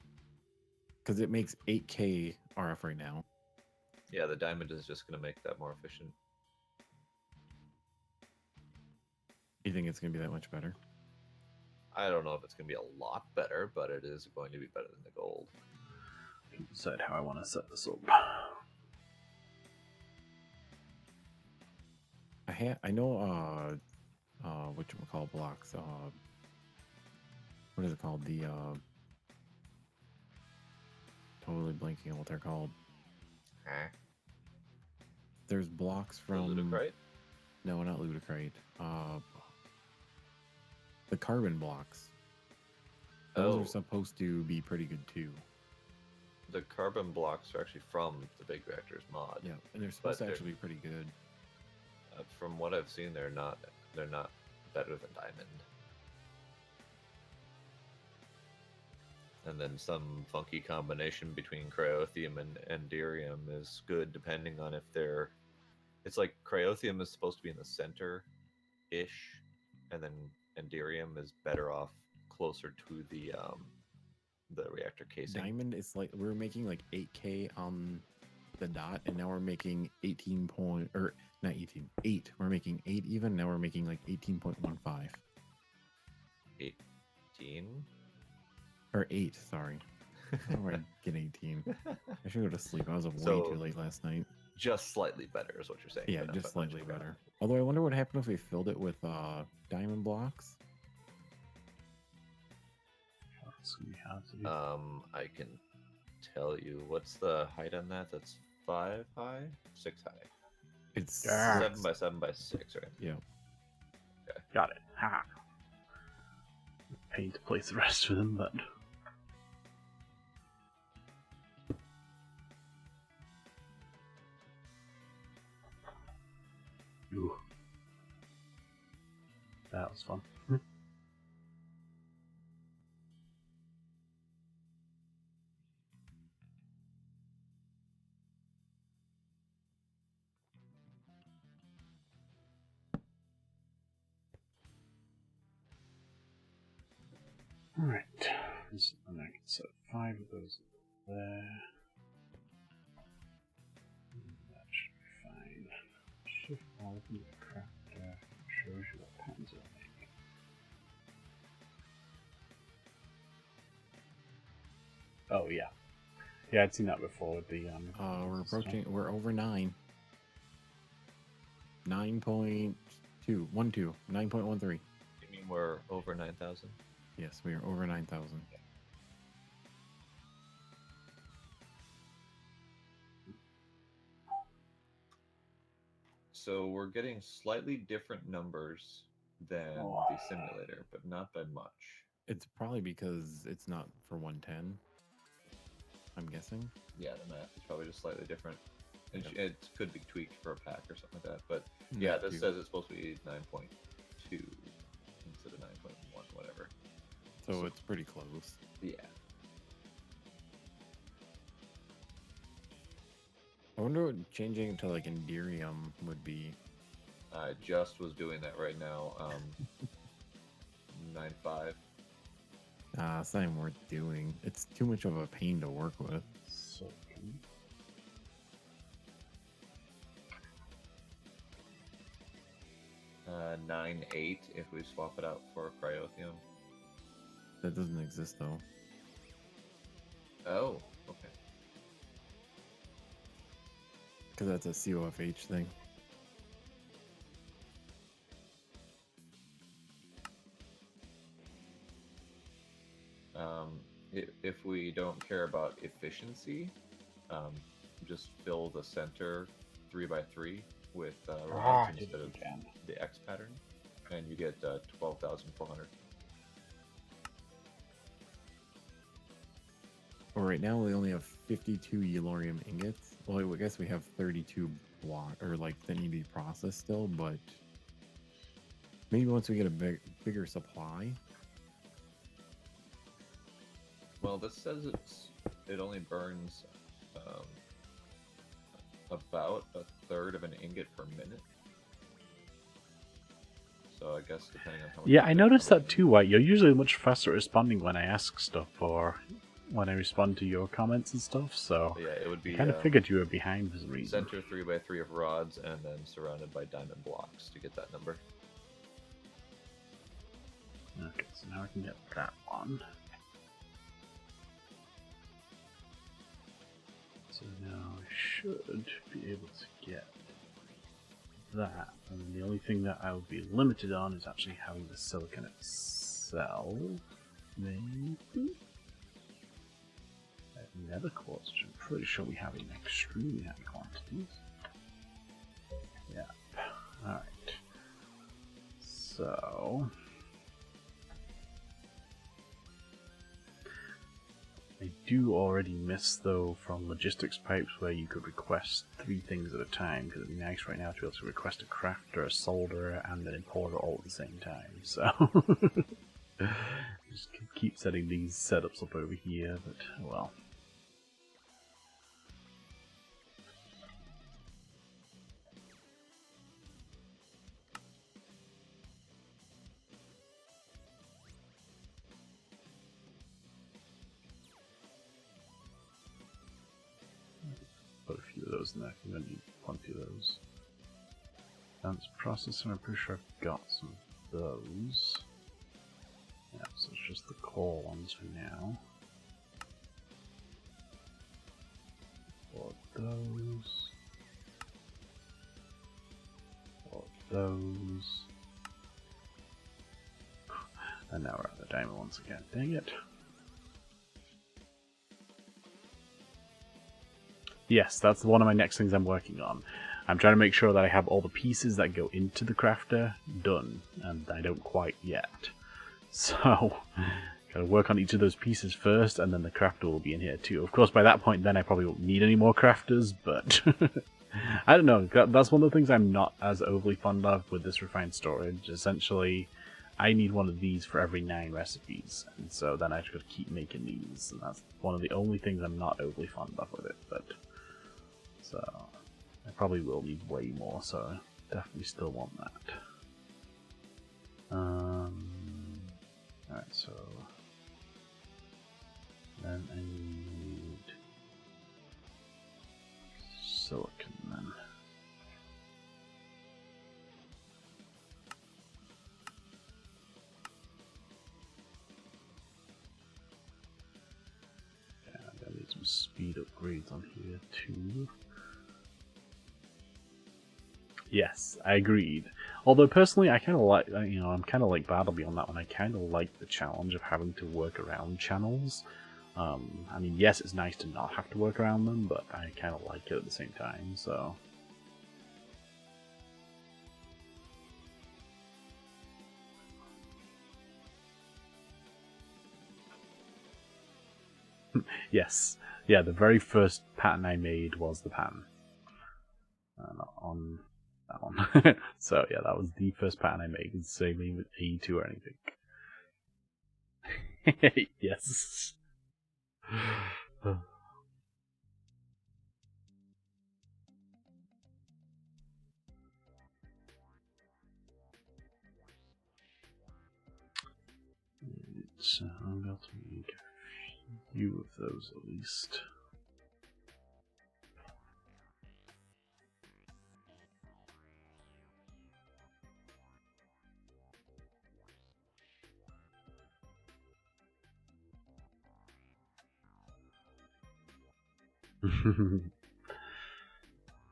Because it makes 8K RF right now. Yeah, the diamond is just going to make that more efficient. You think it's going to be that much better? I don't know if it's going to be a lot better, but it is going to be better than the gold. Decide how I want to set this up. I know whatchamacallit blocks. What is it called? The totally blanking on what they're called. Huh? There's blocks from Ludicrite? No, not Ludicrite. The carbon blocks. Those are supposed to be pretty good too. The carbon blocks are actually from the Big Reactors mod. Yeah, and they're supposed to actually be pretty good. From what I've seen, they're not better than diamond. And then some funky combination between cryotheum and enderium is good, depending on if they're. It's like cryotheum is supposed to be in the center-ish, and then enderium is better off closer to the reactor casing. Diamond is like we're making like 8K on the dot, and now we're making 18 point or not 18, 8. We're making 8 even. Now we're making like 18.15. 18 or 8. Sorry, how do I get 18? I should go to sleep. I was up way too late last night. Just slightly better is what you're saying. Yeah, just slightly better. Although I wonder what happened if we filled it with diamond blocks. So we have to do I can tell you what's the height on that. That's 5 high, 6 high, It's Ah. 7 by 7 by 6, right? yeah. got it. Ha. Pain to place the rest of them, but ooh, that was fun. Alright, and I can set 5 of those there. That should be fine. Shift all the crafter shows you what patterns it'll make. Oh yeah. Yeah, I'd seen that before with the We're approaching. We're over 9. 9.212. 9.13. You mean we're over 9,000? Yes, we are over 9,000. So we're getting slightly different numbers than the simulator, but not by much. It's probably because it's not for 110. I'm guessing. Yeah, the math is probably just slightly different. It, Yep. it could be tweaked for a pack or something like that. But yeah, That this too. says it's supposed to be 9.2 instead of 9.1, whatever. So it's pretty close. Yeah. I wonder what changing to like Enderium would be. I just was doing that right now. 9.5. It's not even worth doing. It's too much of a pain to work with. So, 9.8 if we swap it out for Cryothium. That doesn't exist though. Oh, okay. Because that's a COFH thing. If we don't care about efficiency, just fill the center 3x3 with rods instead of the X pattern, and you get 12,400. Well, right now we only have 52 Yellorium ingots. Well, I guess we have 32 block or like that need to be processed still, but maybe once we get a bigger supply. Well, this says it only burns about a third of an ingot per minute. So I guess depending on how much. yeah, I noticed that too, White. You're usually much faster at responding when I ask stuff or when I respond to your comments and stuff, so Yeah, it would be. I kind of figured you were behind for some reason. Center 3x3 of rods and then surrounded by diamond blocks to get that number. Okay, so now I can get that one. So now I should be able to get that. And the only thing that I will be limited on is actually having the silicon itself. Maybe? Nether quartz, which I'm pretty sure we have in extremely high quantities. Yep. Alright. So I do already miss, though, from logistics pipes where you could request 3 things at a time, because it'd be nice right now to be able to request a crafter, a solderer, and an importer all at the same time. So just keep setting these setups up over here, but well. Put a few of those in there. I'm going to need plenty of those. Advanced processor, I'm pretty sure I've got some of those. Yeah, so it's just the core ones for now. For those. For those. And now we're at the diamond ones again. Dang it. Yes, that's one of my next things I'm working on. I'm trying to make sure that I have all the pieces that go into the crafter done, and I don't quite yet. So, gotta work on each of those pieces first, and then the crafter will be in here too. Of course, by that point, then I probably won't need any more crafters, but I don't know. That's one of the things I'm not as overly fond of with this refined storage. Essentially, I need one of these for every 9 recipes, and so then I just gotta keep making these, and that's one of the only things I'm not overly fond of with it, but... So, I probably will need way more, so I definitely still want that. Alright, so... Then I need... silicon, then. Yeah, I need some speed upgrades on here, too. Yes, I agreed. Although personally, I kind of like, I'm kind of like Bartleby on that one. I kind of like the challenge of having to work around channels. I mean, yes, it's nice to not have to work around them, but I kind of like it at the same time, so... Yes. Yeah, the very first pattern I made was the pattern. On that one. So, yeah, that was the first pattern I made. It's the same with AE2 or anything. Yes. So I'm going to make a few of those at least.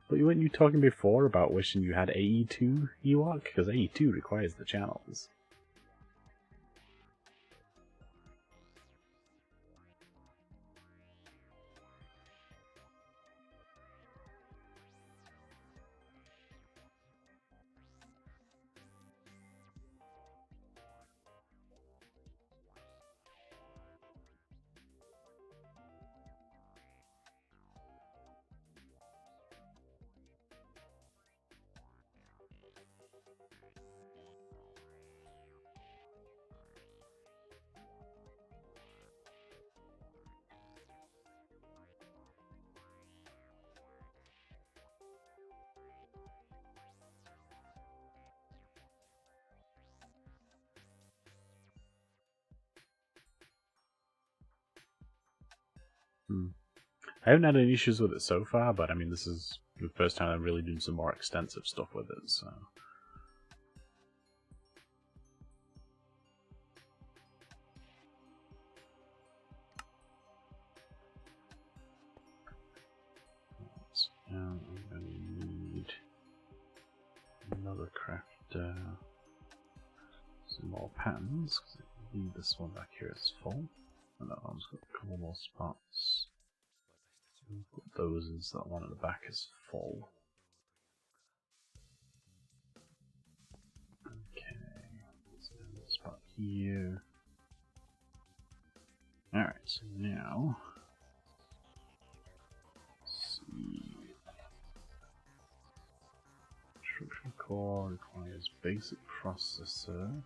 But weren't you talking before about wishing you had AE2 Ewok? Because AE2 requires the channels. I haven't had any issues with it so far, but I mean, this is the first time I'm really doing some more extensive stuff with it, so... Now I'm going to need another crafter, some more patterns, because I believe this one back here is full, and that one's got a couple more spots. So we'll put those in so that one at the back is full. Okay, so a spot here. Alright, so now, let's see. Structural core requires basic processor,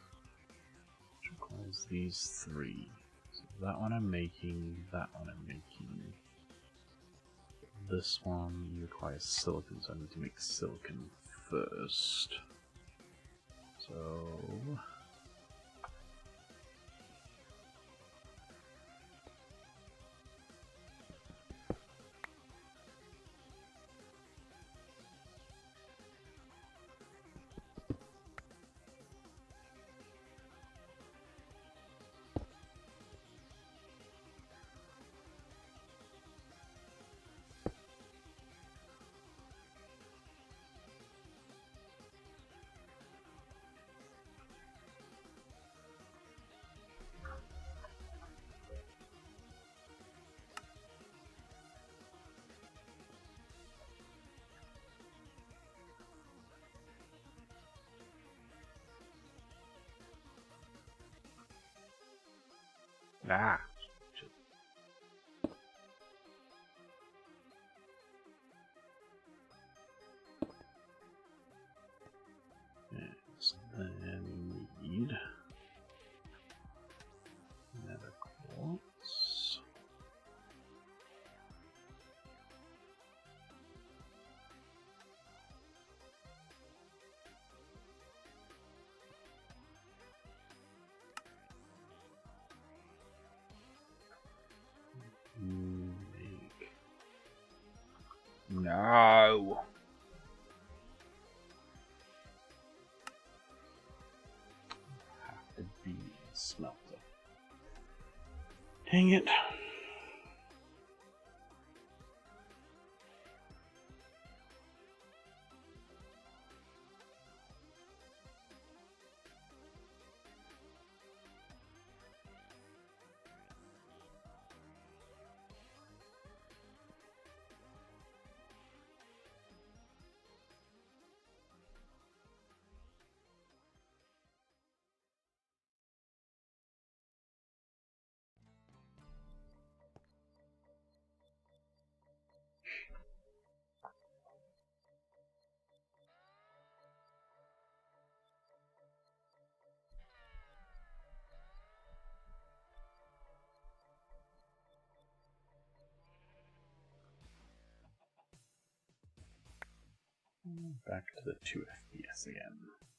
which requires these 3. So that one I'm making, that one I'm making. This one requires silicon, so I need to make silicon first. So... Ah. Shit. Yes, then we need another quartz. Make. No. Have to be a smelter. Dang it. Back to the 2 FPS again.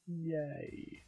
Yay.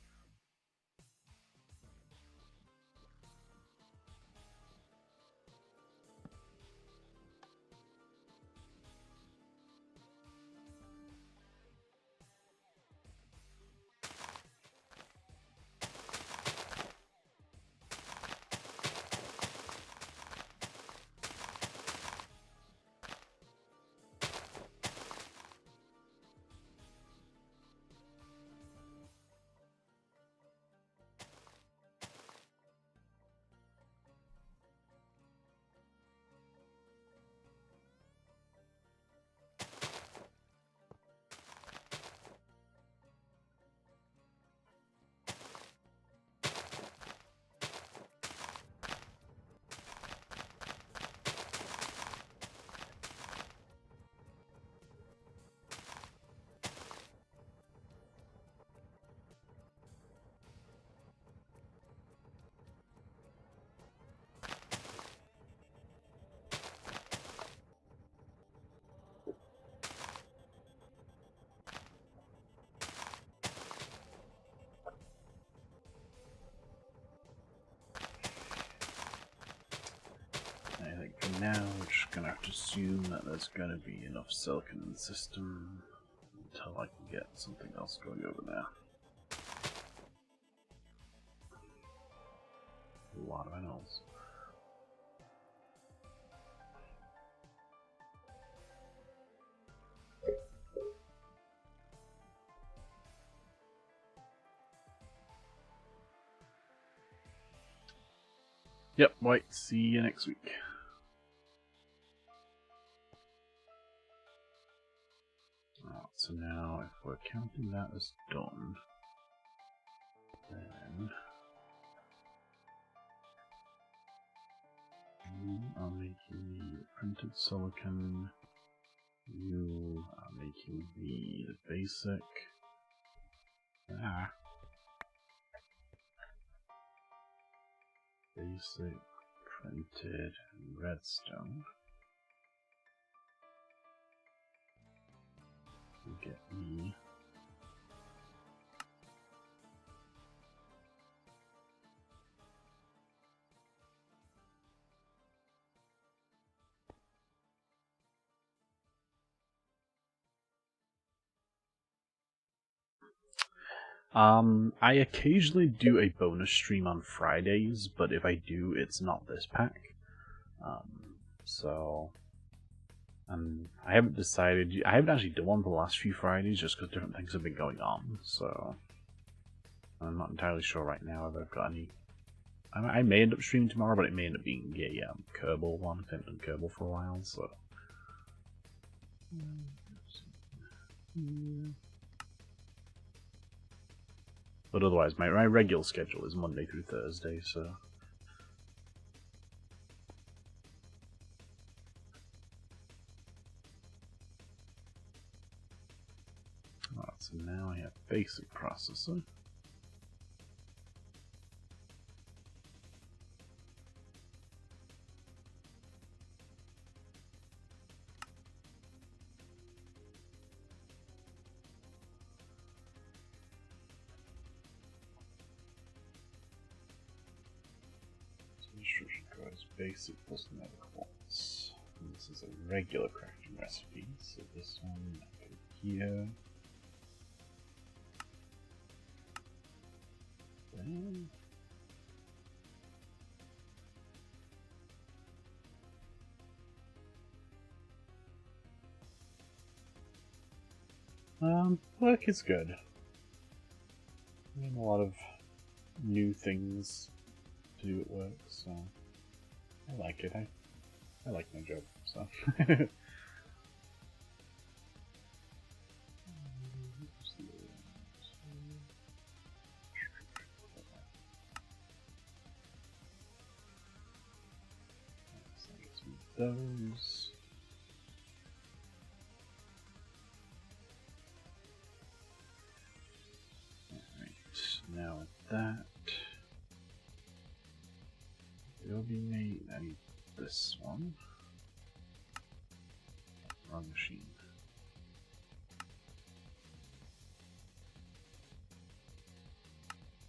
I think for now we're just gonna have to assume that there's gonna be enough silicon in the system until I can get something else going over there. A lot of animals. Yep, right, see you next week. So now, if we're counting that as done, then you are making the printed silicon, you are making the basic, basic, printed, and redstone. Get me I occasionally do a bonus stream on Fridays, but if I do, it's not this pack. I haven't decided. I haven't actually done one for the last few Fridays just because different things have been going on. So I'm not entirely sure right now if I've got any. I may end up streaming tomorrow, but it may end up being a Kerbal one. I haven't done Kerbal for a while, so. But otherwise, my regular schedule is Monday through Thursday, so. so now I have basic processor. Instruction code is basic plus metacloths. This is a regular crafting recipe, so this one I put here. Then work is good. I mean, a lot of new things to do at work, so I like it. I like my job, so. Those. Alright, now with that, it'll be made. I need this one. Wrong machine.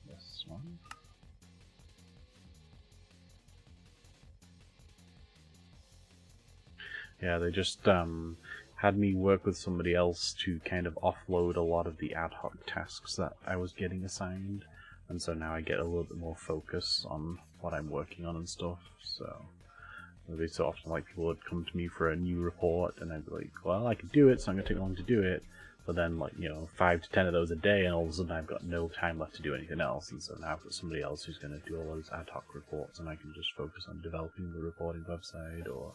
This one. Yeah, they just had me work with somebody else to kind of offload a lot of the ad hoc tasks that I was getting assigned, and so now I get a little bit more focus on what I'm working on and stuff. So every so often, like, people would come to me for a new report, and I'd be like, well, I can do it, so I'm gonna take long to do it. But then, like, you know, 5 to 10 of those a day, and all of a sudden I've got no time left to do anything else, and so now I've got somebody else who's going to do all those ad hoc reports, and I can just focus on developing the reporting website or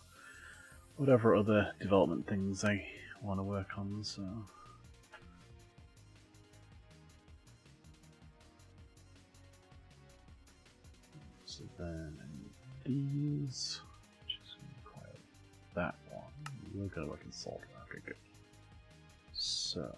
whatever other development things I want to work on. So then I need these, which is require that one. We're going to work in salt. Okay, good. So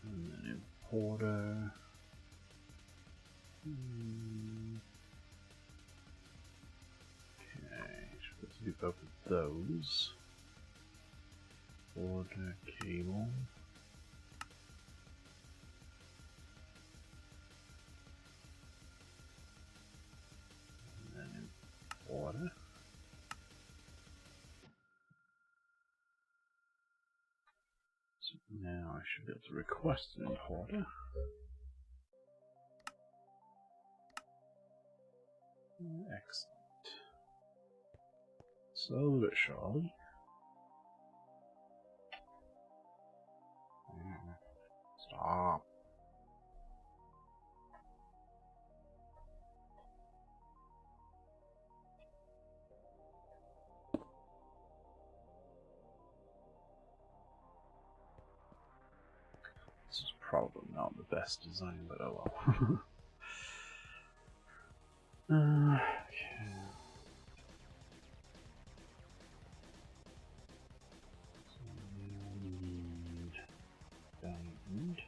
and then importer. Okay, should be able to do both of those. Order cable. And then order. So now I should be able to request an importer. Excellent. Slowly but surely. Stop. This is probably not the best design, but oh well. Okay. So we need diamond.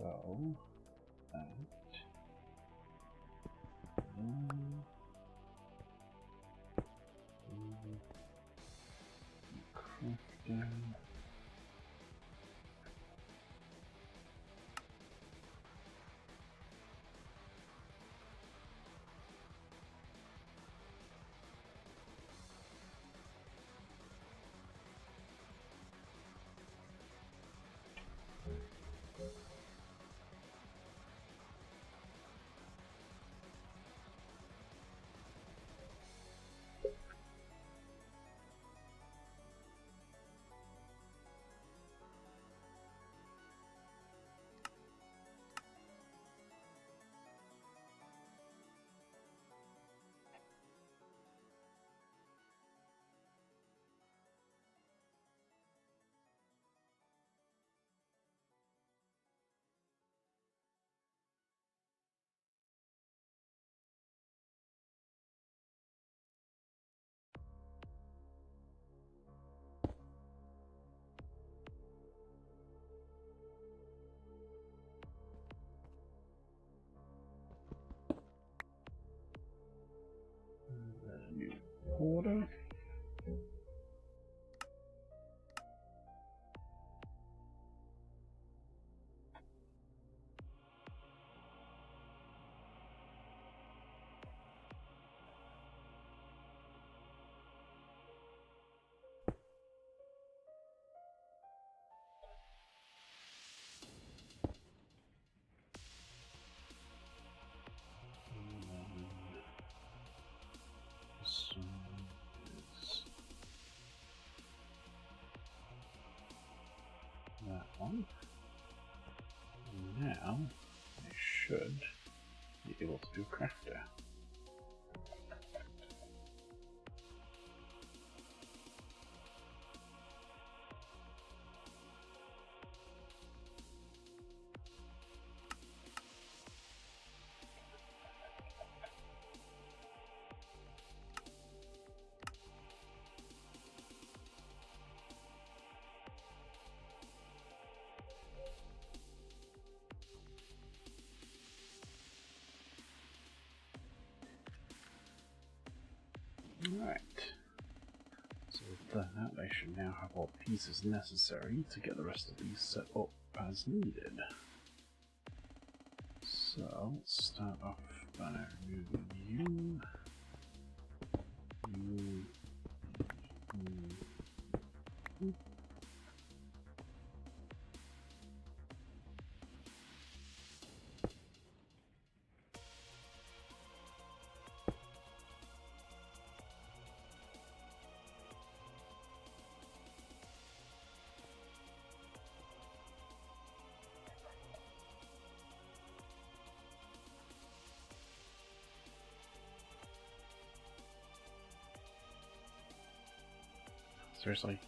So that crafter. New order. This one is that one. And now I should be able to do crafter. Alright. So with that, I should now have all the pieces necessary to get the rest of these set up as needed. So let's start off by removing you. Seriously?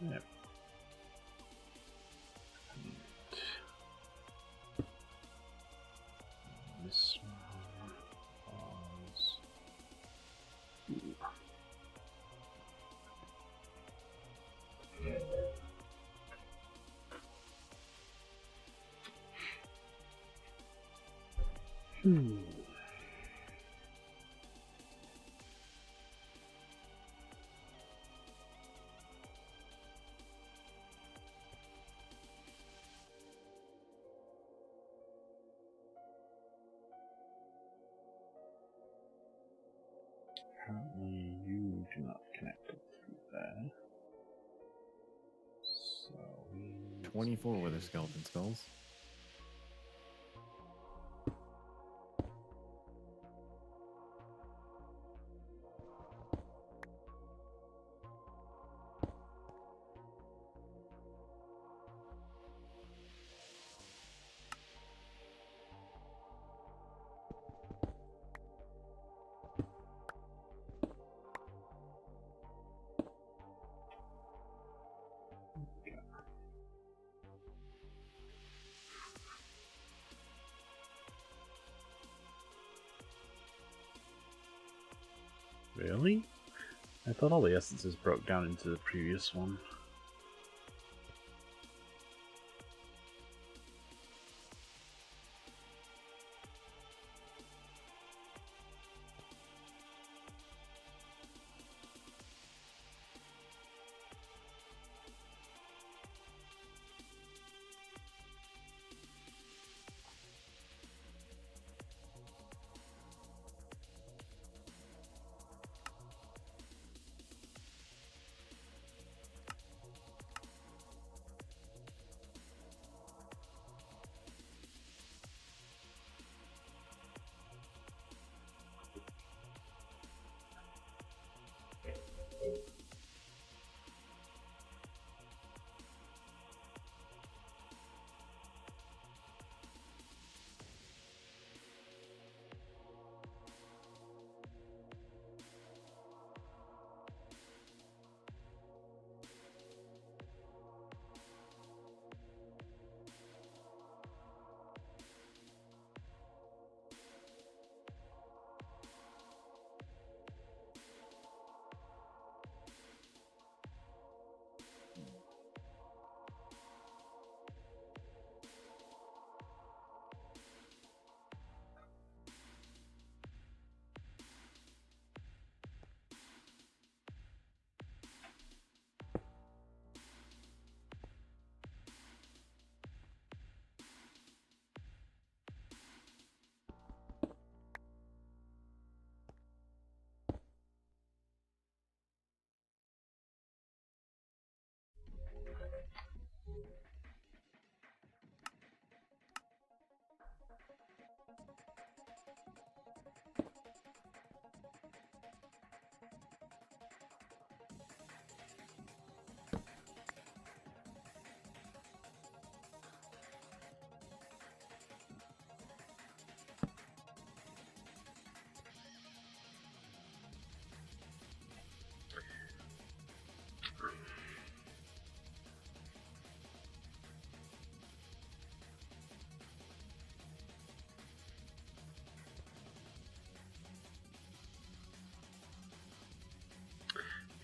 Yep. This one was... Apparently you do not connect up through there. So we... 24 with their skeleton spells. Really? I thought all the essences broke down into the previous one.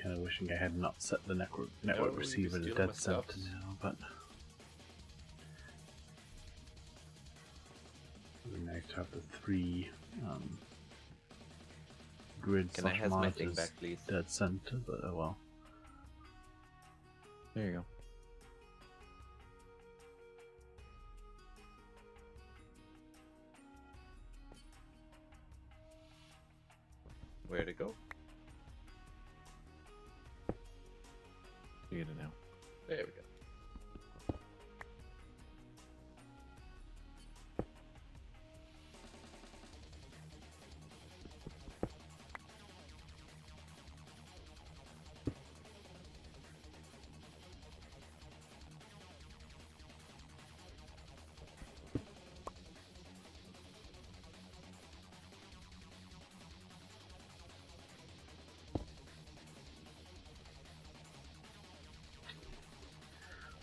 Kind of wishing I had not set the network you'd be receiver to stealing dead my center stuff. now, but it would be nice to have the 3 grid Can I slash have my thing monitors back, please? dead center, but oh well. There you go. Where to go? You get it now. There we go.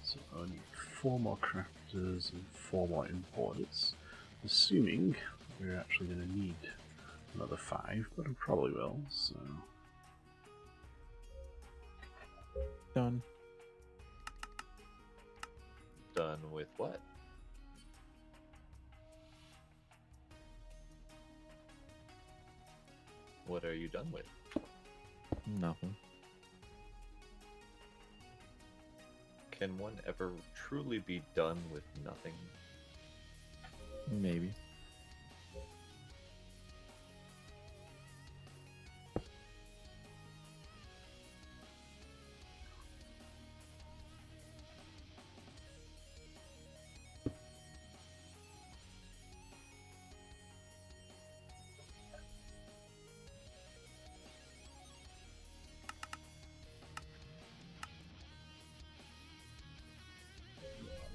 So I need 4 more crafters and 4 more importers. Assuming we're actually going to need another 5, but I probably will, so... Done. Done with what? What are you done with? Nothing. Can one ever truly be done with nothing? Maybe.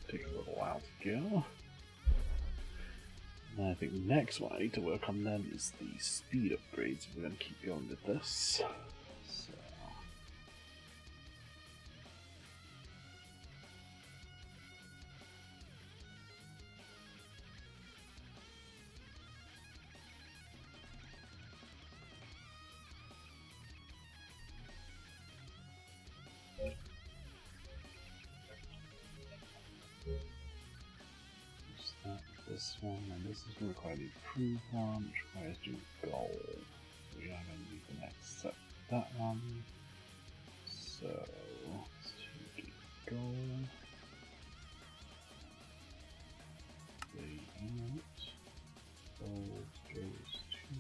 Take a little while to go. And I think the next one I need to work on then is the speed upgrades if we're going to keep going with this. So... this one, and this is going to require the approved one, which requires doing gold. We are going to need the next set that one. So let's take gold. Lay out. Gold goes to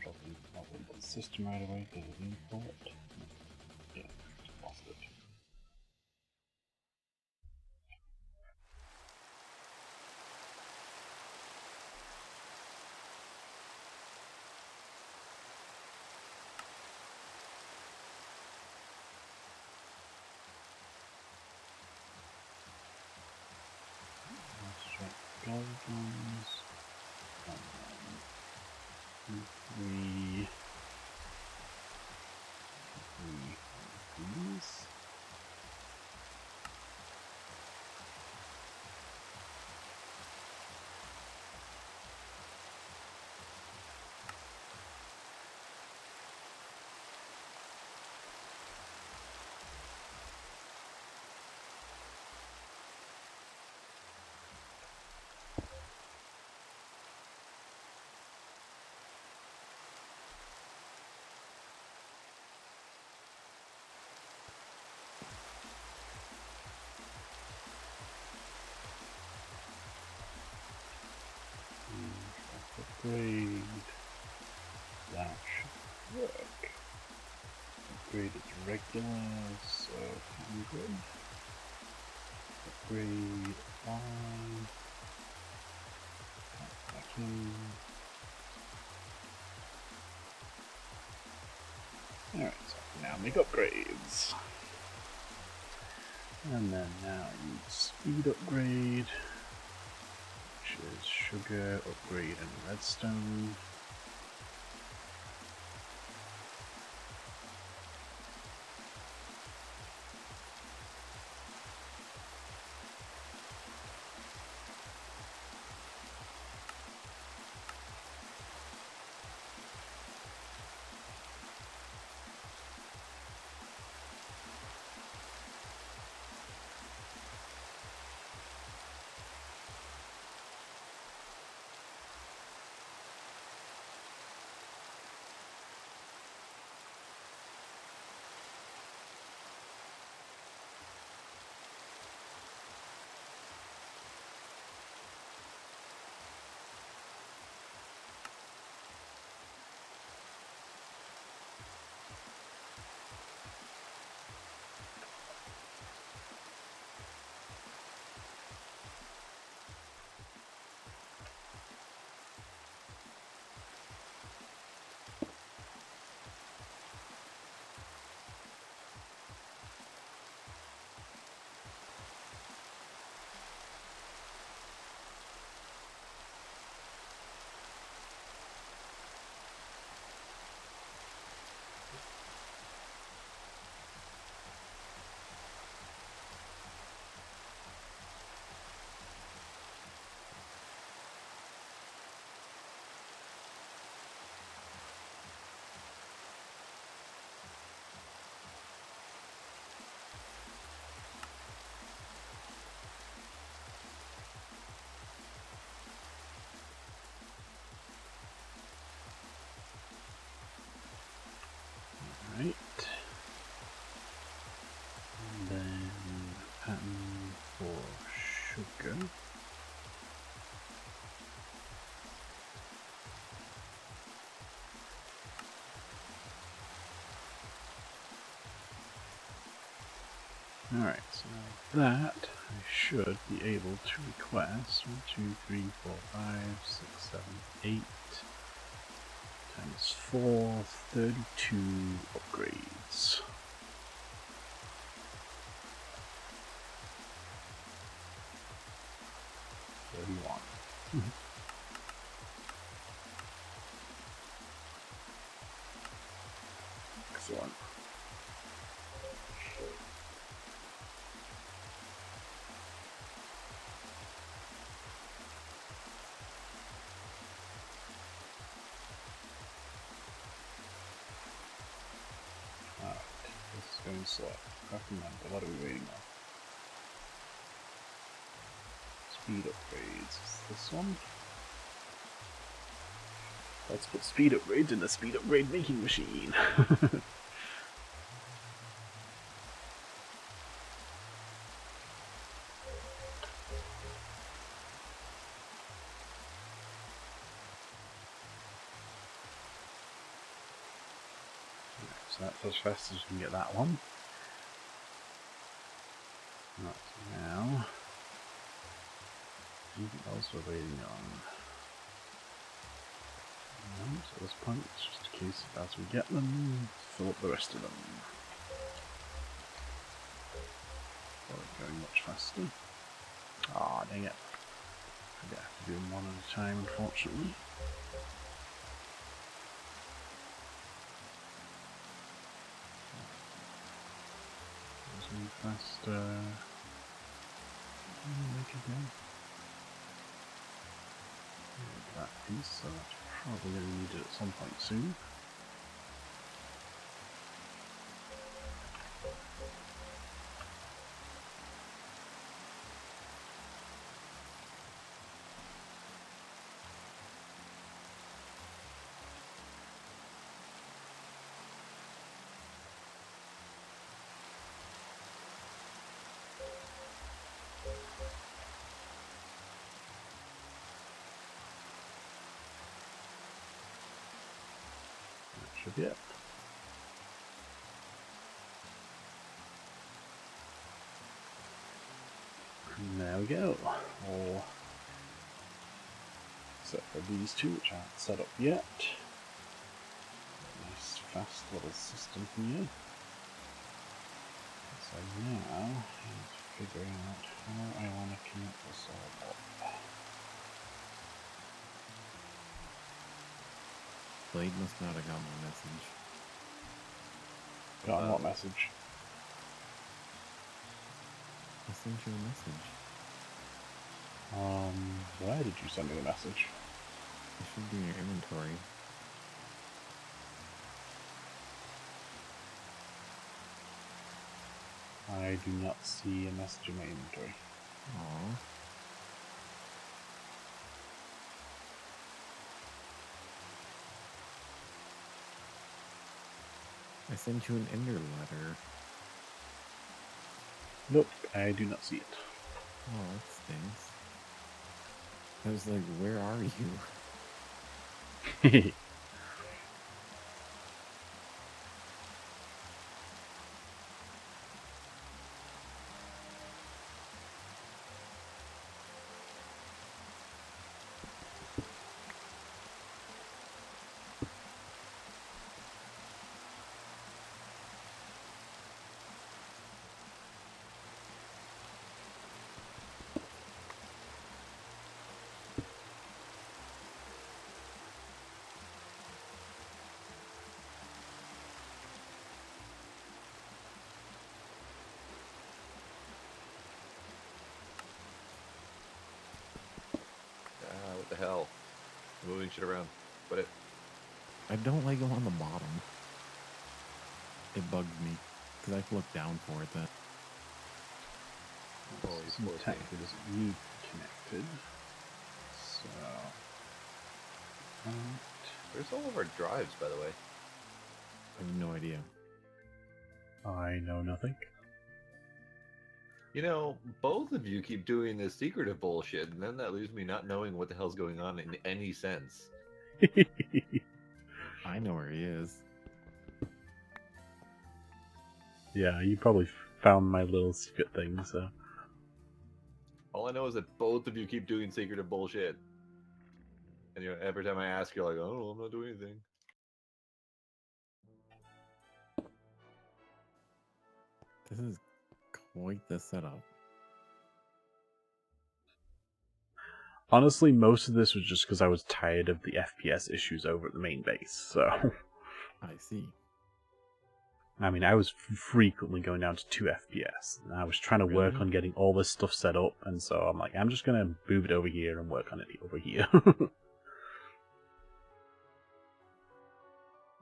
probably not into the system right away because of import. Yeah, lost it. Let's check gold ones. These. Upgrade. That should work. Upgrade its regular, so 100. Upgrade on. Back in. Alright, so now make upgrades. And then now you speed upgrade, which is sugar upgrade and redstone. Right. And then pattern for sugar. Alright, so that I should be able to request 1, 2, 3, 4, 5, 6, 7, 8 times 4, 32 upgrades. Excellent. Alright, this is going select. I have to remember, what are we waiting on? Speed upgrades. Is this one? Let's put speed upgrades in the speed upgrade making machine. So that's as fast as we can get that one. Right, now. Anything else we're waiting on? No, so at this point it's just a case of as we get them, fill up the rest of them. Not going much faster. Ah, dang it. I have to do them one at a time, unfortunately. Move faster. Make it go. That piece, so that's probably going to need it at some point soon. Should be it. And there we go. All except for these two, which aren't set up yet. Nice fast little system here. So now I need to figure out how I want to connect this all up. Blade must not have got my message. Got what message? I sent you a message. Where did you send me the message? It should be in your inventory. I do not see a message in my inventory. Aww. I sent you an ender letter. Nope, I do not see it. Oh, that stinks. I was like, where are you? What the hell? Moving shit around. Put it. I don't like them on the bottom. It bugs me. Because I have to look down for it then. Technically doesn't need connected. So... Where's all of our drives, by the way? I have no idea. I know nothing. You know, both of you keep doing this secretive bullshit, and then that leaves me not knowing what the hell's going on in any sense. I know where he is. Yeah, you probably found my little secret thing, so... All I know is that both of you keep doing secretive bullshit. And every time I ask, you're like, oh, I'm not doing anything. This is quite the setup. Honestly, most of this was just because I was tired of the FPS issues over at the main base, so... I see. I mean, I was frequently going down to 2 FPS, and I was trying to work on getting all this stuff set up, and so I'm like, I'm just gonna move it over here and work on it over here.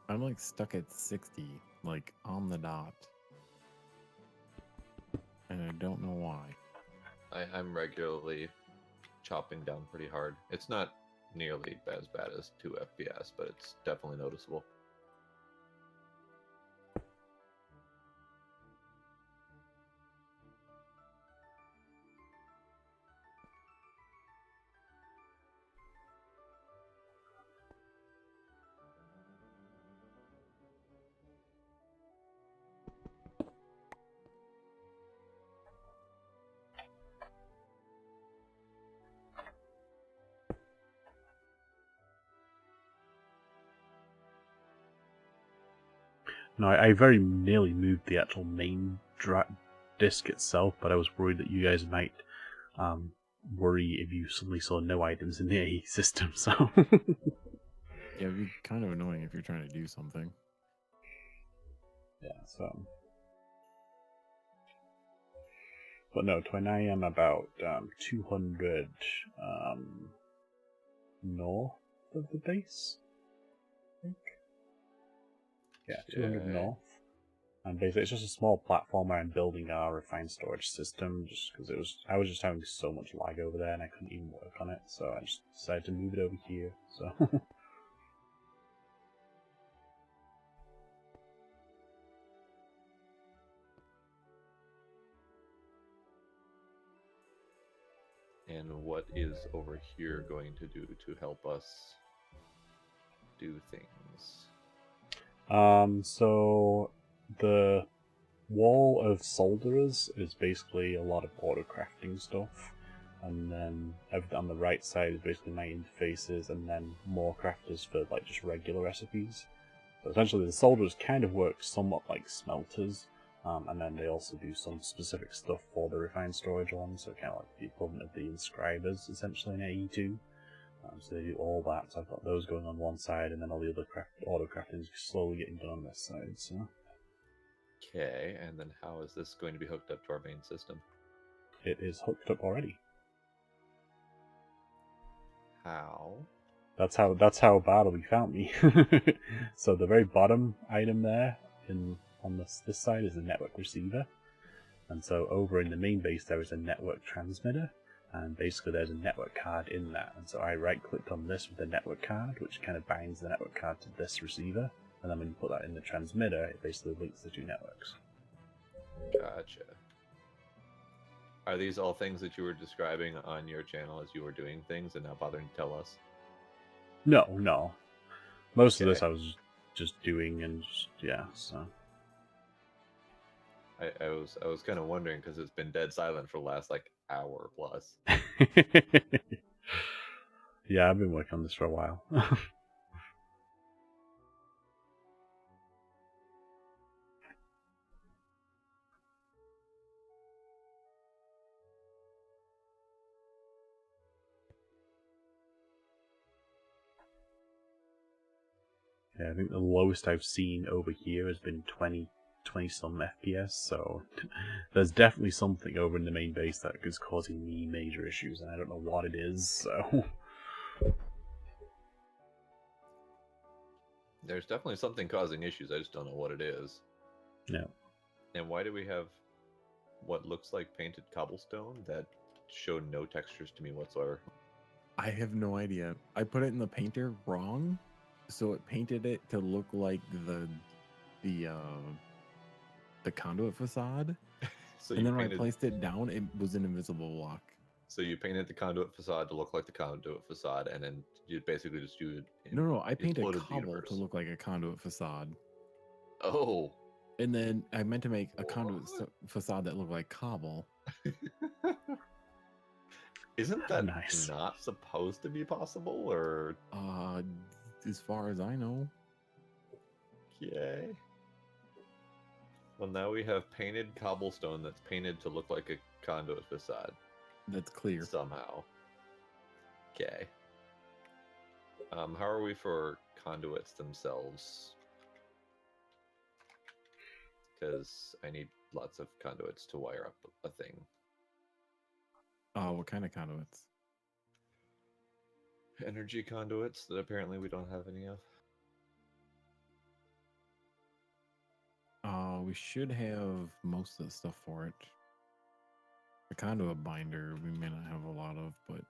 I'm like stuck at 60, like on the dot. don't know why. I'm regularly chopping down pretty hard. It's not nearly as bad as 2 FPS, but it's definitely noticeable. No, I very nearly moved the actual main disc itself, but I was worried that you guys might worry if you suddenly saw no items in the AE system, so... Yeah, it'd be kind of annoying if you're trying to do something. Yeah, so... But no, I am about 200 north of the base, I think. Yeah, 200 north. And basically, it's just a small platformer and building our refined storage system, just because I was just having so much lag over there and I couldn't even work on it, so I just decided to move it over here. So. And what is over here going to do to help us do things? So the wall of solderers is basically a lot of auto crafting stuff, and then everything on the right side is basically my interfaces, and then more crafters for like just regular recipes. So essentially, the solderers kind of work somewhat like smelters, and then they also do some specific stuff for the refined storage ones, so kind of like the equivalent of the inscribers essentially in AE2. So they do all that. So I've got those going on one side, and then all the other auto crafting is slowly getting done on this side. So. Okay, and then how is this going to be hooked up to our main system? It is hooked up already. How? That's how Bartleby found me. So the very bottom item there on this side is a network receiver, and so over in the main base there is a network transmitter, and basically there's a network card in that. And so I right clicked on this with the network card, which kind of binds the network card to this receiver, and then when you put that in the transmitter, it basically links the two networks. Gotcha. Are these all things that you were describing on your channel as you were doing things and not bothering to tell us? No. Most of Okay. this I was just doing and just, yeah, so. I was kind of wondering because it's been dead silent for the last like hour plus. Yeah, I've been working on this for a while. Yeah, I think the lowest I've seen over here has been 20 some FPS, so there's definitely something over in the main base that is causing me major issues, and I don't know what it is, so... There's definitely something causing issues, I just don't know what it is. No. And why do we have what looks like painted cobblestone that showed no textures to me whatsoever? I have no idea. I put it in the painter wrong, so it painted it to look like the conduit facade. So and you then when I painted, placed it down, it was an invisible block. so you painted the conduit facade to look like the conduit facade, and then you basically just do it. No, I painted exploded the cobble universe. to look like a conduit facade. Oh. And then I meant to make a conduit What? facade that looked like cobble. Isn't that Nice. not supposed to be possible, or? As far as I know. Okay. Well, now we have painted cobblestone that's painted to look like a conduit facade. That's clear. Somehow. Okay. How are we for conduits themselves? Because I need lots of conduits to wire up a thing. What kind of conduits? Energy conduits that apparently we don't have any of. We should have most of the stuff for it. The conduit binder we may not have a lot of, but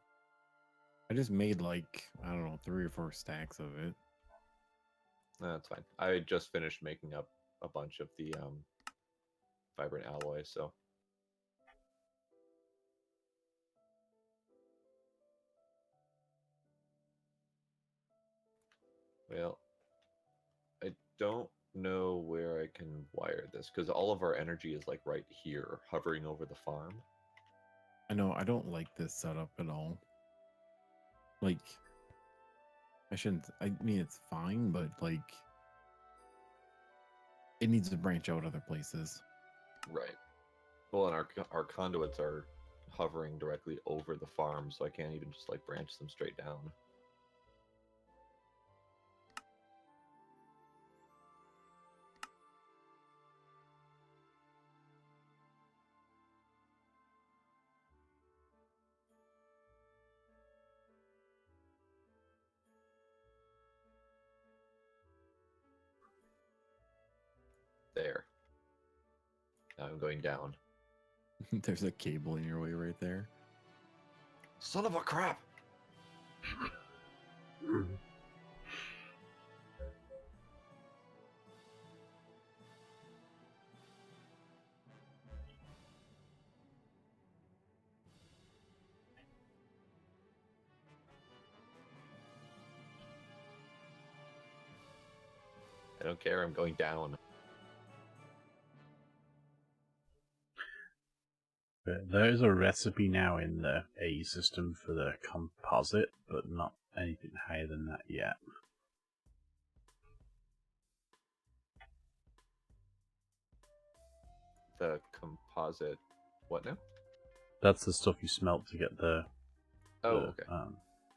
I just made like, I don't know, 3 or 4 stacks of it. No, that's fine. I just finished making up a bunch of the vibrant alloy, so well, I don't know where I can wire this because all of our energy is like right here, hovering over the farm. I know I don't like this setup at all. Like, I mean, it's fine, but like, it needs to branch out other places. Right. Well, and our conduits are hovering directly over the farm, so I can't even just like branch them straight down. There. Now I'm going down. There's a cable in your way right there. Son of a crap! I don't care, I'm going down. But there is a recipe now in the A system for the composite, but not anything higher than that yet. The composite. What now? That's the stuff you smelt to get the Okay.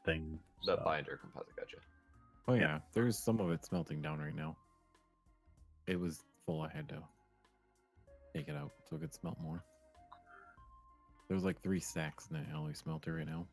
Thing. The so- binder composite, gotcha. Oh yeah, there's some of it smelting down right now. It was full. I had to take it out so it could smelt more. There's like 3 stacks in the alloy smelter right now.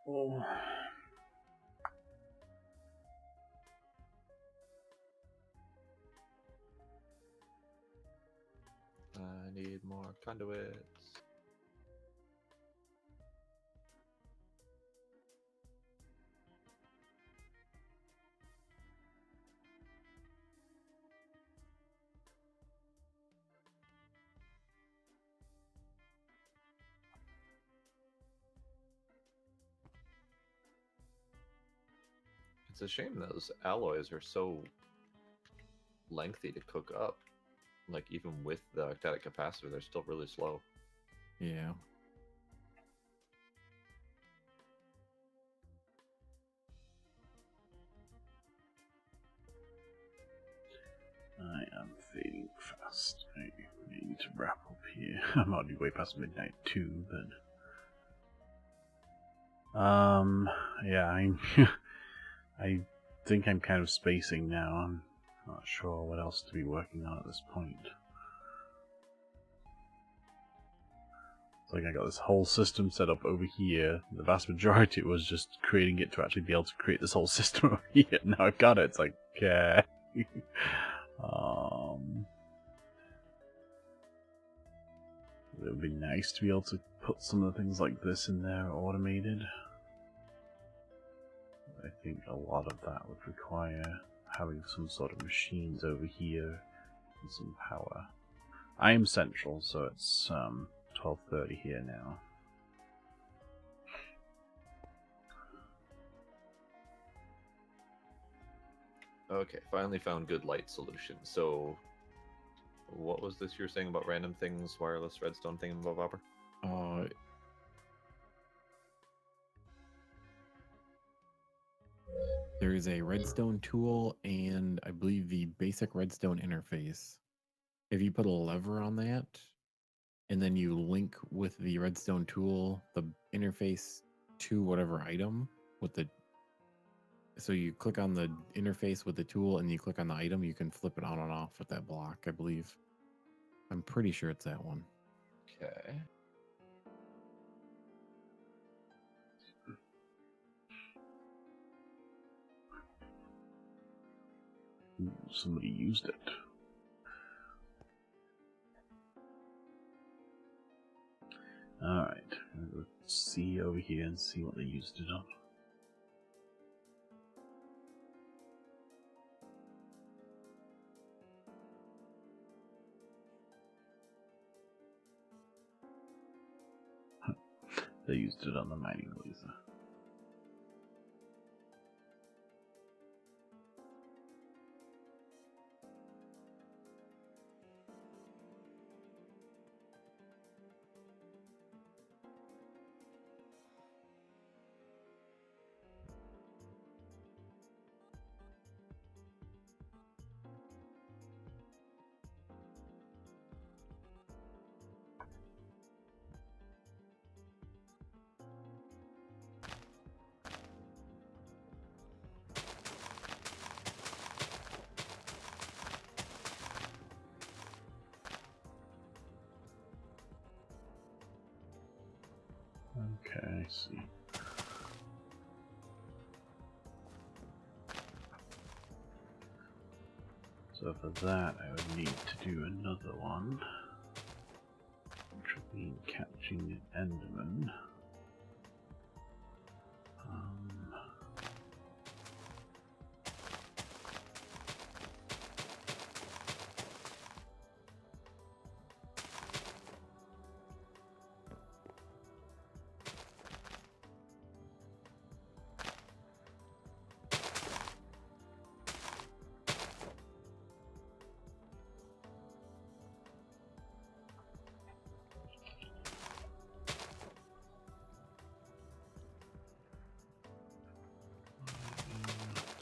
Oh. I need more conduits. It's a shame those alloys are so lengthy to cook up. Like, even with the octadic capacitor, they're still really slow. Yeah. I am fading fast. I need to wrap up here. I'm already way past midnight too, but yeah, I think I'm kind of spacing now. I'm not sure what else to be working on at this point. It's like I got this whole system set up over here. The vast majority was just creating it to actually be able to create this whole system over here. Now I've got it. It's like, okay. It would be nice to be able to put some of the things like this in there automated. I think a lot of that would require having some sort of machines over here and some power. I am central, so it's 12:30 here now. Okay, finally found good light solution. So, what was this you were saying about random things, wireless redstone thing, blah blah blah? There is a redstone tool and I believe the basic redstone interface. If you put a lever on that and then you link with the redstone tool, the interface to whatever item with the So you click on the interface with the tool and you click on the item, you can flip it on and off with that block, I believe. I'm pretty sure it's that one. Okay. Ooh, somebody used it. Alright, let's see over here and see what they used it on. They used it on the mining laser. Okay, I see. So for that, I would need to do another one, which would mean catching an Enderman.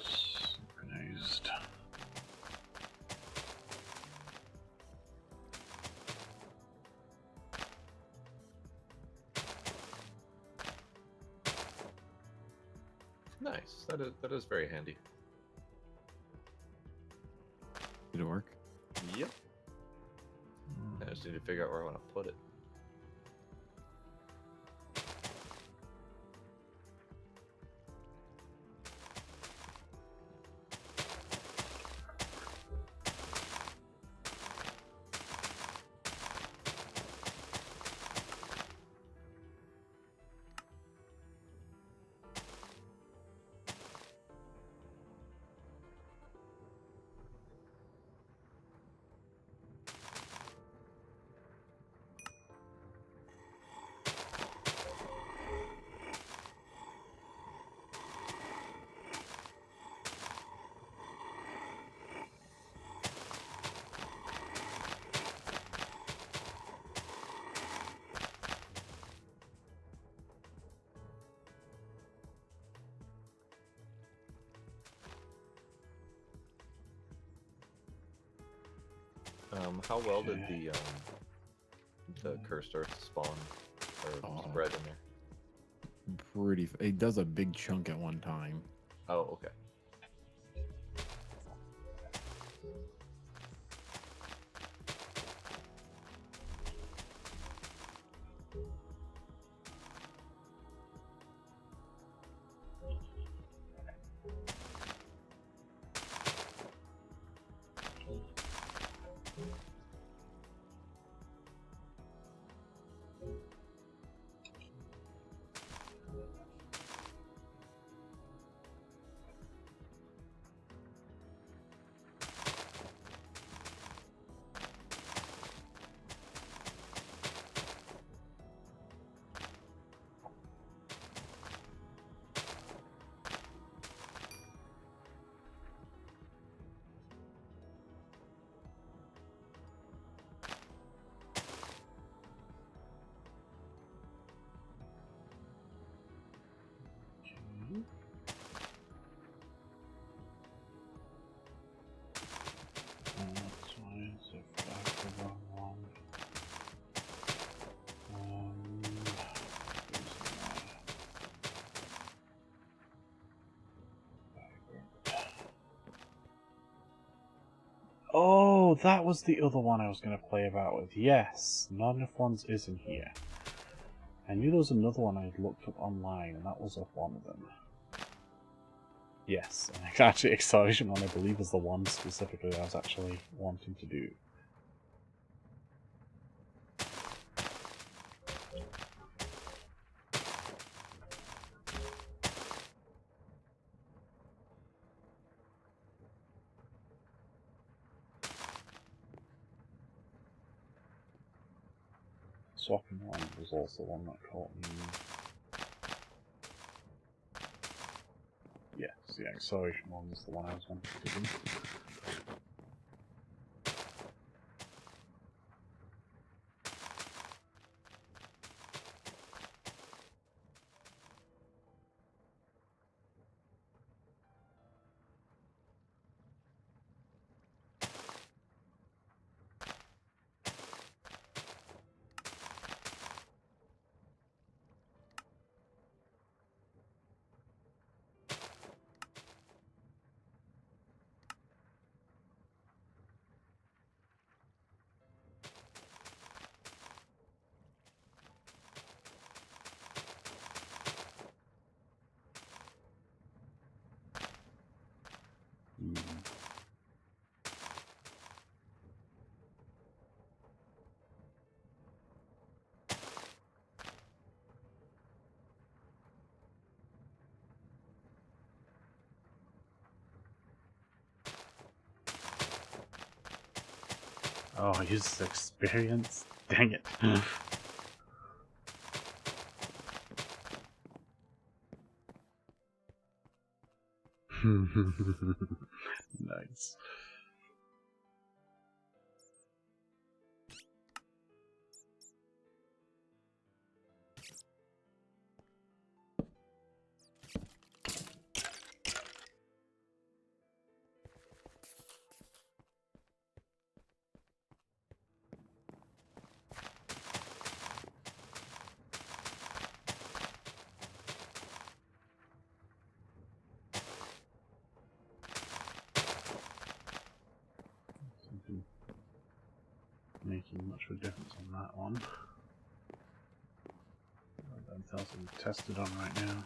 Synchronized. Nice. That is very handy. Did it work? Yep. I just need to figure out where I want to put it. How well did the curse start to spawn or spread in there? It does a big chunk at one time. Oh, okay. Oh, that was the other one I was going to play about with. Yes, Not Enough Ones is in here. I knew there was another one I had looked up online, and that was one of them. Yes, and actually Acceleration One I believe is the one specifically I was actually wanting to do. Swapping One was also one that caught me. Yes, the Acceleration One was the one I was wanting to do. Oh, I used this experience? Dang it. Nice. Something making much of a difference on that one. Everything else we've tested on right now.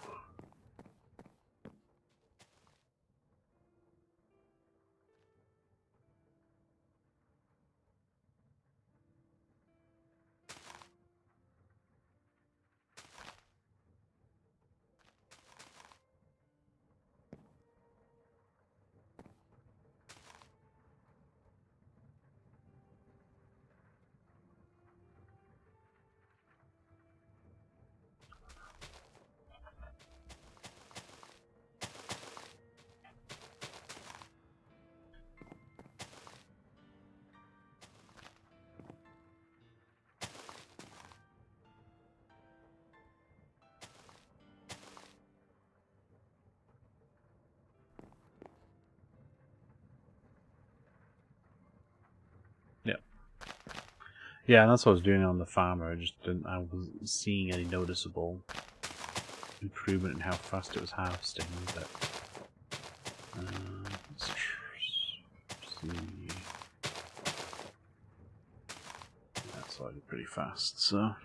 Yeah, and that's what I was doing on the farmer. I wasn't seeing any noticeable improvement in how fast it was harvesting. But let's see. That's already pretty fast. So.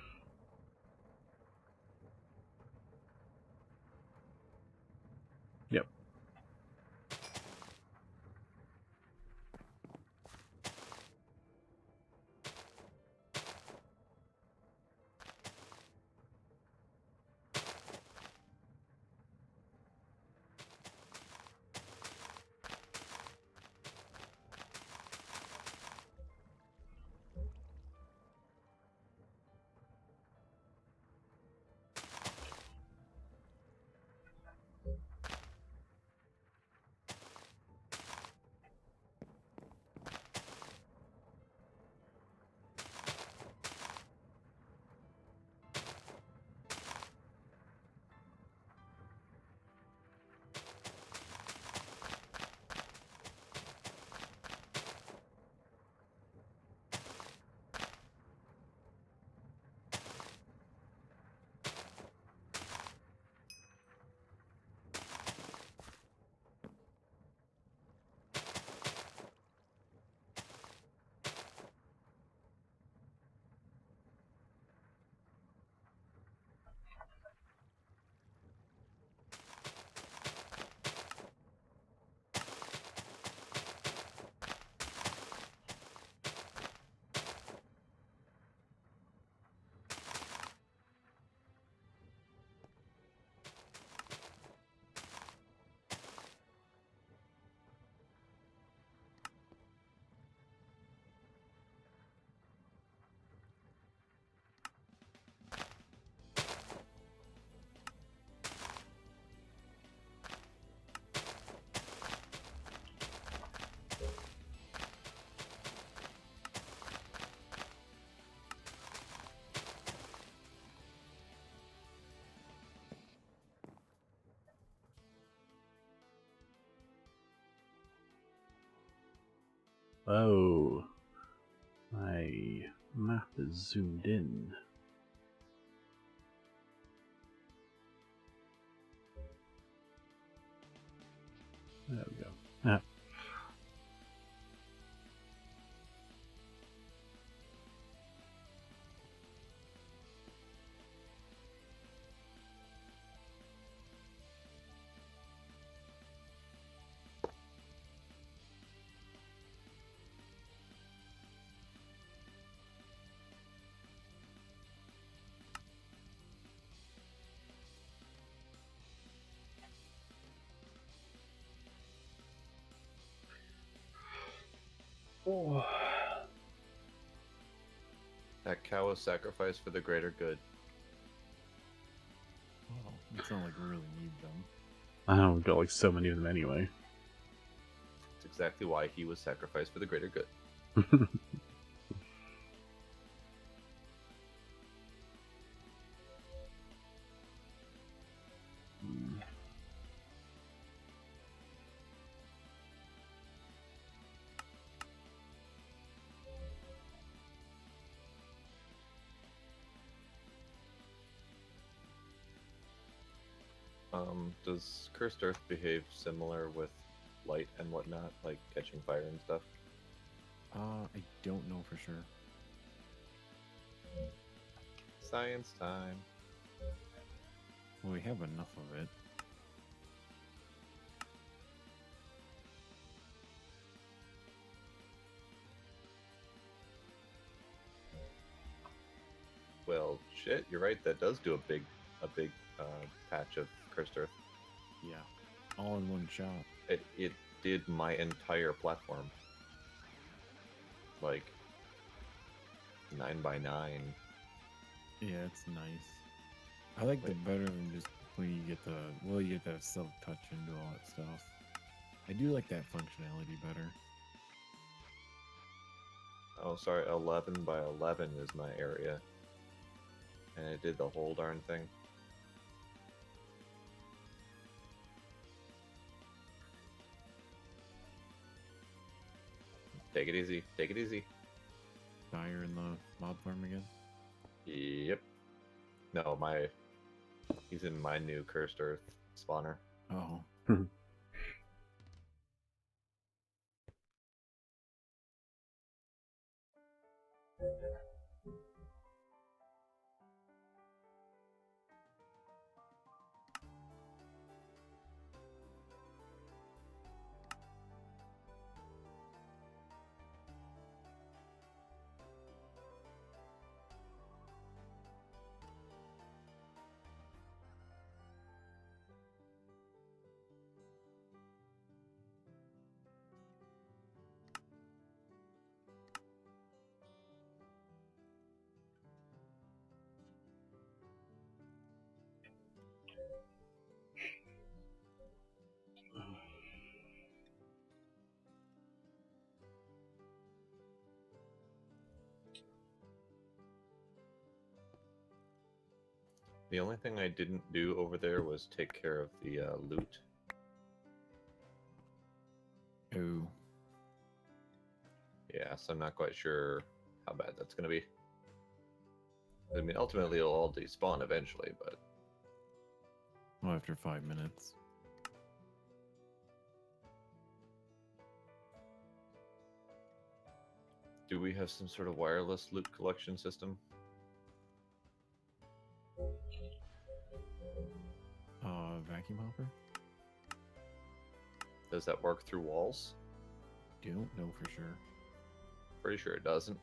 Yep. Oh, my map is zoomed in. There we go. Ah. Oh. That cow was sacrificed for the greater good. Oh, it's not like we really need them. I don't know, we've got like so many of them anyway. It's exactly why he was sacrificed for the greater good. Does Cursed Earth behave similar with light and whatnot, like catching fire and stuff? I don't know for sure. Science time. Well, we have enough of it. Well, shit, you're right. That does do a big patch of Cursed Earth. Yeah, all in one shot. It did my entire platform, like 9x9. Yeah, it's nice. I like that better than just when you get you get that silk touch and do all that stuff. I do like that functionality better. Oh, sorry, 11x11 is my area, and it did the whole darn thing. Take it easy. Take it easy. Fire in the mob farm again? Yep. No, he's in my new Cursed Earth spawner. Oh. The only thing I didn't do over there was take care of the loot. Oh. Yeah, so I'm not quite sure how bad that's going to be. I mean, ultimately it'll all despawn eventually, but... Well, after 5 minutes. Do we have some sort of wireless loot collection system? Vacuum hopper? Does that work through walls? Don't know for sure. Pretty sure it doesn't.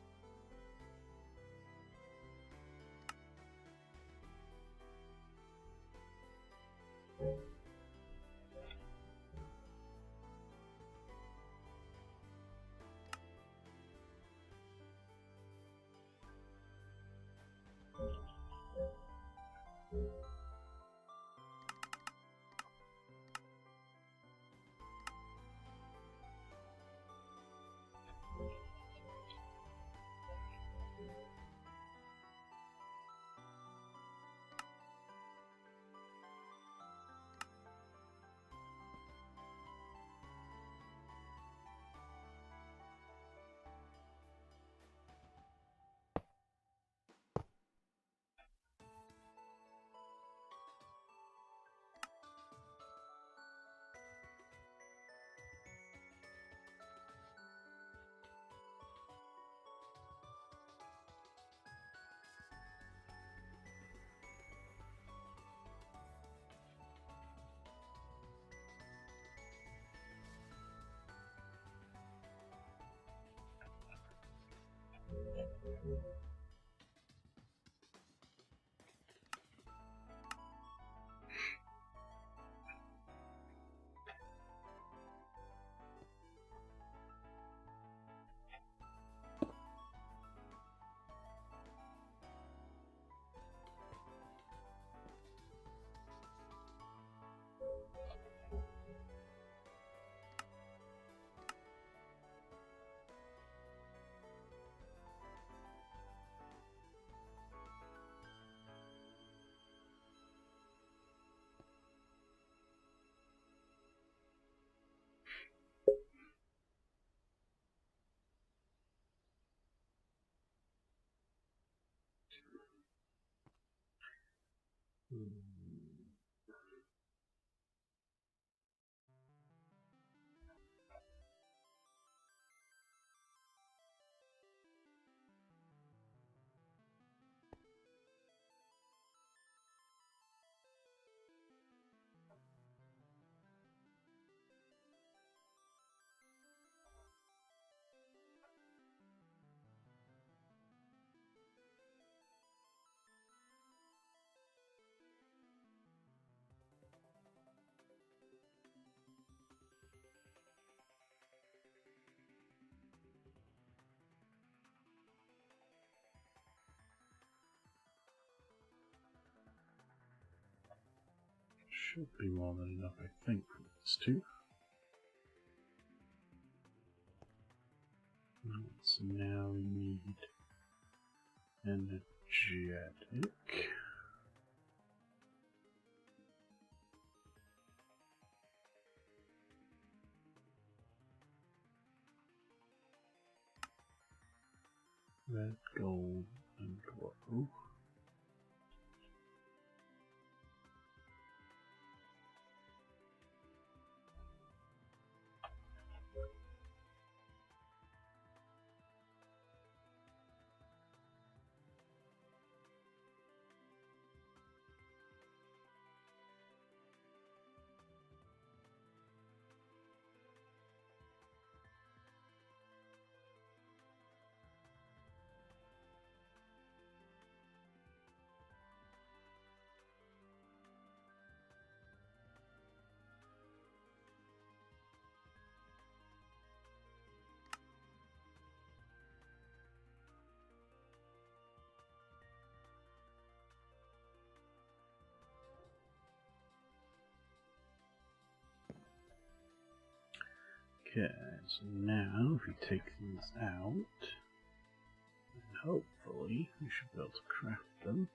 Should be more than enough, I think, for these two. So now we need energetic. Red, gold, and glow. Okay, so now if we take these out, then hopefully we should be able to craft them.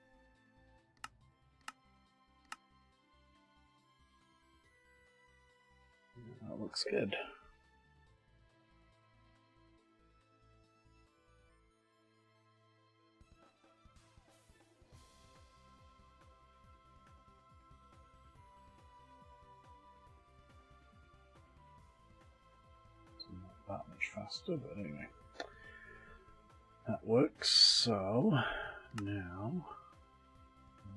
That looks good. Not that much faster, but anyway. That works. So now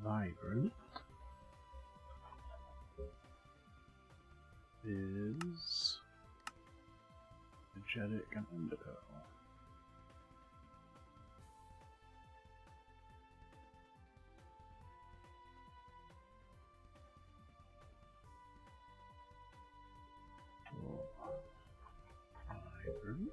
vibrant is energetic and indigo. Vibrant.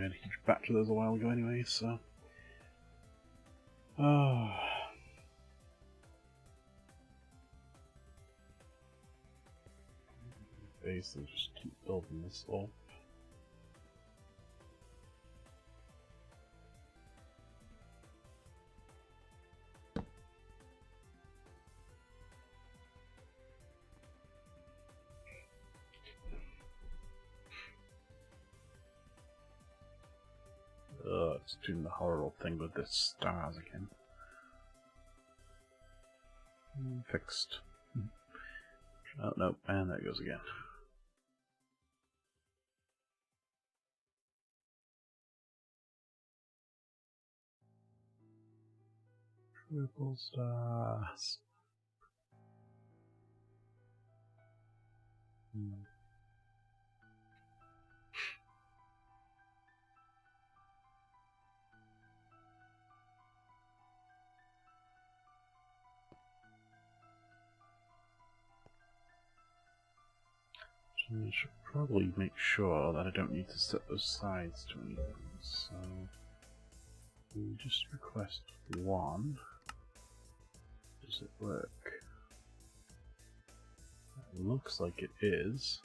made a huge batch of those a while ago anyway, so. Oh. Basically, just keep building this up. It's doing the horrible thing with the stars again. Fixed. Oh, no, and there it goes again. Triple stars. I should probably make sure that I don't need to set those sides to anything, so we just request one. Does it work? It looks like it is,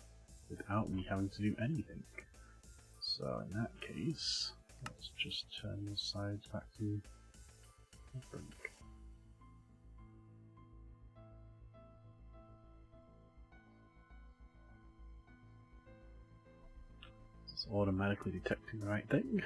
without me having to do anything. So in that case, let's just turn the sides back to nothing. It's automatically detecting the right thing.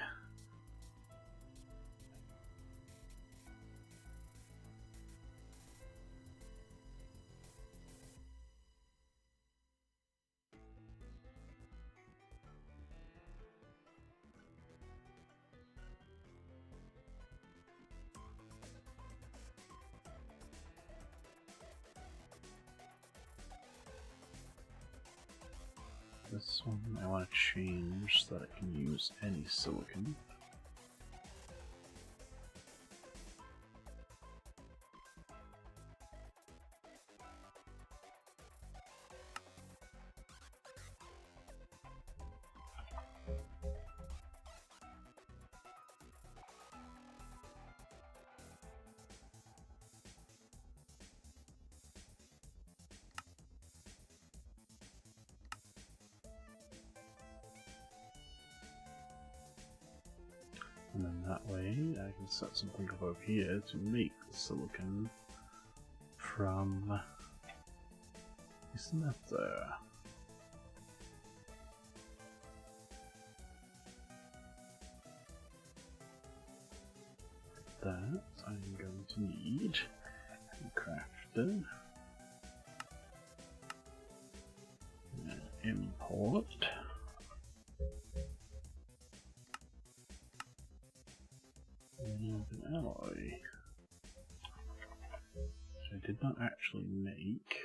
This one I want to change so that I can use any silicon. And then that way I can set something up over here to make the silicon from isn't that there? That I'm going to need a crafter, import. And an alloy, which I did not actually make.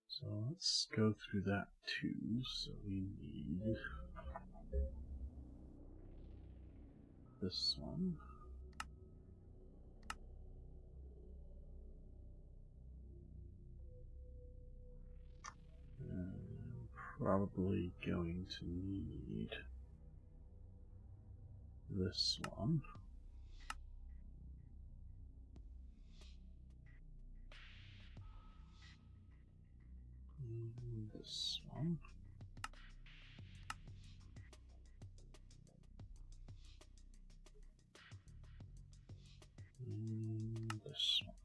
So let's go through that too. So we need this one. And probably going to need this one. And this one. And this one.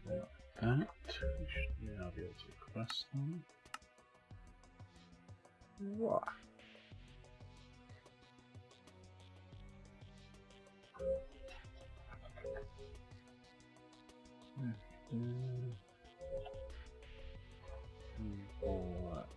Like that. We should now be able to request them. What? Import.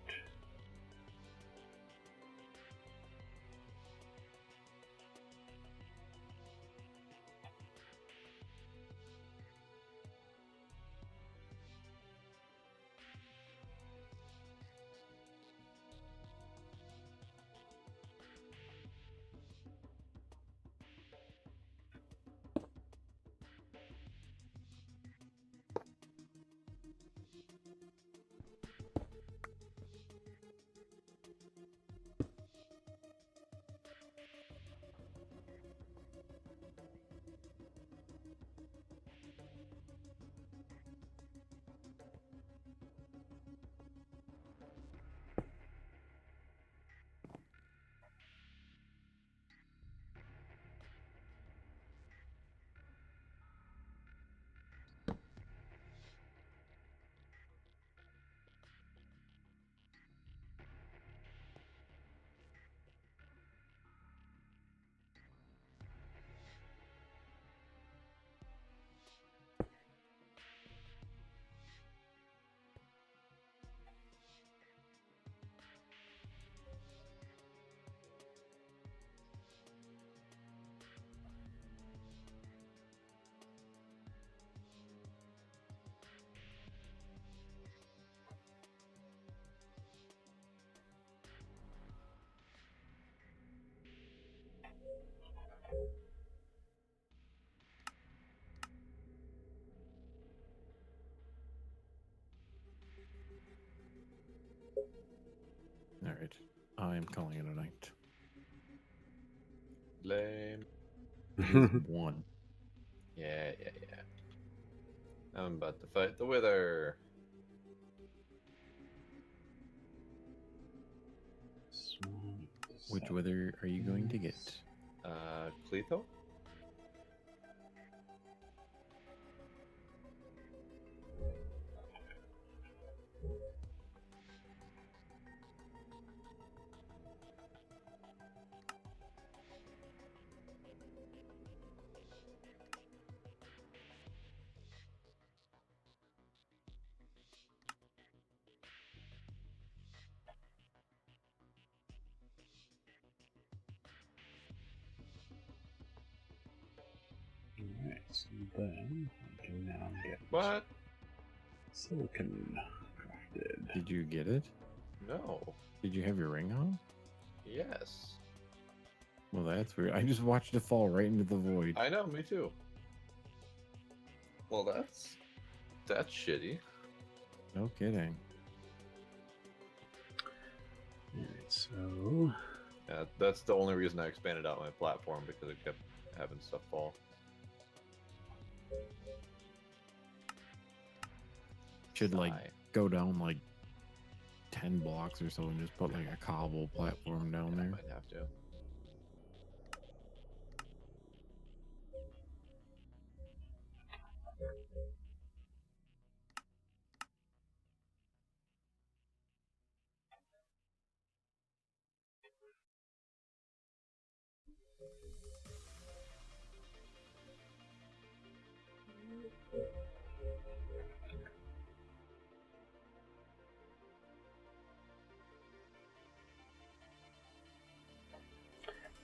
right. I'm calling it a night. Lame. It is 1. Yeah. I'm about to fight the Wither. Which wither are you going to get? Cletho? Alright, so then I can now get What? silicon crafted. Did you get it? No. Did you have your ring on? Yes. Well, that's weird. I just watched it fall right into the void. I know, me too. Well, that's shitty. No kidding. Alright, so Yeah, that's the only reason I expanded out my platform, because it kept having stuff fall. Should like Sigh. go down like 10 blocks or so and just put like a cobble platform down I there. might have to.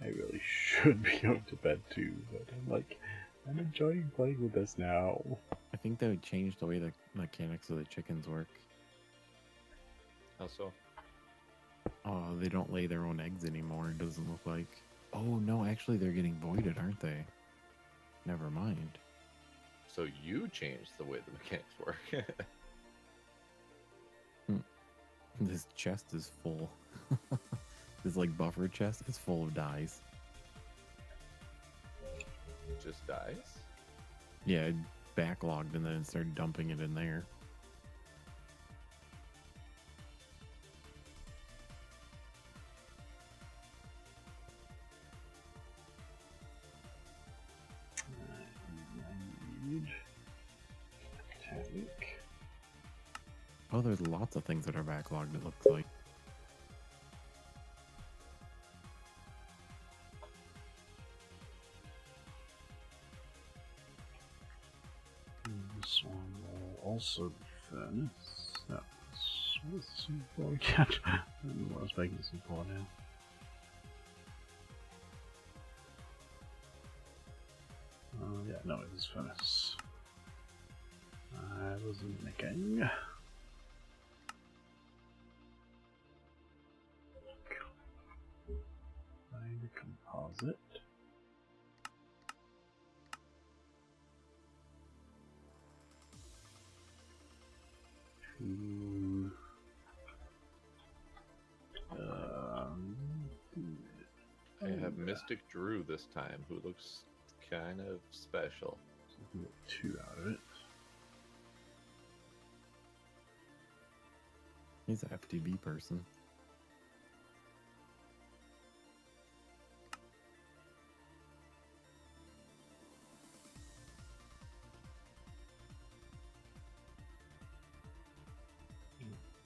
I really should be going to bed too, but I'm enjoying playing with this now. I think that would change the way the mechanics of the chickens work. How so? Oh, they don't lay their own eggs anymore, it doesn't look like. Oh, no, actually, they're getting voided, aren't they? Never mind. So you changed the way the mechanics work. This chest is full. This, like, buffer chest is full of dyes. Just dies? Yeah, it backlogged and then it started dumping it in there. I need tank. Oh, there's lots of things that are backlogged, it looks like. This one will also be furnace. What's this one for again? I don't know what I was making this one for now. Yeah, no, it is furnace. I wasn't making. Find a composite. I have Mystic Drew this time, who looks kind of special. So we can get 2 out of it. He's an FTB person.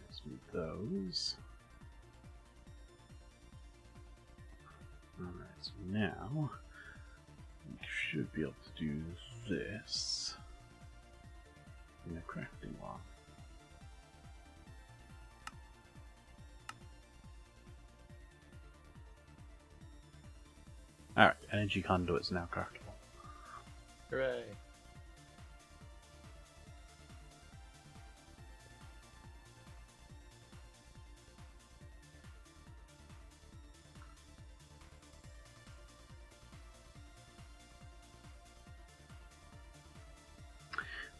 Let's move those. Alright, so now we should be able to do this in the crafting one. Alright, energy conduits now craftable. Hooray!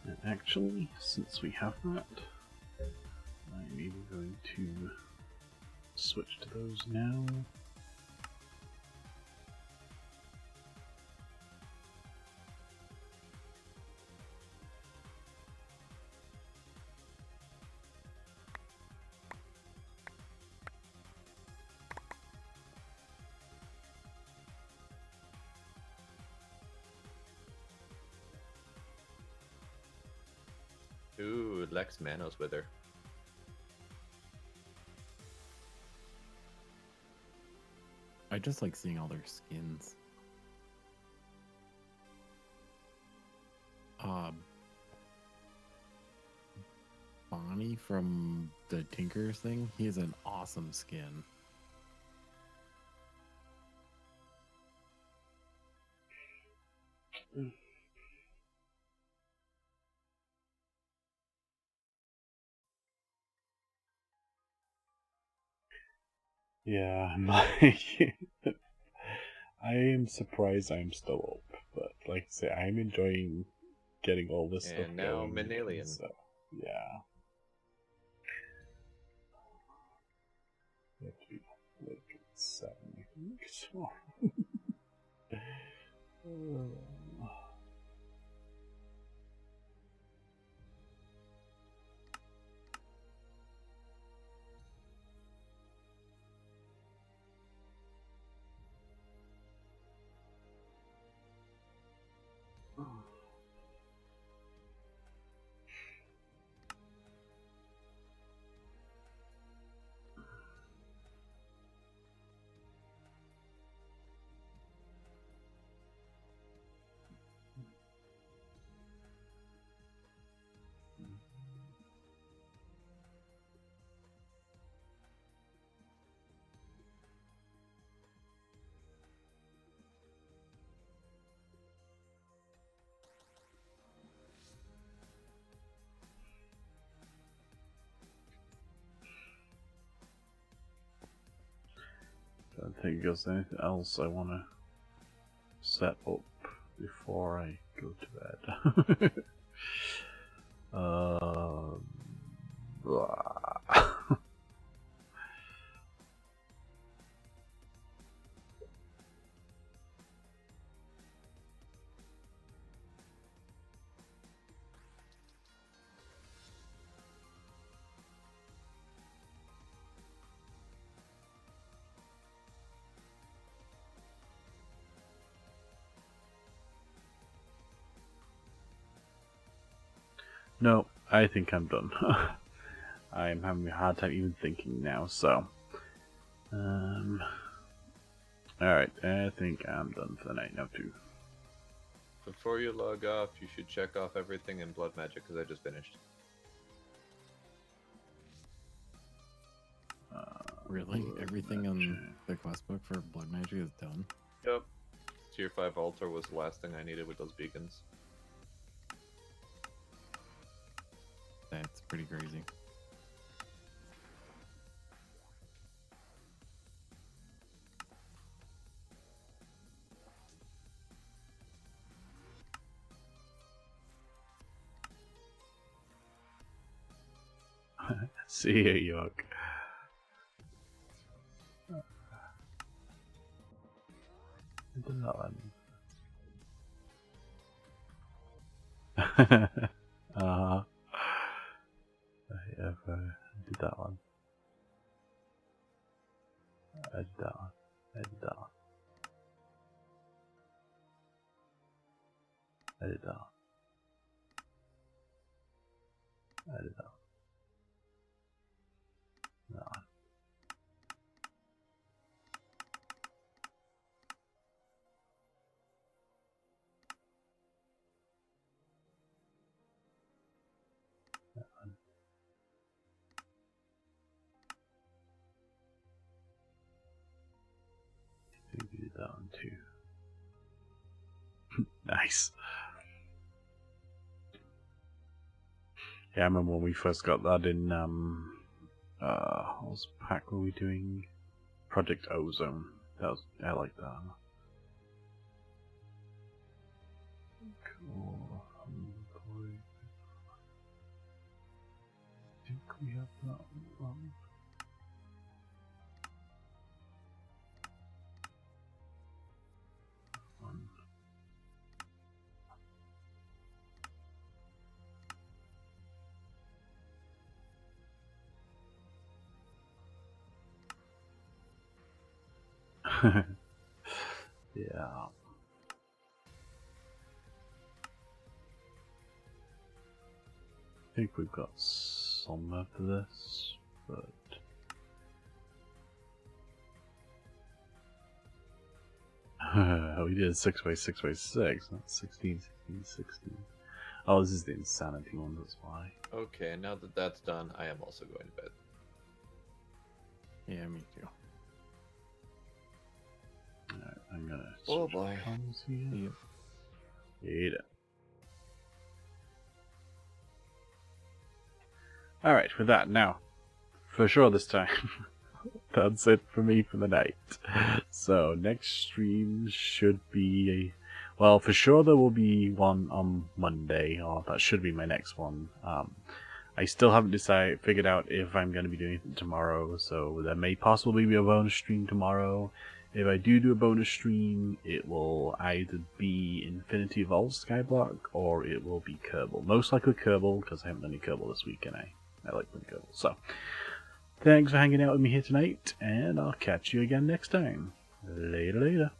And actually, since we have that, I'm even going to switch to those now. Ooh, Lex Manos with her. I just like seeing all their skins. Bonnie from the Tinkers thing, he has an awesome skin. Yeah, I am surprised I'm still up, but like I say, I'm enjoying getting all this stuff And now going. Minalien. So, yeah. Have to look at 7, I think. So. Don't think there's anything else I want to set up before I go to bed. Blah. No, I think I'm done. I'm having a hard time even thinking now, so. Alright, I think I'm done for the night now, too. Before you log off, you should check off everything in Blood Magic, because I just finished. Really? Everything on the quest book for Blood Magic is done? Yep. Tier 5 altar was the last thing I needed with those beacons. That's pretty crazy. See ya, York. I did that one. I did that one. I did that one. I did that one. I did that one. I did that one. That one. That one. I think we did that one too. Nice. Yeah, I remember when we first got that in, what was the pack were we doing? Project Ozone. I like that. Cool. I think we have that one. Yeah. I think we've got some after this, but we did 6x6x6, not 16, 16, 16. Oh, this is the insanity one, that's why. Okay, now that that's done, I am also going to bed. Yeah, me too. Alright, I'm gonna Oh switch boy. comms here. Yep. Eat it. Alright, with that, now, for sure this time, that's it for me for the night. So, next stream should be, well, for sure there will be one on Monday, or that should be my next one. I still haven't figured out if I'm going to be doing it tomorrow, so there may possibly be a bonus stream tomorrow. If I do a bonus stream, it will either be Infinity Vault Skyblock, or it will be Kerbal. Most likely Kerbal, because I haven't done any Kerbal this week, and I like playing Kerbal. So, thanks for hanging out with me here tonight, and I'll catch you again next time. Later.